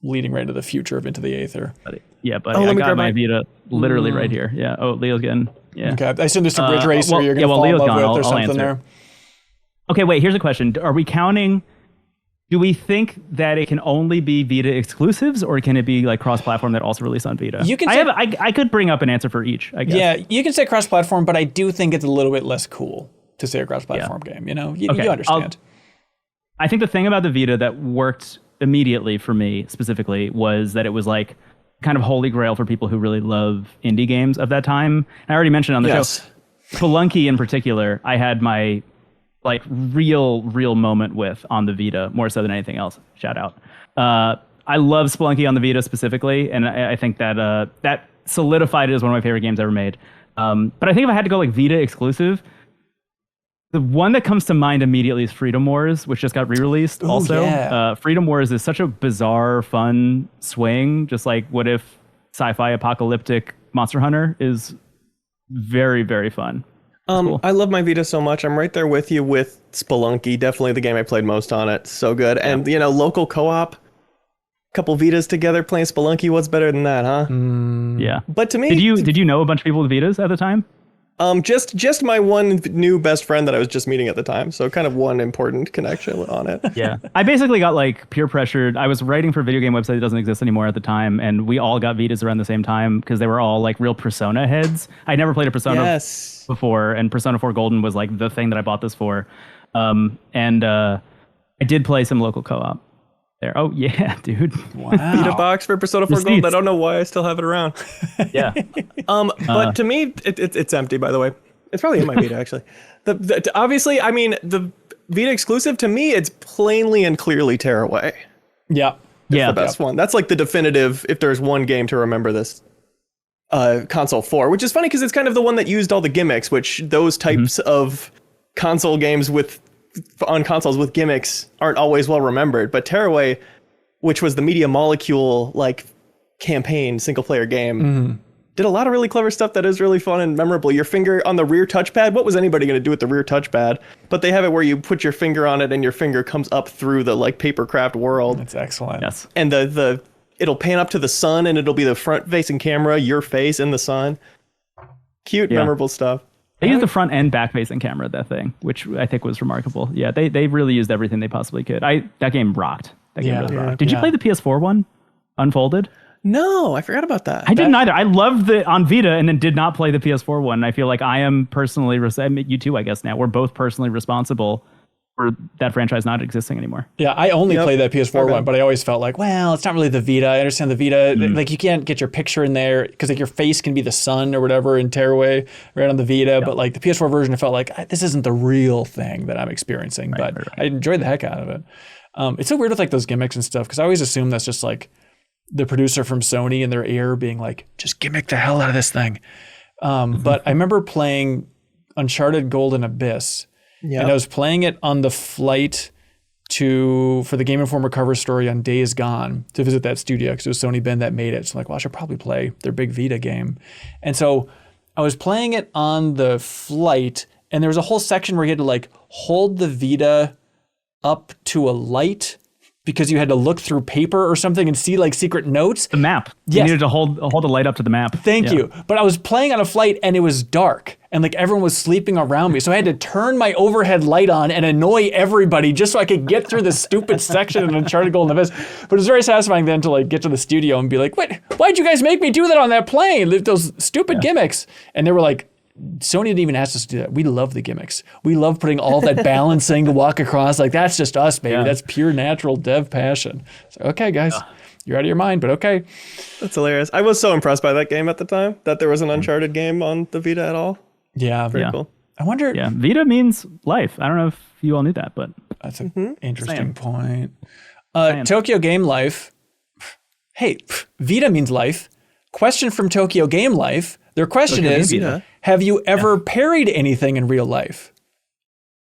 leading right into the future of Into the Aether. Yeah, buddy. let I me got grab my my- Vita literally right here. Yeah. Oh, Leo's getting. Yeah. Okay, I assume there's some Ridge Racer you're gonna fall Leo's in love gone. with or I'll something answer. there. Okay, wait. Here's a question. Are we counting? Do we think that it can only be Vita exclusives, or can it be like cross-platform that also released on Vita? You can I say- have. I could bring up an answer for each. I guess. Yeah, you can say cross-platform, but I do think it's a little bit less cool to say a cross-platform game. You know, you Okay, understand. I think the thing about the Vita that worked immediately for me specifically was that it was like kind of holy grail for people who really love indie games of that time. And I already mentioned on the Yes. show, Spelunky in particular, I had my like real moment with on the Vita, more so than anything else. Shout out. I love Spelunky on the Vita specifically, and I think that that solidified it as one of my favorite games ever made. But I think if I had to go like Vita exclusive, the one that comes to mind immediately is Freedom Wars, which just got re-released also. yeah. Freedom Wars is such a bizarre, fun swing. Just like what if sci-fi apocalyptic Monster Hunter is very, very fun. Cool. I love my Vita so much. I'm right there with you with Spelunky. Definitely the game I played most on it. So good. And, you know, local co-op, couple Vitas together playing Spelunky. What's better than that, huh? Yeah. But to me, Did you know a bunch of people with Vitas at the time? just my one new best friend that I was just meeting at the time. So kind of one important connection on it. Yeah. I basically got like peer pressured. I was writing for a video game website that doesn't exist anymore at the time, and we all got Vitas around the same time because they were all like real Persona heads. I never played a Persona Yes. before, and Persona 4 Golden was like the thing that I bought this for. I did play some local co-op there. Oh yeah, dude. Vita box for Persona 4 Gold. I Receipts. don't know why I still have it around. Yeah. But to me, it's empty. By the way, it's probably in my Vita actually. Obviously, I mean the Vita exclusive to me, it's plainly and clearly Tearaway. Yeah. Yeah. The best one. That's like the definitive. If there's one game to remember this console for, which is funny because it's kind of the one that used all the gimmicks, which those types of console games on consoles with gimmicks aren't always well remembered. But Tearaway, which was the Media Molecule like campaign single player game, did a lot of really clever stuff that is really fun and memorable. Your finger on the rear touchpad. What was anybody going to do with the rear touchpad? But they have it where you put your finger on it and your finger comes up through the like papercraft world. That's excellent. Yes. And it'll pan up to the sun and it'll be the front facing camera, your face in the sun. Cute, memorable stuff. They used the front and back facing camera, that thing, which I think was remarkable. Yeah, they really used everything they possibly could. That game rocked. That game really rocked. Did you play the PS4 one? Unfolded? No, I forgot about that. I didn't either. I loved the on Vita and then did not play the PS4 one. I feel like I am personally, you too, I guess now, we're both personally responsible for that franchise not existing anymore. Yeah, I only played that PS4 one, but I always felt like, well, it's not really the Vita. I understand the Vita. Like, you can't get your picture in there because like your face can be the sun or whatever in Tearaway right on the Vita. But like the PS4 version, I felt like this isn't the real thing that I'm experiencing. But I enjoyed the heck out of it. It's so weird with like those gimmicks and stuff because I always assume that's just like the producer from Sony in their ear being like, just gimmick the hell out of this thing. But I remember playing Uncharted Golden Abyss. Yeah. And I was playing it on the flight for the Game Informer cover story on Days Gone to visit that studio because it was Sony Ben that made it. So I'm like, well, I should probably play their big Vita game. And so I was playing it on the flight, and there was a whole section where you had to like hold the Vita up to a light because you had to look through paper or something and see like secret notes. The map. Yes. You needed to hold the light up to the map. Thank you. But I was playing on a flight and it was dark and like everyone was sleeping around me. So I had to turn my overhead light on and annoy everybody just so I could get through this stupid section in Uncharted Golden Abyss. But it was very satisfying then to like get to the studio and be like, wait, why'd you guys make me do that on that plane? Those stupid gimmicks. And they were like, Sony didn't even ask us to do that. We love the gimmicks. We love putting all that balancing to walk across. Like, that's just us, baby. That's pure natural dev passion. So, okay, guys, you're out of your mind, but okay. That's hilarious. I was so impressed by that game at the time that there was an Uncharted game on the Vita at all. Yeah. Pretty cool. I wonder. Yeah, Vita means life. I don't know if you all knew that, but That's an interesting point. Same. Tokyo Game Life. Hey, Vita means life. Question from Tokyo Game Life. Their question Tokyo is, Game Vita. have you ever parried anything in real life?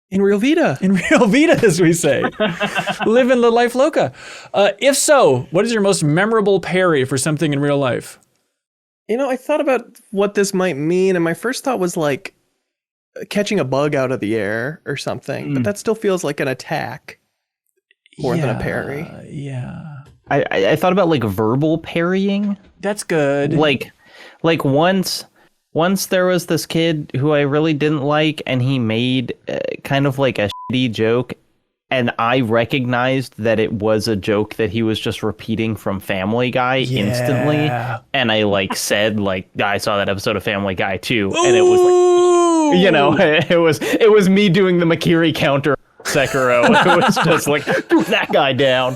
In Real Vita. In real Vita, as we say. Living the life loca. If so, what is your most memorable parry for something in real life? You know, I thought about what this might mean, and my first thought was like catching a bug out of the air or something, but that still feels like an attack more than a parry. Yeah. I thought about like verbal parrying. That's good. Like once there was this kid who I really didn't like, and he made kind of like a shitty joke, and I recognized that it was a joke that he was just repeating from Family Guy instantly, and I like said like, I saw that episode of Family Guy too, and it was like, you know, it was me doing the Makiri counter. Sekiro. It was just like, put that guy down.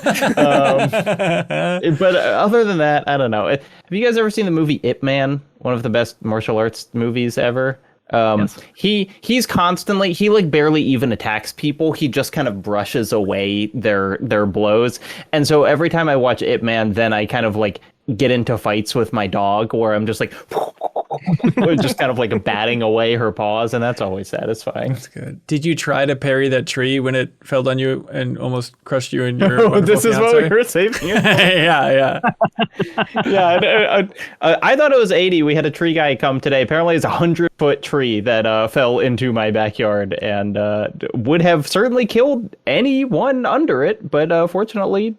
But other than that, I don't know. Have you guys ever seen the movie Ip Man? One of the best martial arts movies ever. Yes. He's constantly, he like barely even attacks people. He just kind of brushes away their blows. And so every time I watch Ip Man, then I kind of like get into fights with my dog where I'm just like just kind of like batting away her paws, and that's always satisfying. That's good. Did you try to parry that tree when it fell on you and almost crushed you and your This is fiancé? what we were saving it. Yeah. I thought it was 80. We had a tree guy come today. Apparently it's a 100-foot tree that fell into my backyard and would have certainly killed anyone under it, but fortunately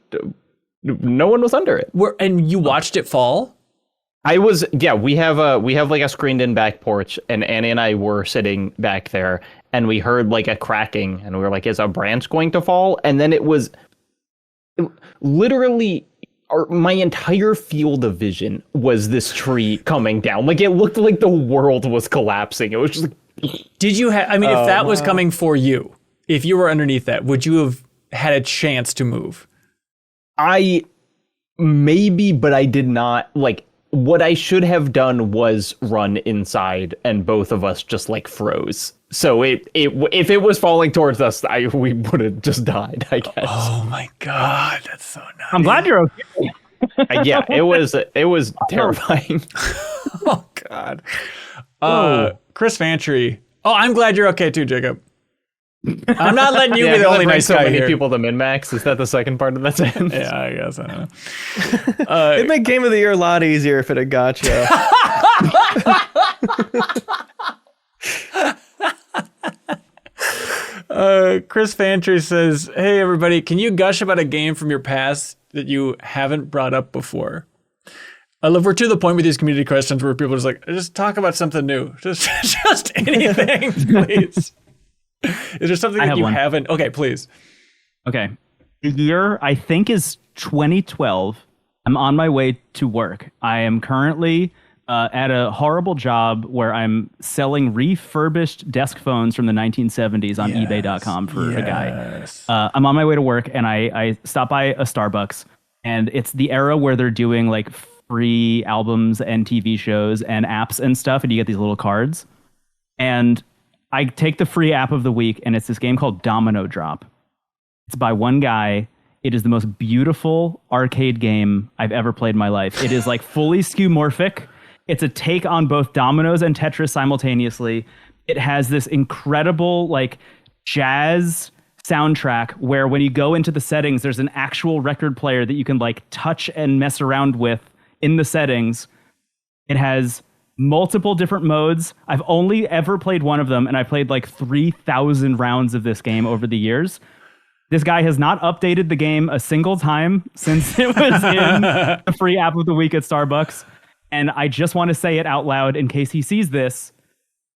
no one was under it. And you watched it fall? We have like a screened in back porch, and Annie and I were sitting back there, and we heard like a cracking, and we were like, is a branch going to fall? And then it was literally my entire field of vision was this tree coming down. Like, it looked like the world was collapsing. It was just like, Did you have, I mean, if that was coming for you, if you were underneath that, would you have had a chance to move? Maybe, but I did not. Like, what I should have done was run inside, and both of us just like froze. So if it was falling towards us, we would have just died, I guess. Oh my God, that's so nice. I'm glad you're okay. Yeah, it was terrifying. Oh God. Chris Fantry. Oh, I'm glad you're okay too, Jacob. I'm not letting you be the only nice so guy many here. people to MinnMax. Is that the second part of that sentence? Yeah, I guess I don't know. It'd make Game of the Year a lot easier if it had got you. Chris Fantry says, hey, everybody, can you gush about a game from your past that you haven't brought up before? I love we're to the point with these community questions where people are just like, just talk about something new. Just anything, please. Is there something that you haven't? Okay, please. Okay. The year, I think, is 2012. I'm on my way to work. I am currently at a horrible job where I'm selling refurbished desk phones from the 1970s on eBay.com for a guy. I'm on my way to work, and I stop by a Starbucks, and it's the era where they're doing like free albums and TV shows and apps and stuff, and you get these little cards. And I take the free app of the week, and it's this game called Domino Drop. It's by one guy. It is the most beautiful arcade game I've ever played in my life. It is like fully skeuomorphic. It's a take on both dominoes and Tetris simultaneously. It has this incredible like jazz soundtrack where when you go into the settings, there's an actual record player that you can like touch and mess around with in the settings. It has multiple different modes. I've only ever played one of them, and I played like 3,000 rounds of this game over the years. This guy has not updated the game a single time since it was in the free app of the week at Starbucks. And I just want to say it out loud in case he sees this.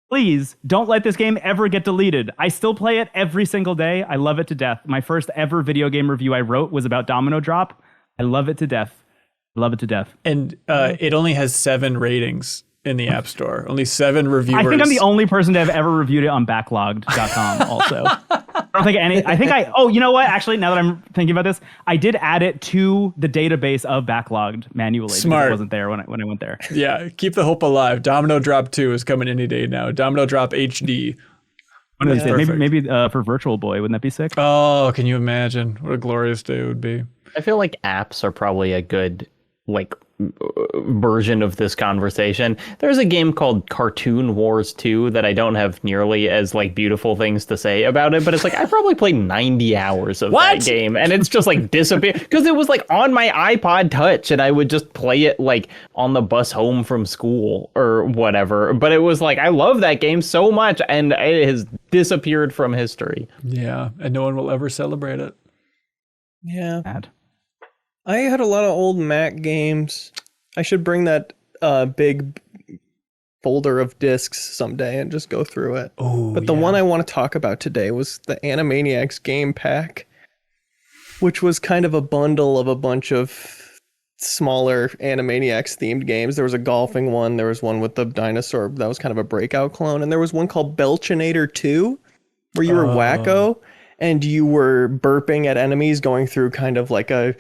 Please don't let this game ever get deleted. I still play it every single day. I love it to death. My first ever video game review I wrote was about Domino Drop. I love it to death. I love it to death. And it only has 7 ratings. in the App Store. Only 7 reviewers. I think I'm the only person to have ever reviewed it on backlogged.com also. I don't think oh, you know what? Actually, now that I'm thinking about this, I did add it to the database of backlogged manually. Smart. Because it wasn't there when I went there. Yeah, keep the hope alive. Domino Drop 2 is coming any day now. Domino Drop HD. Maybe for Virtual Boy, wouldn't that be sick? Oh, can you imagine what a glorious day it would be? I feel like apps are probably a good version of this conversation. There's a game called Cartoon Wars 2 that I don't have nearly as beautiful things to say about it, but it's I probably played 90 hours of that game, and it's just disappeared because it was on my iPod Touch, and I would just play it on the bus home from school or whatever. But it was I love that game so much, and it has disappeared from history. Yeah, and no one will ever celebrate it. Yeah. Bad. I had a lot of old Mac games. I should bring that big folder of discs someday and just go through it. But the one I want to talk about today was the Animaniacs game pack, which was kind of a bundle of a bunch of smaller Animaniacs themed games. There was a golfing one. There was one with the dinosaur. That was kind of a breakout clone. And there was one called Belchinator 2, where you were wacko and you were burping at enemies going through kind of a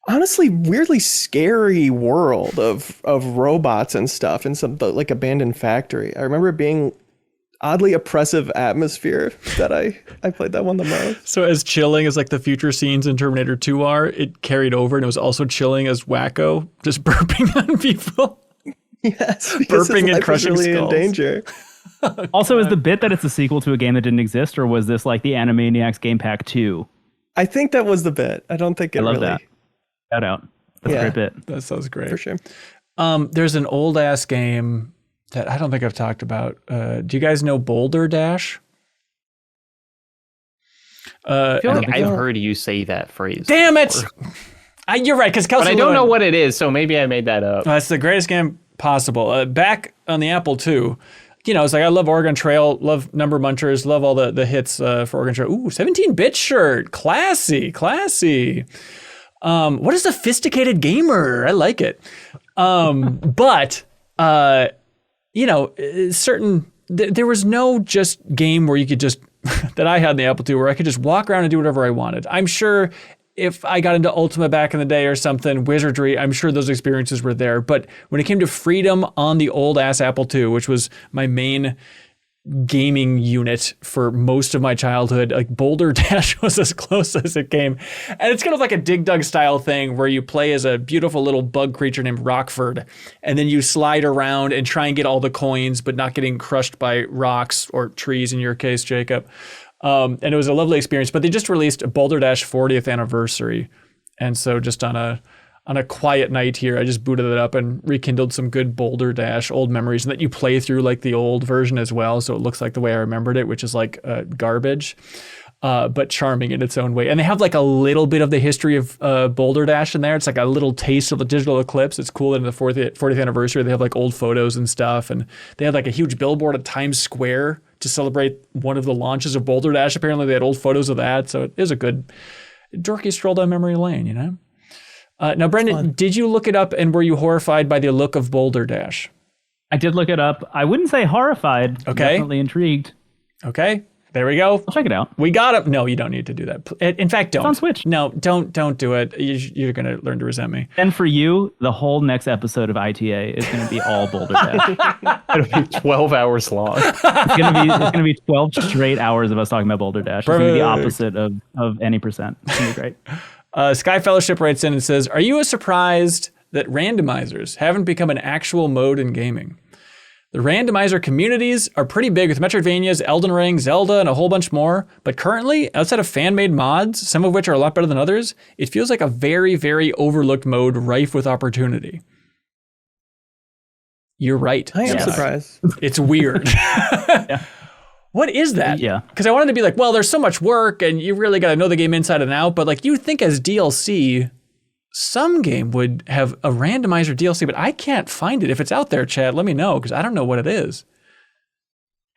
honestly weirdly scary world of robots and stuff in some abandoned factory. I remember it being oddly oppressive atmosphere that I played that one the most. So as chilling as the future scenes in Terminator 2 are, it carried over, and it was also chilling as Wacko, just burping on people. Yes, burping and crushing really skulls. In danger. Also, is the bit that it's a sequel to a game that didn't exist, or was this the Animaniacs Game Pack 2? I think that was the bit. I don't think it love really. that. Shout out. That's a great bit. That sounds great. For sure. There's an old ass game that I don't think I've talked about. Do you guys know Boulder Dash? I feel I've heard you say that phrase. Damn it! You're right, because but I don't know what it is, so maybe I made that up. It's the greatest game possible. Back on the Apple II, it's I love Oregon Trail, love Number Munchers, love all the hits for Oregon Trail. Ooh, 17-bit shirt, classy. What a sophisticated gamer. I like it. But there was no just game where you could just that I had in the Apple II where I could just walk around and do whatever I wanted. I'm sure if I got into Ultima back in the day or something, Wizardry, I'm sure those experiences were there. But when it came to freedom on the old ass Apple II, which was my main gaming unit for most of my childhood, Boulder Dash was as close as it came. And it's kind of like a Dig Dug style thing where you play as a beautiful little bug creature named Rockford, and then you slide around and try and get all the coins, but not getting crushed by rocks or trees in your case, Jacob. And it was a lovely experience, but they just released a Boulder Dash 40th anniversary. And so just on a quiet night here, I just booted it up and rekindled some good Boulder Dash old memories, and that you play through the old version as well. So it looks like the way I remembered it, which is garbage, but charming in its own way. And they have a little bit of the history of Boulder Dash in there. It's a little taste of the digital eclipse. It's cool that in the 40th anniversary, they have old photos and stuff. And they had a huge billboard at Times Square to celebrate one of the launches of Boulder Dash. Apparently they had old photos of that. So it is a good dorky stroll down memory lane, Now, Brendon, did you look it up, and were you horrified by the look of Boulder Dash? I did look it up. I wouldn't say horrified. Okay. Definitely intrigued. Okay. There we go. I'll check it out. We got it. No, you don't need to do that. In fact, don't. It's on Switch. No, don't do it. You're going to learn to resent me. And for you, the whole next episode of ITA is going to be all Boulder Dash. It'll be 12 hours long. It's going to be 12 straight hours of us talking about Boulder Dash. It's going to be the opposite of any percent. It's going to be great. Sky Fellowship writes in and says, are you surprised that randomizers haven't become an actual mode in gaming? The randomizer communities are pretty big with Metroidvanias, Elden Ring, Zelda, and a whole bunch more. But currently, outside of fan-made mods, some of which are a lot better than others, it feels like a very, very overlooked mode rife with opportunity. You're right. I am surprised. It's weird. Yeah. What is that? Yeah. Because I wanted to be well, there's so much work and you really got to know the game inside and out. But you think as DLC, some game would have a randomizer DLC, but I can't find it. If it's out there, chat, let me know, because I don't know what it is.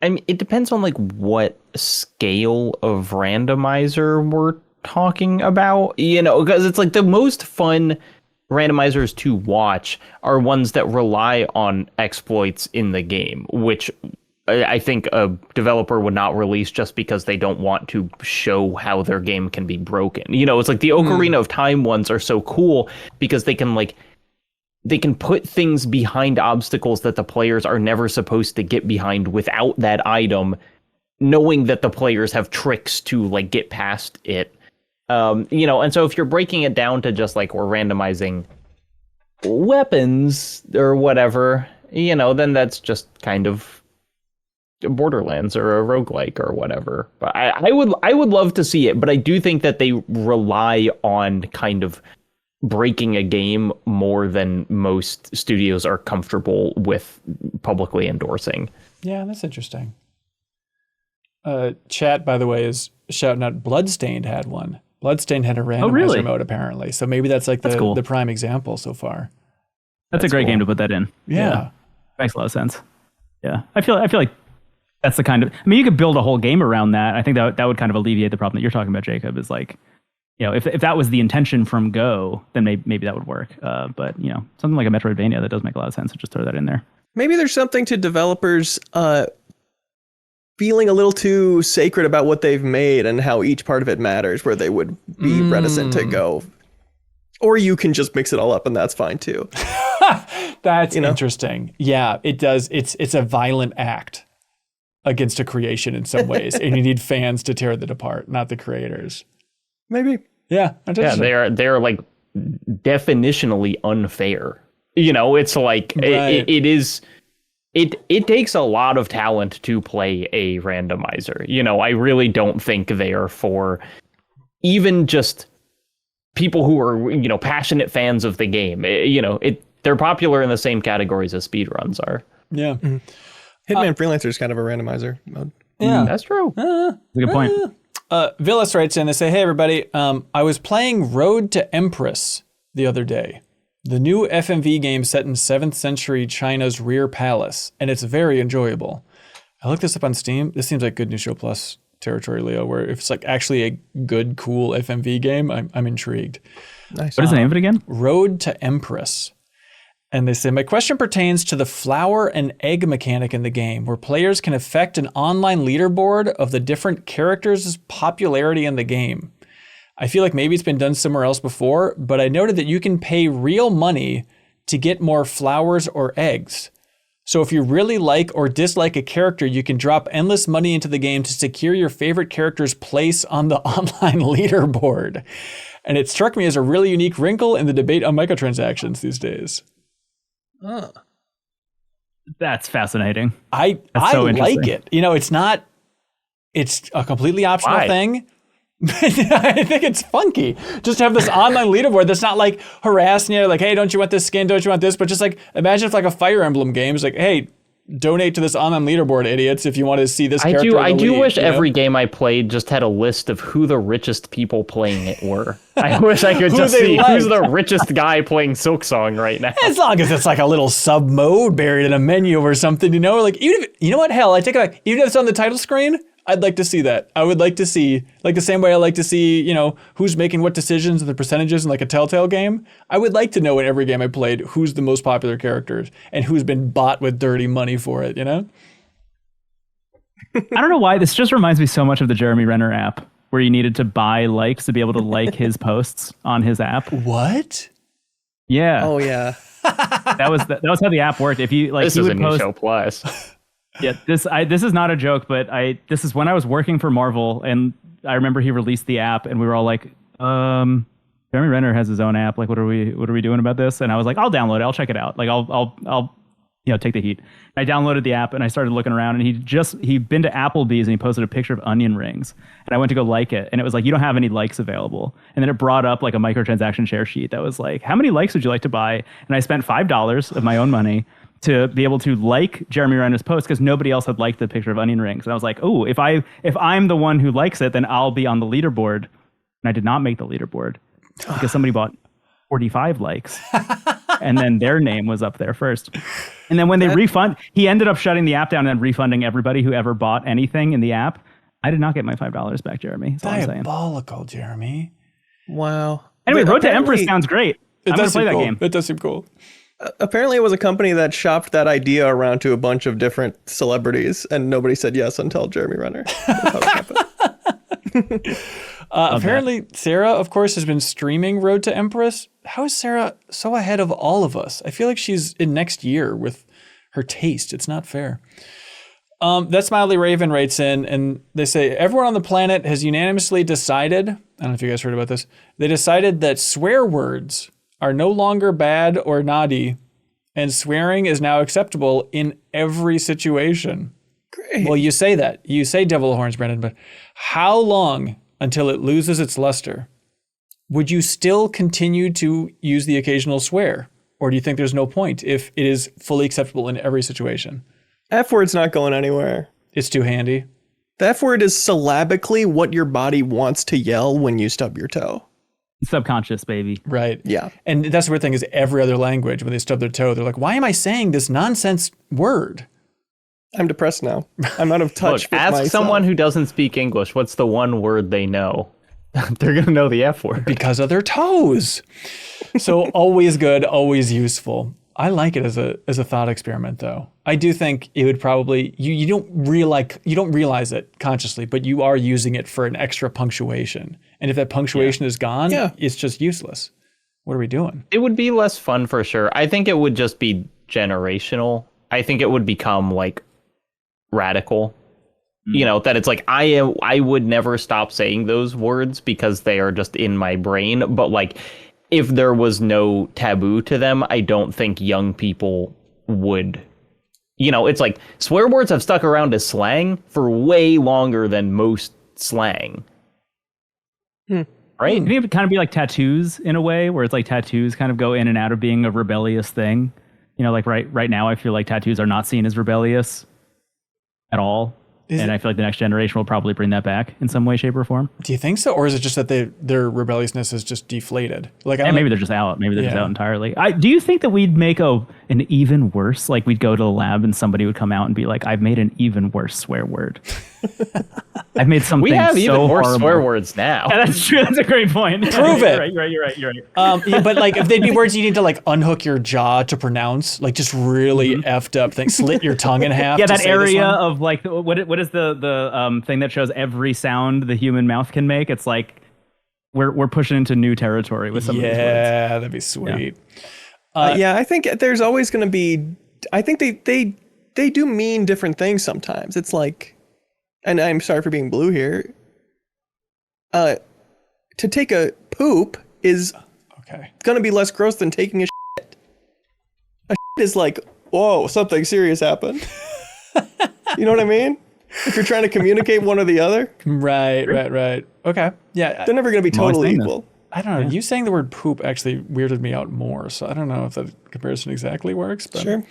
I mean, it depends on what scale of randomizer we're talking about, because it's the most fun randomizers to watch are ones that rely on exploits in the game, which I think a developer would not release just because they don't want to show how their game can be broken. You know, it's like the Ocarina of Time ones are so cool because they can put things behind obstacles that the players are never supposed to get behind without that item, knowing that the players have tricks to like get past it. You know, and so if you're breaking it down to just like we're randomizing weapons or whatever, you know, then that's just kind of Borderlands or a roguelike or whatever. But I would love to see it, but I do think that they rely on kind of breaking a game more than most studios are comfortable with publicly endorsing. Yeah, that's interesting. Chat, by the way, is shouting out Bloodstained had one. Bloodstained had a randomizer mode, apparently. So maybe that's like the prime example so far. That's a great game to put that in. Yeah. Makes a lot of sense. Yeah. I feel like that's the kind of, I mean, you could build a whole game around that. I think that would kind of alleviate the problem that you're talking about, Jacob, is like, you know, if that was the intention from Go, then maybe that would work. But, you know, something like a Metroidvania, that does make a lot of sense to just throw that in there. Maybe there's something to developers feeling a little too sacred about what they've made and how each part of it matters, where they would be reticent to go. Or you can just mix it all up and that's fine too. That's interesting. Yeah, it does. It's a violent act against a creation in some ways, and you need fans to tear it apart, not the creators. Maybe. Yeah. They're like definitionally unfair. You know, it's like Right. it takes a lot of talent to play a randomizer. You know, I really don't think they are for even just people who are, you know, passionate fans of the game. You know, they're popular in the same categories as speedruns are. Yeah. Hitman Freelancer is kind of a randomizer mode. Yeah. That's true. That's a good point. Villas writes in, they say, hey, everybody, I was playing Road to Empress the other day. The new FMV game set in 7th century China's Rear Palace, and it's very enjoyable. I looked this up on Steam. This seems like good New Show Plus territory, Leo, where if it's like actually a good, cool FMV game, I'm intrigued. Nice. What is the name of it again? Road to Empress. And they say, my question pertains to the flower and egg mechanic in the game, where players can affect an online leaderboard of the different characters' popularity in the game. I feel like maybe it's been done somewhere else before, but I noted that you can pay real money to get more flowers or eggs. So if you really like or dislike a character, you can drop endless money into the game to secure your favorite character's place on the online leaderboard. And it struck me as a really unique wrinkle in the debate on microtransactions these days. That's fascinating. I so like interesting. it. You know, it's a completely optional Why? thing. I think it's funky. Just to have this online leaderboard that's not like harassing you, like, hey, don't you want this skin? Don't you want this? But just like, imagine if like a Fire Emblem game is like, hey, donate to this online leaderboard, idiots, if you want to see this character. I in the do league, wish you know? every game I played just had a list of who the richest people playing it were. I wish I could Who just they see liked. who's the richest guy playing Silksong right now. As long as it's like a little sub mode buried in a menu or something, you know, like even if, you know what, hell, I take it back. Even if it's on the title screen, I'd like to see that. I would like to see, like the same way I like to see, you know, who's making what decisions and the percentages in like a Telltale game. I would like to know in every game I played who's the most popular characters and who's been bought with dirty money for it, you know? I don't know why. This just reminds me so much of the Jeremy Renner app, where you needed to buy likes to be able to like his posts on his app. What? Yeah. Oh yeah. That was how the app worked. If you like, This he is would a new post. show plus. Yeah, this is not a joke, but this is when I was working for Marvel, and I remember he released the app, and we were all like, Jeremy Renner has his own app. Like, what are we doing about this? And I was like, I'll download it. I'll check it out. Like, I'll take the heat. And I downloaded the app and I started looking around, and he'd been to Applebee's and he posted a picture of onion rings, and I went to go like it, and it was like, you don't have any likes available. And then it brought up like a microtransaction share sheet that was like, how many likes would you like to buy? And I spent $5 of my own money to be able to like Jeremy Renner's post, because nobody else had liked the picture of onion rings. And I was like, oh, if I'm the one who likes it, then I'll be on the leaderboard. And I did not make the leaderboard because somebody bought 45 likes. And then their name was up there first. And then when they he ended up shutting the app down and refunding everybody who ever bought anything in the app. I did not get my $5 back, Jeremy. That's all I'm saying. Diabolical, Jeremy. Wow. Anyway, But Road to apparently- Empress sounds great. I'm going to play that game. It does seem cool. Apparently, it was a company that shopped that idea around to a bunch of different celebrities, and nobody said yes until Jeremy Renner. That's how it happened. Apparently, Sarah, of course, has been streaming Road to Empress. How is Sarah so ahead of all of us? I feel like she's in next year with her taste. It's not fair. That Smiley Raven writes in, and they say, everyone on the planet has unanimously decided, I don't know if you guys heard about this, they decided that swear words are no longer bad or naughty, and swearing is now acceptable in every situation. Great. Well, you say that. You say devil horns, Brendon, but how long until it loses its luster? Would you still continue to use the occasional swear? Or do you think there's no point if it is fully acceptable in every situation? F word's not going anywhere. It's too handy. The F word is syllabically what your body wants to yell when you stub your toe. Subconscious, baby. Right. Yeah. And that's the weird thing is every other language, when they stub their toe, they're like, why am I saying this nonsense word? I'm depressed now. I'm out of touch with Ask myself. someone who doesn't speak English, what's the one word they know? They're going to know the F word. Because of their toes. So always good, always useful. I like it as a thought experiment, though. I do think it would probably you don't realize it consciously, but you are using it for an extra punctuation. And if that punctuation is gone, it's just useless. What are we doing? It would be less fun for sure. I think it would just be generational. I think it would become like radical. You know, that it's like I would never stop saying those words because they are just in my brain. But like, if there was no taboo to them, I don't think young people would. You know, it's like swear words have stuck around as slang for way longer than most slang. Right? I think it would kind of be like tattoos in a way, where it's like tattoos kind of go in and out of being a rebellious thing. You know, like right now, I feel like tattoos are not seen as rebellious at all. I feel like the next generation will probably bring that back in some way, shape, or form. Do you think so? Or is it just that their rebelliousness is just deflated? Like, maybe they're just out. Maybe they're just out entirely. Do you think that we'd make an even worse? Like, we'd go to the lab and somebody would come out and be like, I've made an even worse swear word. I've made something we have so even worse horrible. swear words now. Yeah, that's true. That's a great point. Prove it. You're right. Yeah, but like, if they'd be words you need to like unhook your jaw to pronounce, like just really effed up thing, slit your tongue in half. Yeah, to that say area of like, what is the thing that shows every sound the human mouth can make? It's like we're pushing into new territory with some of these words. Yeah, that'd be sweet. I think there's always going to be. I think they do mean different things sometimes. It's like, and I'm sorry for being blue here. To take a poop is going to be less gross than taking a shit. A shit is like, whoa, something serious happened. You know what I mean? If you're trying to communicate one or the other. Right. Okay. Yeah. They're never going to be totally equal. I don't know. You saying the word poop actually weirded me out more. So I don't know if that comparison exactly works. But. Sure.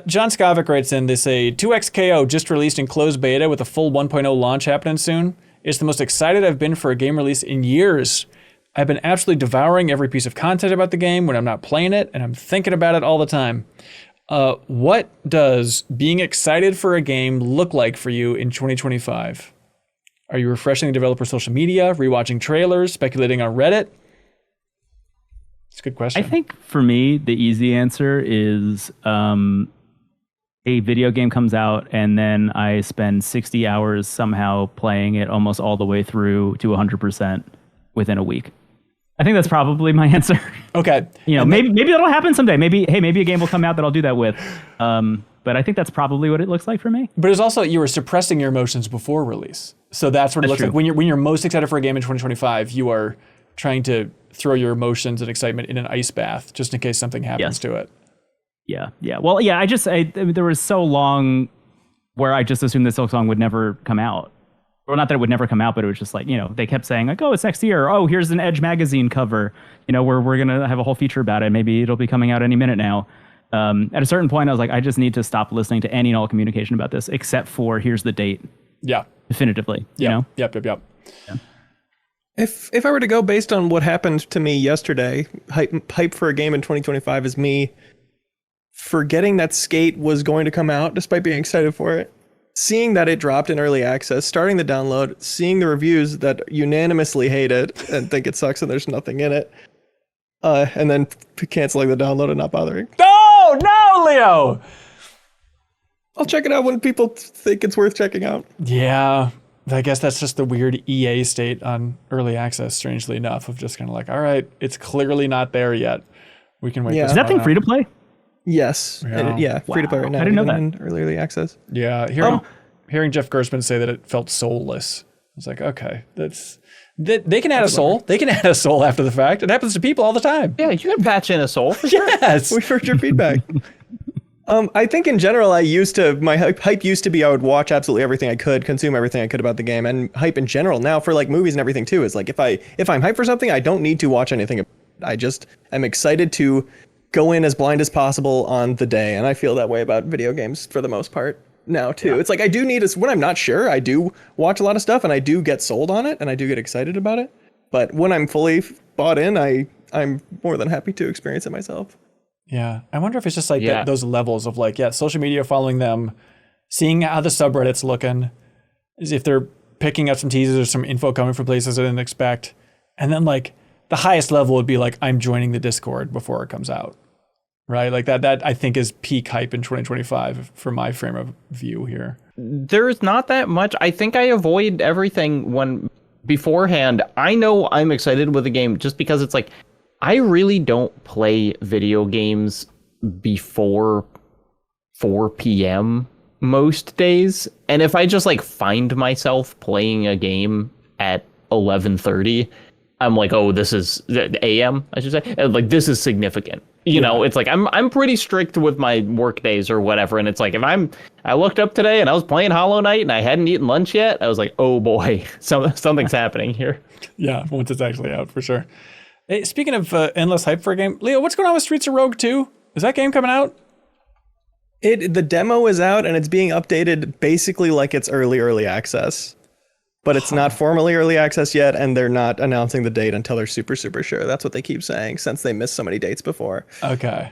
John Skovic writes in, they say, 2XKO just released in closed beta with a full 1.0 launch happening soon. It's the most excited I've been for a game release in years. I've been absolutely devouring every piece of content about the game when I'm not playing it, and I'm thinking about it all the time. What does being excited for a game look like for you in 2025? Are you refreshing the developer social media, rewatching trailers, speculating on Reddit? It's a good question. I think for me, the easy answer is a video game comes out and then I spend 60 hours somehow playing it almost all the way through to 100% within a week. I think that's probably my answer. Okay. You know, maybe that'll happen someday. Maybe a game will come out that I'll do that with. But I think that's probably what it looks like for me. But it's also, you were suppressing your emotions before release. So that's what it looks like. When you're most excited for a game in 2025, you are trying to throw your emotions and excitement in an ice bath just in case something happens to it. Yeah. Well, yeah, there was so long where I just assumed that Silksong would never come out. Well, not that it would never come out, but it was just like, you know, they kept saying like, oh, it's next year. Oh, here's an Edge magazine cover. You know, we're going to have a whole feature about it. Maybe it'll be coming out any minute now. At a certain point, I was like, I just need to stop listening to any and all communication about this, except for here's the date. Yeah. Definitively. You know? Yep. Yeah. If I were to go based on what happened to me yesterday, hype for a game in 2025 is me forgetting that Skate was going to come out despite being excited for it. Seeing that it dropped in early access, starting the download, seeing the reviews that unanimously hate it and think it sucks and there's nothing in it. And then canceling the download and not bothering. No, Leo. I'll check it out when people think it's worth checking out. Yeah, I guess that's just the weird EA state on early access, strangely enough, of just kind of like, all right, it's clearly not there yet. We can wait. Yeah. Is that thing free to play? Yes. Yeah. Free to play right now. I didn't know even that. in early access. Yeah, hearing Jeff Gerstmann say that it felt soulless, I was like, okay, they can add a soul. They can add a soul after the fact. It happens to people all the time. Yeah, you can patch in a soul for sure. Yes. We've heard your feedback. I think in general, my hype used to be I would watch absolutely everything I could, consume everything I could about the game, and hype in general now for like movies and everything too is like if I'm hyped for something, I don't need to watch anything. I just am excited to go in as blind as possible on the day, and I feel that way about video games for the most part now too. Yeah. It's like I do need when I'm not sure, I do watch a lot of stuff and I do get sold on it and I do get excited about it. But when I'm fully bought in, I'm more than happy to experience it myself. Yeah, I wonder if it's just like those levels of like, social media, following them, seeing how the subreddit's looking, as if they're picking up some teasers or some info coming from places I didn't expect. And then like the highest level would be like, I'm joining the Discord before it comes out, right? Like that I think is peak hype in 2025 for my frame of view here. There's not that much. I think I avoid everything when beforehand. I know I'm excited with the game just because it's like, I really don't play video games before 4 p.m. most days. And if I just like find myself playing a game at 11:30, I'm like, oh, this is a.m. I should say. And like, this is significant. You know, it's like I'm pretty strict with my work days or whatever. And it's like if I looked up today and I was playing Hollow Knight and I hadn't eaten lunch yet, I was like, oh boy, something's happening here. Yeah, once it's actually out for sure. Hey, speaking of endless hype for a game, Leo, what's going on with Streets of Rogue 2? Is that game coming out? The demo is out and it's being updated basically like it's early access. But it's not formally early access yet, and they're not announcing the date until they're super sure. That's what they keep saying since they missed so many dates before. Okay.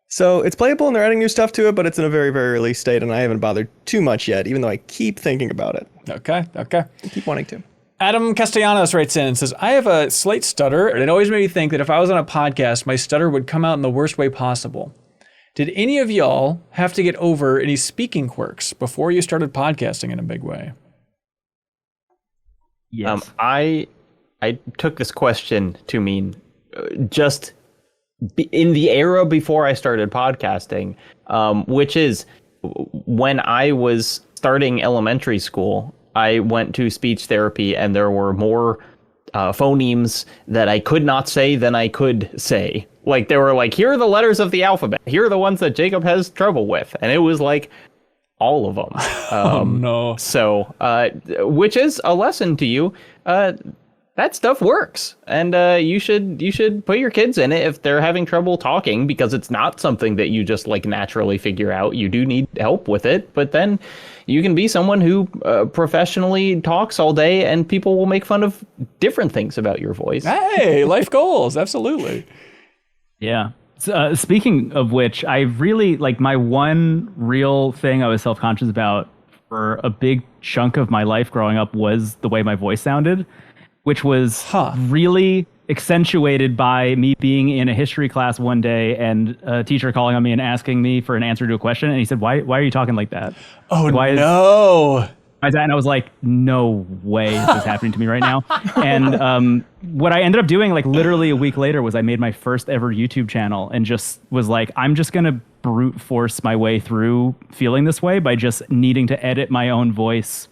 So it's playable and they're adding new stuff to it, but it's in a very, very early state, and I haven't bothered too much yet, even though I keep thinking about it. Okay. I keep wanting to. Adam Castellanos writes in and says, I have a slight stutter, and it always made me think that if I was on a podcast, my stutter would come out in the worst way possible. Did any of y'all have to get over any speaking quirks before you started podcasting in a big way? Yes. I took this question to mean just in the era before I started podcasting, which is when I was starting elementary school. I went to speech therapy, and there were more phonemes that I could not say than I could say. Like, they were like, here are the letters of the alphabet. Here are the ones that Jacob has trouble with. And it was like all of them. Oh, no. So, which is a lesson to you. That stuff works. And you should put your kids in it if they're having trouble talking, because it's not something that you just like naturally figure out. You do need help with it. But then you can be someone who professionally talks all day, and people will make fun of different things about your voice. Hey, life goals. Absolutely. Yeah. Speaking of which, I really like my one real thing I was self-conscious about for a big chunk of my life growing up was the way my voice sounded, which was really accentuated by me being in a history class one day and a teacher calling on me and asking me for an answer to a question. And he said, why are you talking like that? Oh, no. And I was like, no way this is happening to me right now. And what I ended up doing like literally a week later was I made my first ever YouTube channel and just was like, I'm just going to brute force my way through feeling this way by just needing to edit my own voice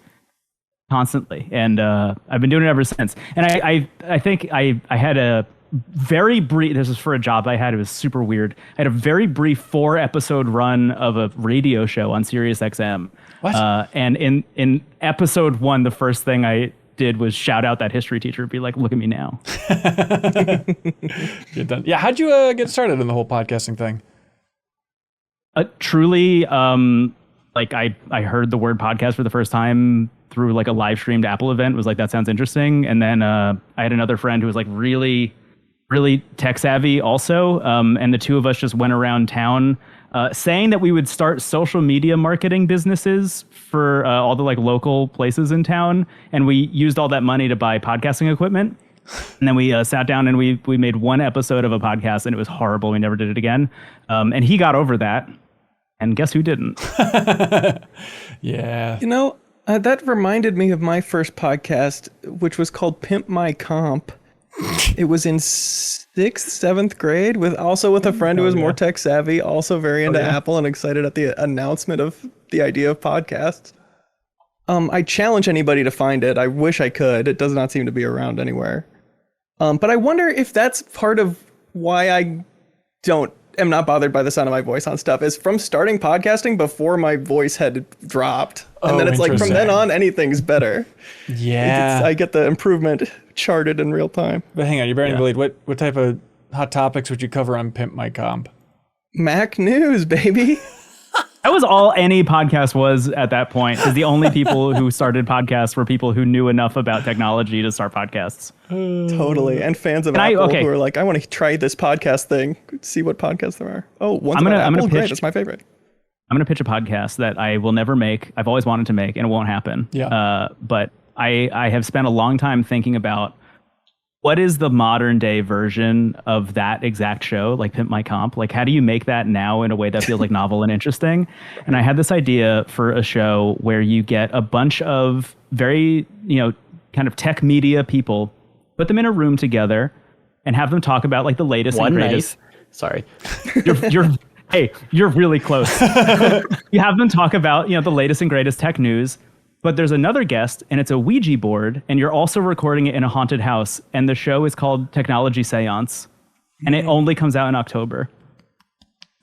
constantly. And I've been doing it ever since. And I think I had a very brief, this was for a job I had, it was super weird. I had a very brief 4-episode run of a radio show on Sirius XM. What? And in episode 1, the first thing I did was shout out that history teacher, be like, look at me now. Good done. Yeah, how'd you get started in the whole podcasting thing? Truly, like I heard the word podcast for the first time through like a live streamed Apple event, was like, that sounds interesting. And then I had another friend who was like really tech savvy also. And the two of us just went around town saying that we would start social media marketing businesses for all the like local places in town. And we used all that money to buy podcasting equipment. And then we sat down and we made one episode of a podcast, and it was horrible. We never did it again. And he got over that. And guess who didn't? Yeah. You know, that reminded me of my first podcast, which was called Pimp My Comp. It was in 6th, 7th grade with a friend who was more tech savvy, also very into Apple and excited at the announcement of the idea of podcasts. I challenge anybody to find it. I wish I could. It does not seem to be around anywhere. But I wonder if that's part of why I am not bothered by the sound of my voice on stuff, is from starting podcasting before my voice had dropped. And then it's like from then on, anything's better. Yeah. I get the improvement charted in real time. But hang on, you're bearing the lead. What type of hot topics would you cover on Pimp My Comp? Mac news, baby. That was all any podcast was at that point, because the only people who started podcasts were people who knew enough about technology to start podcasts. Totally. And fans of Apple who are like, I want to try this podcast thing, see what podcasts there are. Oh, I'm gonna pitch, great. That's my favorite. I'm going to pitch a podcast that I will never make. I've always wanted to make, and it won't happen. Yeah. But I have spent a long time thinking about what is the modern day version of that exact show, like Pimp My Comp? Like, how do you make that now in a way that feels like novel and interesting? And I had this idea for a show where you get a bunch of very, kind of tech media people, put them in a room together and have them talk about like the latest and greatest. Sorry. Hey, you're really close. You have them talk about, the latest and greatest tech news. But there's another guest, and it's a Ouija board, and you're also recording it in a haunted house. And the show is called Technology Seance, and it only comes out in October.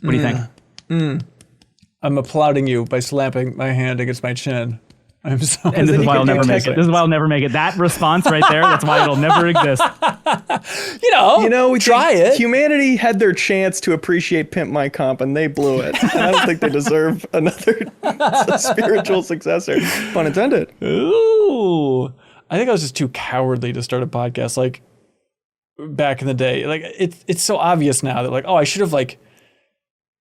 What do you think? I'm applauding you by slapping my hand against my chin. I'm so. And this is why I'll never make it. This is why I'll never make it. That response right there, that's why it'll never exist. We try it. Humanity had their chance to appreciate Pimp My Comp, and they blew it. And I don't think they deserve another spiritual successor. Pun intended. Ooh. I think I was just too cowardly to start a podcast like back in the day. Like it's so obvious now that like, I should have like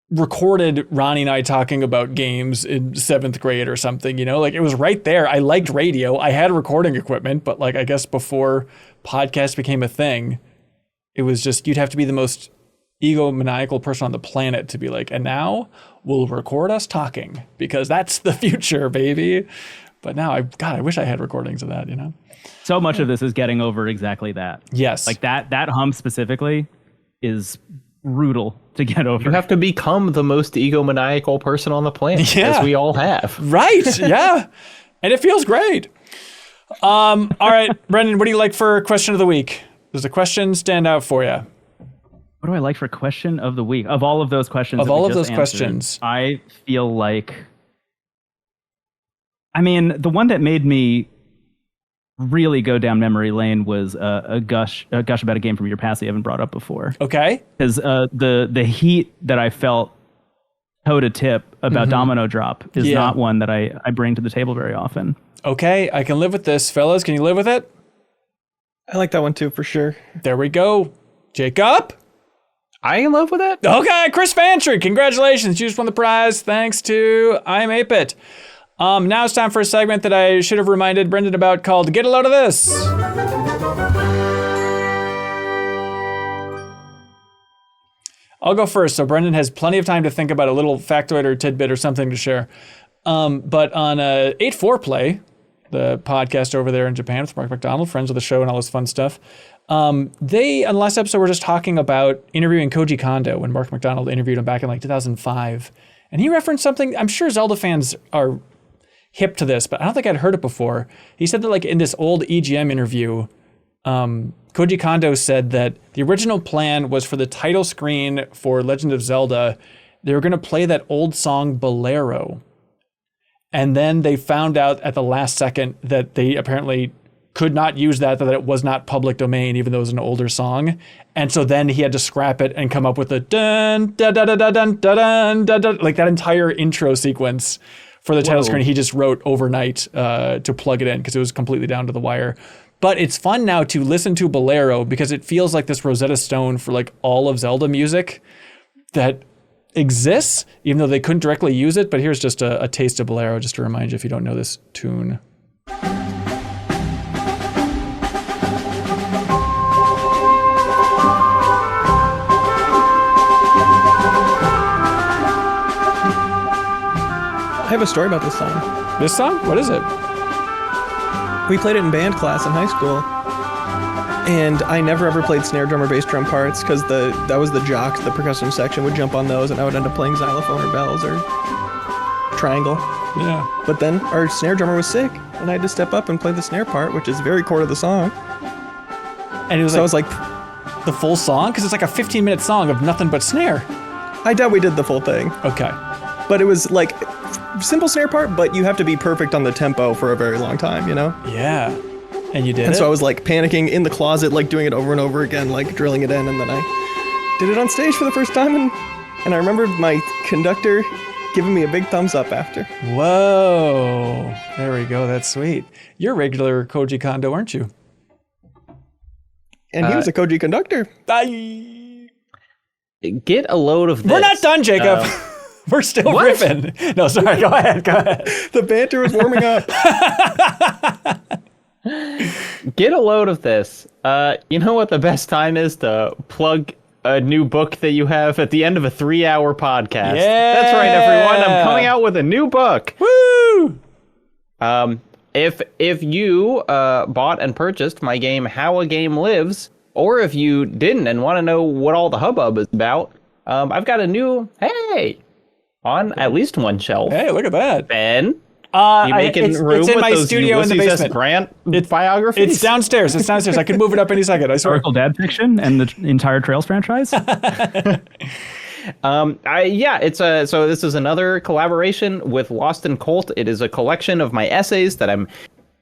recorded Ronnie and I talking about games in 7th grade or something, like it was right there. I liked radio. I had recording equipment, but like, I guess before podcasts became a thing, it was just, you'd have to be the most egomaniacal person on the planet to be like, and now we'll record us talking because that's the future, baby. But now I wish I had recordings of that, So much of this is getting over exactly that. Yes. Like that hump specifically is brutal to get over. You have to become the most egomaniacal person on the planet, as we all have. Right, yeah. And it feels great. All right, Brendon, what do you like for question of the week? Does the question stand out for you? What do I like for question of the week? Of all of those questions, questions, I feel like, the one that made me really go down memory lane was a gush about a game from your past that you haven't brought up before. Okay. Because the heat that I felt toe to tip about Domino Drop is not one that I bring to the table very often. Okay, I can live with this. Fellas, can you live with it? I like that one too, for sure. There we go. Jacob? I in love with it. Okay, Chris Fantry, congratulations. You just won the prize thanks to I'm 8-Bit. Now it's time for a segment that I should have reminded Brendon about called Get a Load of This. I'll go first, so Brendon has plenty of time to think about a little factoid or tidbit or something to share. But on 8-4Play, the podcast over there in Japan with Mark McDonald, friends of the show and all this fun stuff, they, on the last episode, were just talking about interviewing Koji Kondo when Mark McDonald interviewed him back in like 2005. And he referenced something, I'm sure Zelda fans are hip to this, but I don't think I'd heard it before. He said that like in this old EGM interview, Koji Kondo said that the original plan was for the title screen for Legend of Zelda, they were going to play that old song Bolero. And then they found out at the last second that they apparently could not use that it was not public domain, even though it was an older song. And so then he had to scrap it and come up with a dun, da, da, da, da, dun, da, dun, da, da, like that entire intro sequence for the title screen. He just wrote overnight to plug it in because it was completely down to the wire. But it's fun now to listen to Bolero because it feels like this Rosetta Stone for like all of Zelda music that exists, even though they couldn't directly use it. But here's just a taste of Bolero, just to remind you if you don't know this tune. I have a story about this song. This song? What is it? We played it in band class in high school. And I never ever played snare drum or bass drum parts because that was the jock, the percussion section would jump on those and I would end up playing xylophone or bells or triangle. Yeah. But then our snare drummer was sick and I had to step up and play the snare part, which is very core to the song. And it was So I was like, the full song? Because it's like a 15-minute song of nothing but snare. I doubt we did the full thing. Okay. But it was like simple snare part, but you have to be perfect on the tempo for a very long time, you know? Yeah. And you did And it? so I was like panicking in the closet, like doing it over and over again, like drilling it in, and then I did it on stage for the first time, and I remember my conductor giving me a big thumbs up after. Whoa. There we go. That's sweet. You're a regular Koji Kondo, aren't you? And he was a Koji conductor. Get a load of this. We're not done, Jacob. We're still riffing. No, sorry. Go ahead. The banter was warming up. Get a load of this. You know what the best time is to plug a new book that you have at the end of a 3-hour podcast. Yeah. That's right, everyone. I'm coming out with a new book. Woo! If you bought and purchased my game How a Game Lives, or if you didn't and want to know what all the hubbub is about, I've got a new on at least one shelf. Hey, look at that. Ben, you making room it's in with my those studio in the Ulysses S. basement. Grant biographies? It's downstairs. I could move it up any second. I swear. Historical dad fiction and the entire Trails franchise. So this is another collaboration with Lost in Colt. It is a collection of my essays that I'm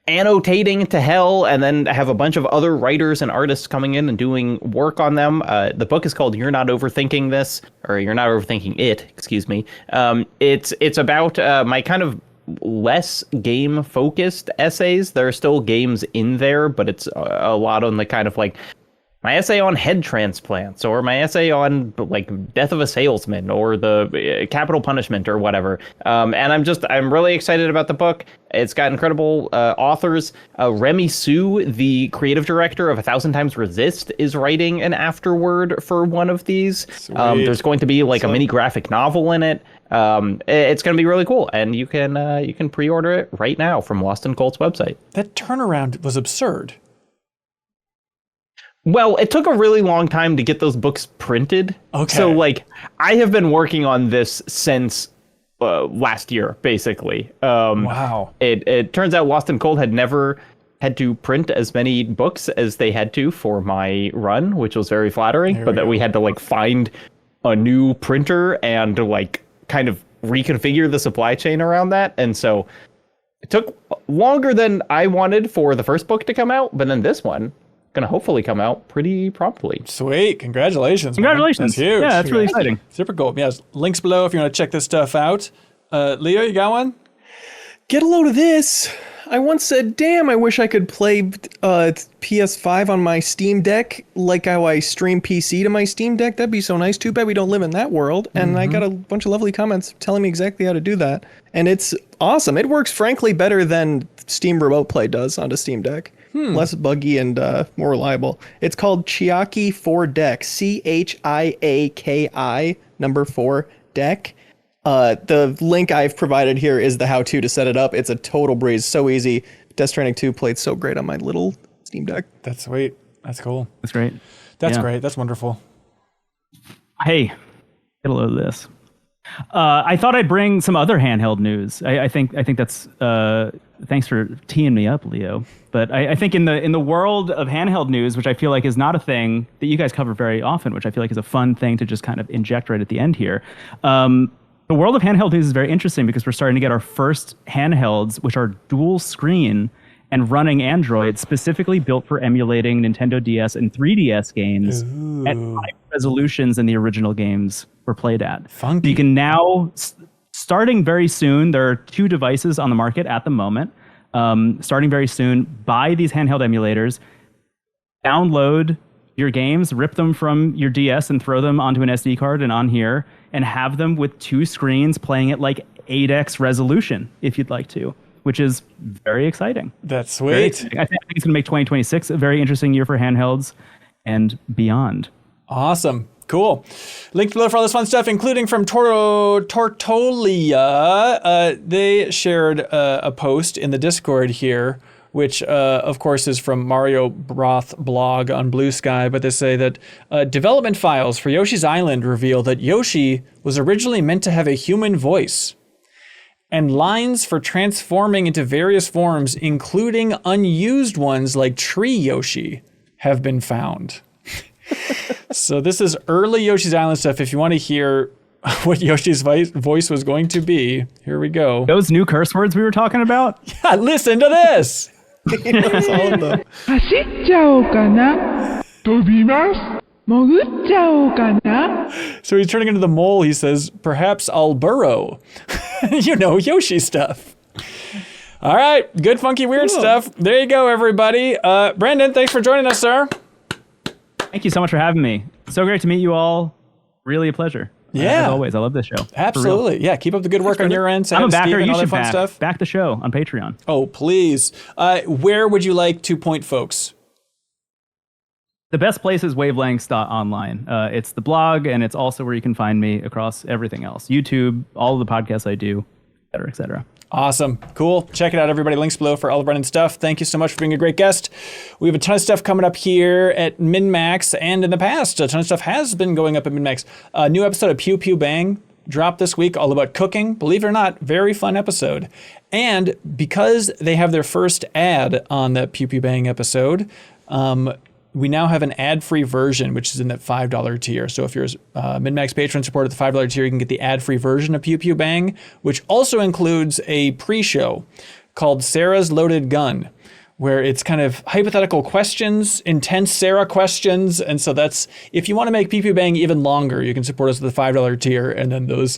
annotating to hell, and then I have a bunch of other writers and artists coming in and doing work on them. The book is called You're Not Overthinking This, or You're Not Overthinking It, excuse me. It's about my kind of less game focused essays. There are still games in there, but it's a lot on the kind of like my essay on head transplants, or my essay on like death of a salesman, or the capital punishment, or whatever. And I'm really excited about the book. It's got incredible authors. Remy Sue, the creative director of 1,000 Times Resist, is writing an afterword for one of these. There's going to be like a mini graphic novel in it. It's going to be really cool, and you can pre-order it right now from Lost in Colt's website. That turnaround was absurd. Well, it took a really long time to get those books printed. Okay. So, like, I have been working on this since last year, basically. Wow. It turns out Lost in Cold had never had to print as many books as they had to for my run, which was very flattering. But that we had to, like, find a new printer and, like, kind of reconfigure the supply chain around that. And so it took longer than I wanted for the first book to come out, but then this one gonna hopefully come out pretty promptly. Sweet. Congratulations. Congratulations. Man. That's huge. Yeah, that's really exciting. Super cool. Yeah, links below if you want to check this stuff out. Leo, you got one? Get a load of this. I once said, damn, I wish I could play PS5 on my Steam Deck like how I stream PC to my Steam Deck. That'd be so nice. Too bad we don't live in that world. And I got a bunch of lovely comments telling me exactly how to do that. And it's awesome. It works, frankly, better than Steam Remote Play does onto Steam Deck. Less buggy and more reliable. It's called Chiaki 4 Deck. CHIAKI 4 Deck. The link I've provided here is the how-to to set it up. It's a total breeze. So easy. Death Stranding 2 played so great on my little Steam Deck. That's sweet. That's cool. That's great. That's Yeah. great. That's wonderful. Hey, get a load of this. I thought I'd bring some other handheld news. I think that's thanks for teeing me up, Leo. But I think in the world of handheld news, which I feel like is not a thing that you guys cover very often, which I feel like is a fun thing to just kind of inject right at the end here. The world of handheld news is very interesting because we're starting to get our first handhelds, which are dual screen and running Android, specifically built for emulating Nintendo DS and 3DS games at high resolutions than the original games were played at. Funky. You can now, starting very soon, there are 2 devices on the market at the moment. Starting very soon, buy these handheld emulators, download your games, rip them from your DS and throw them onto an SD card and on here, and have them with 2 screens playing at like 8x resolution if you'd like to, which is very exciting. That's sweet. I think it's going to make 2026 a very interesting year for handhelds and beyond. Awesome. Cool. Link below for all this fun stuff, including from Tortolia. They shared a post in the Discord here, which, of course, is from Mario Broth blog on Blue Sky. But they say that development files for Yoshi's Island reveal that Yoshi was originally meant to have a human voice. And lines for transforming into various forms, including unused ones like Tree Yoshi, have been found. So this is early Yoshi's Island stuff. If you want to hear what Yoshi's voice was going to be, here we go. Those new curse words we were talking about? Yeah, listen to this. It's all of them. 走っちゃおうかな飛びます潜っちゃおうかな So he's turning into the mole. He says, perhaps I'll burrow. You know, Yoshi stuff. All right. Good, funky, weird stuff. There you go, everybody. Brendon, thanks for joining us, sir. Thank you so much for having me. So great to meet you all. Really a pleasure. Yeah. As always, I love this show. Absolutely. Yeah, keep up the good work on your end. Say I'm hi a to backer. Steve and You all that should fun stuff. back the show on Patreon. Oh, please. Where would you like to point folks? The best place is wavelengths.online. It's the blog, and it's also where you can find me across everything else. YouTube, all of the podcasts I do, et cetera, et cetera. Awesome. Cool. Check it out, everybody. Links below for all of Brendon stuff. Thank you so much for being a great guest. We have a ton of stuff coming up here at MinnMax, and in the past, a ton of stuff has been going up at MinnMax. A new episode of Pew Pew Bang dropped this week, all about cooking. Believe it or not, very fun episode. And because they have their first ad on that Pew Pew Bang episode, we now have an ad-free version, which is in that $5 tier. So if you're a MinnMax patron supporter at the $5 tier, you can get the ad-free version of Pew Pew Bang, which also includes a pre-show called Sarah's Loaded Gun, where it's kind of hypothetical questions, intense Sarah questions. And so that's, if you want to make Pew Pew Bang even longer, you can support us at the $5 tier, and then those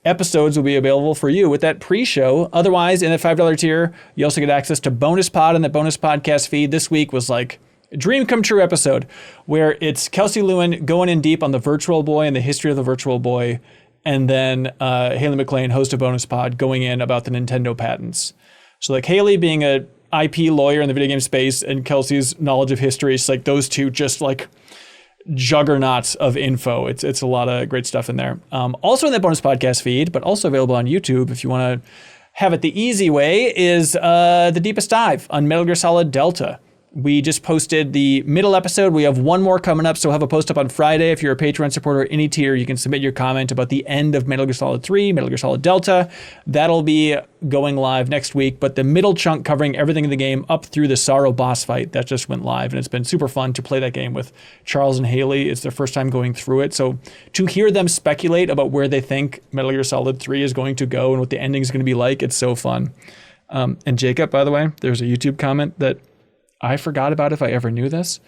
episodes will be available for you with that pre-show. Otherwise, in the $5 tier, you also get access to Bonus Pod and the bonus podcast feed. This week was like dream come true episode where it's Kelsey Lewin going in deep on the Virtual Boy and the history of the Virtual Boy, and then Haley McLean, host of Bonus Pod, going in about the Nintendo patents. So like Haley being a IP lawyer in the video game space and Kelsey's knowledge of history, it's like those two just like juggernauts of info. It's a lot of great stuff in there. Also in that bonus podcast feed, but also available on YouTube if you want to have it the easy way, is The Deepest Dive on Metal Gear Solid Delta. We just posted the middle episode. We have one more coming up, so we'll have a post up on Friday. If you're a Patreon supporter, any tier, you can submit your comment about the end of Metal Gear Solid 3, Metal Gear Solid Delta. That'll be going live next week, but the middle chunk covering everything in the game up through the Sorrow boss fight, that just went live, and it's been super fun to play that game with Charles and Haley. It's their first time going through it, so to hear them speculate about where they think Metal Gear Solid 3 is going to go and what the ending is going to be like, it's so fun. And Jacob, by the way, there's a YouTube comment that I forgot about if I ever knew this,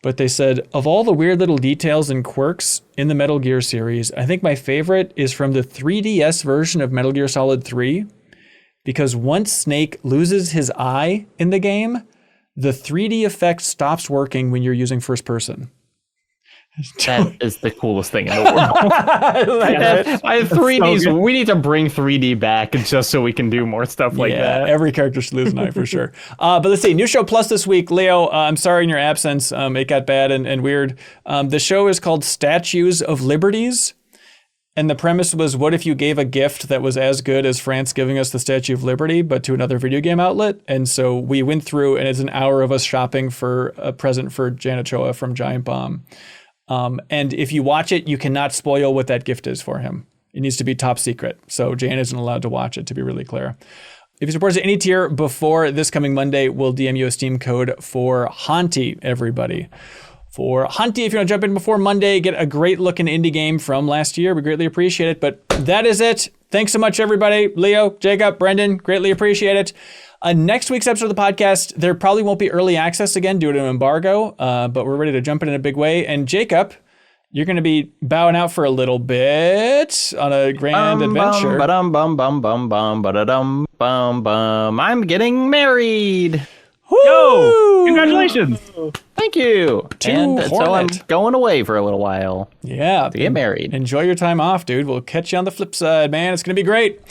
but they said, of all the weird little details and quirks in the Metal Gear series, I think my favorite is from the 3DS version of Metal Gear Solid 3, because once Snake loses his eye in the game, the 3D effect stops working when you're using first person. That is the coolest thing in the world. I have 3Ds. So we need to bring 3D back just so we can do more stuff like that. Every character should lose an eye for sure. But let's see. New show plus this week. Leo, I'm sorry in your absence. It got bad and weird. The show is called Statues of Liberties. And the premise was, what if you gave a gift that was as good as France giving us the Statue of Liberty, but to another video game outlet? And so we went through, and it's an hour of us shopping for a present for Janet Choa from Giant Bomb. And if you watch it, you cannot spoil what that gift is for him. It needs to be top secret. So Jan isn't allowed to watch it, to be really clear. If you support us at any tier before this coming Monday, we'll DM you a Steam code for Hauntii, everybody. For Hauntii, if you want to jump in before Monday, get a great looking indie game from last year. We greatly appreciate it. But that is it. Thanks so much, everybody. Leo, Jacob, Brendon, greatly appreciate it. Next week's episode of the podcast, there probably won't be early access again due to an embargo, but we're ready to jump in a big way. And Jacob, you're going to be bowing out for a little bit on a grand adventure. I'm getting married. Woo! Yo, congratulations. Thank you. So I'm going away for a little while. Yeah. To get married. Enjoy your time off, dude. We'll catch you on the flip side, man. It's going to be great.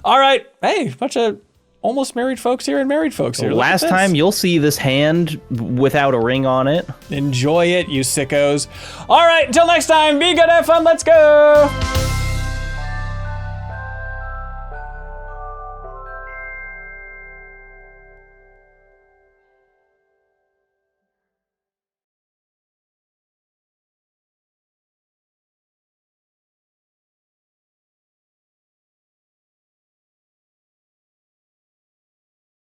All right. Hey, bunch of almost married folks here and married folks here. Look at Last this. time you'll see this hand without a ring on it. Enjoy it, you sickos. All right, until next time, be good, have fun, let's go.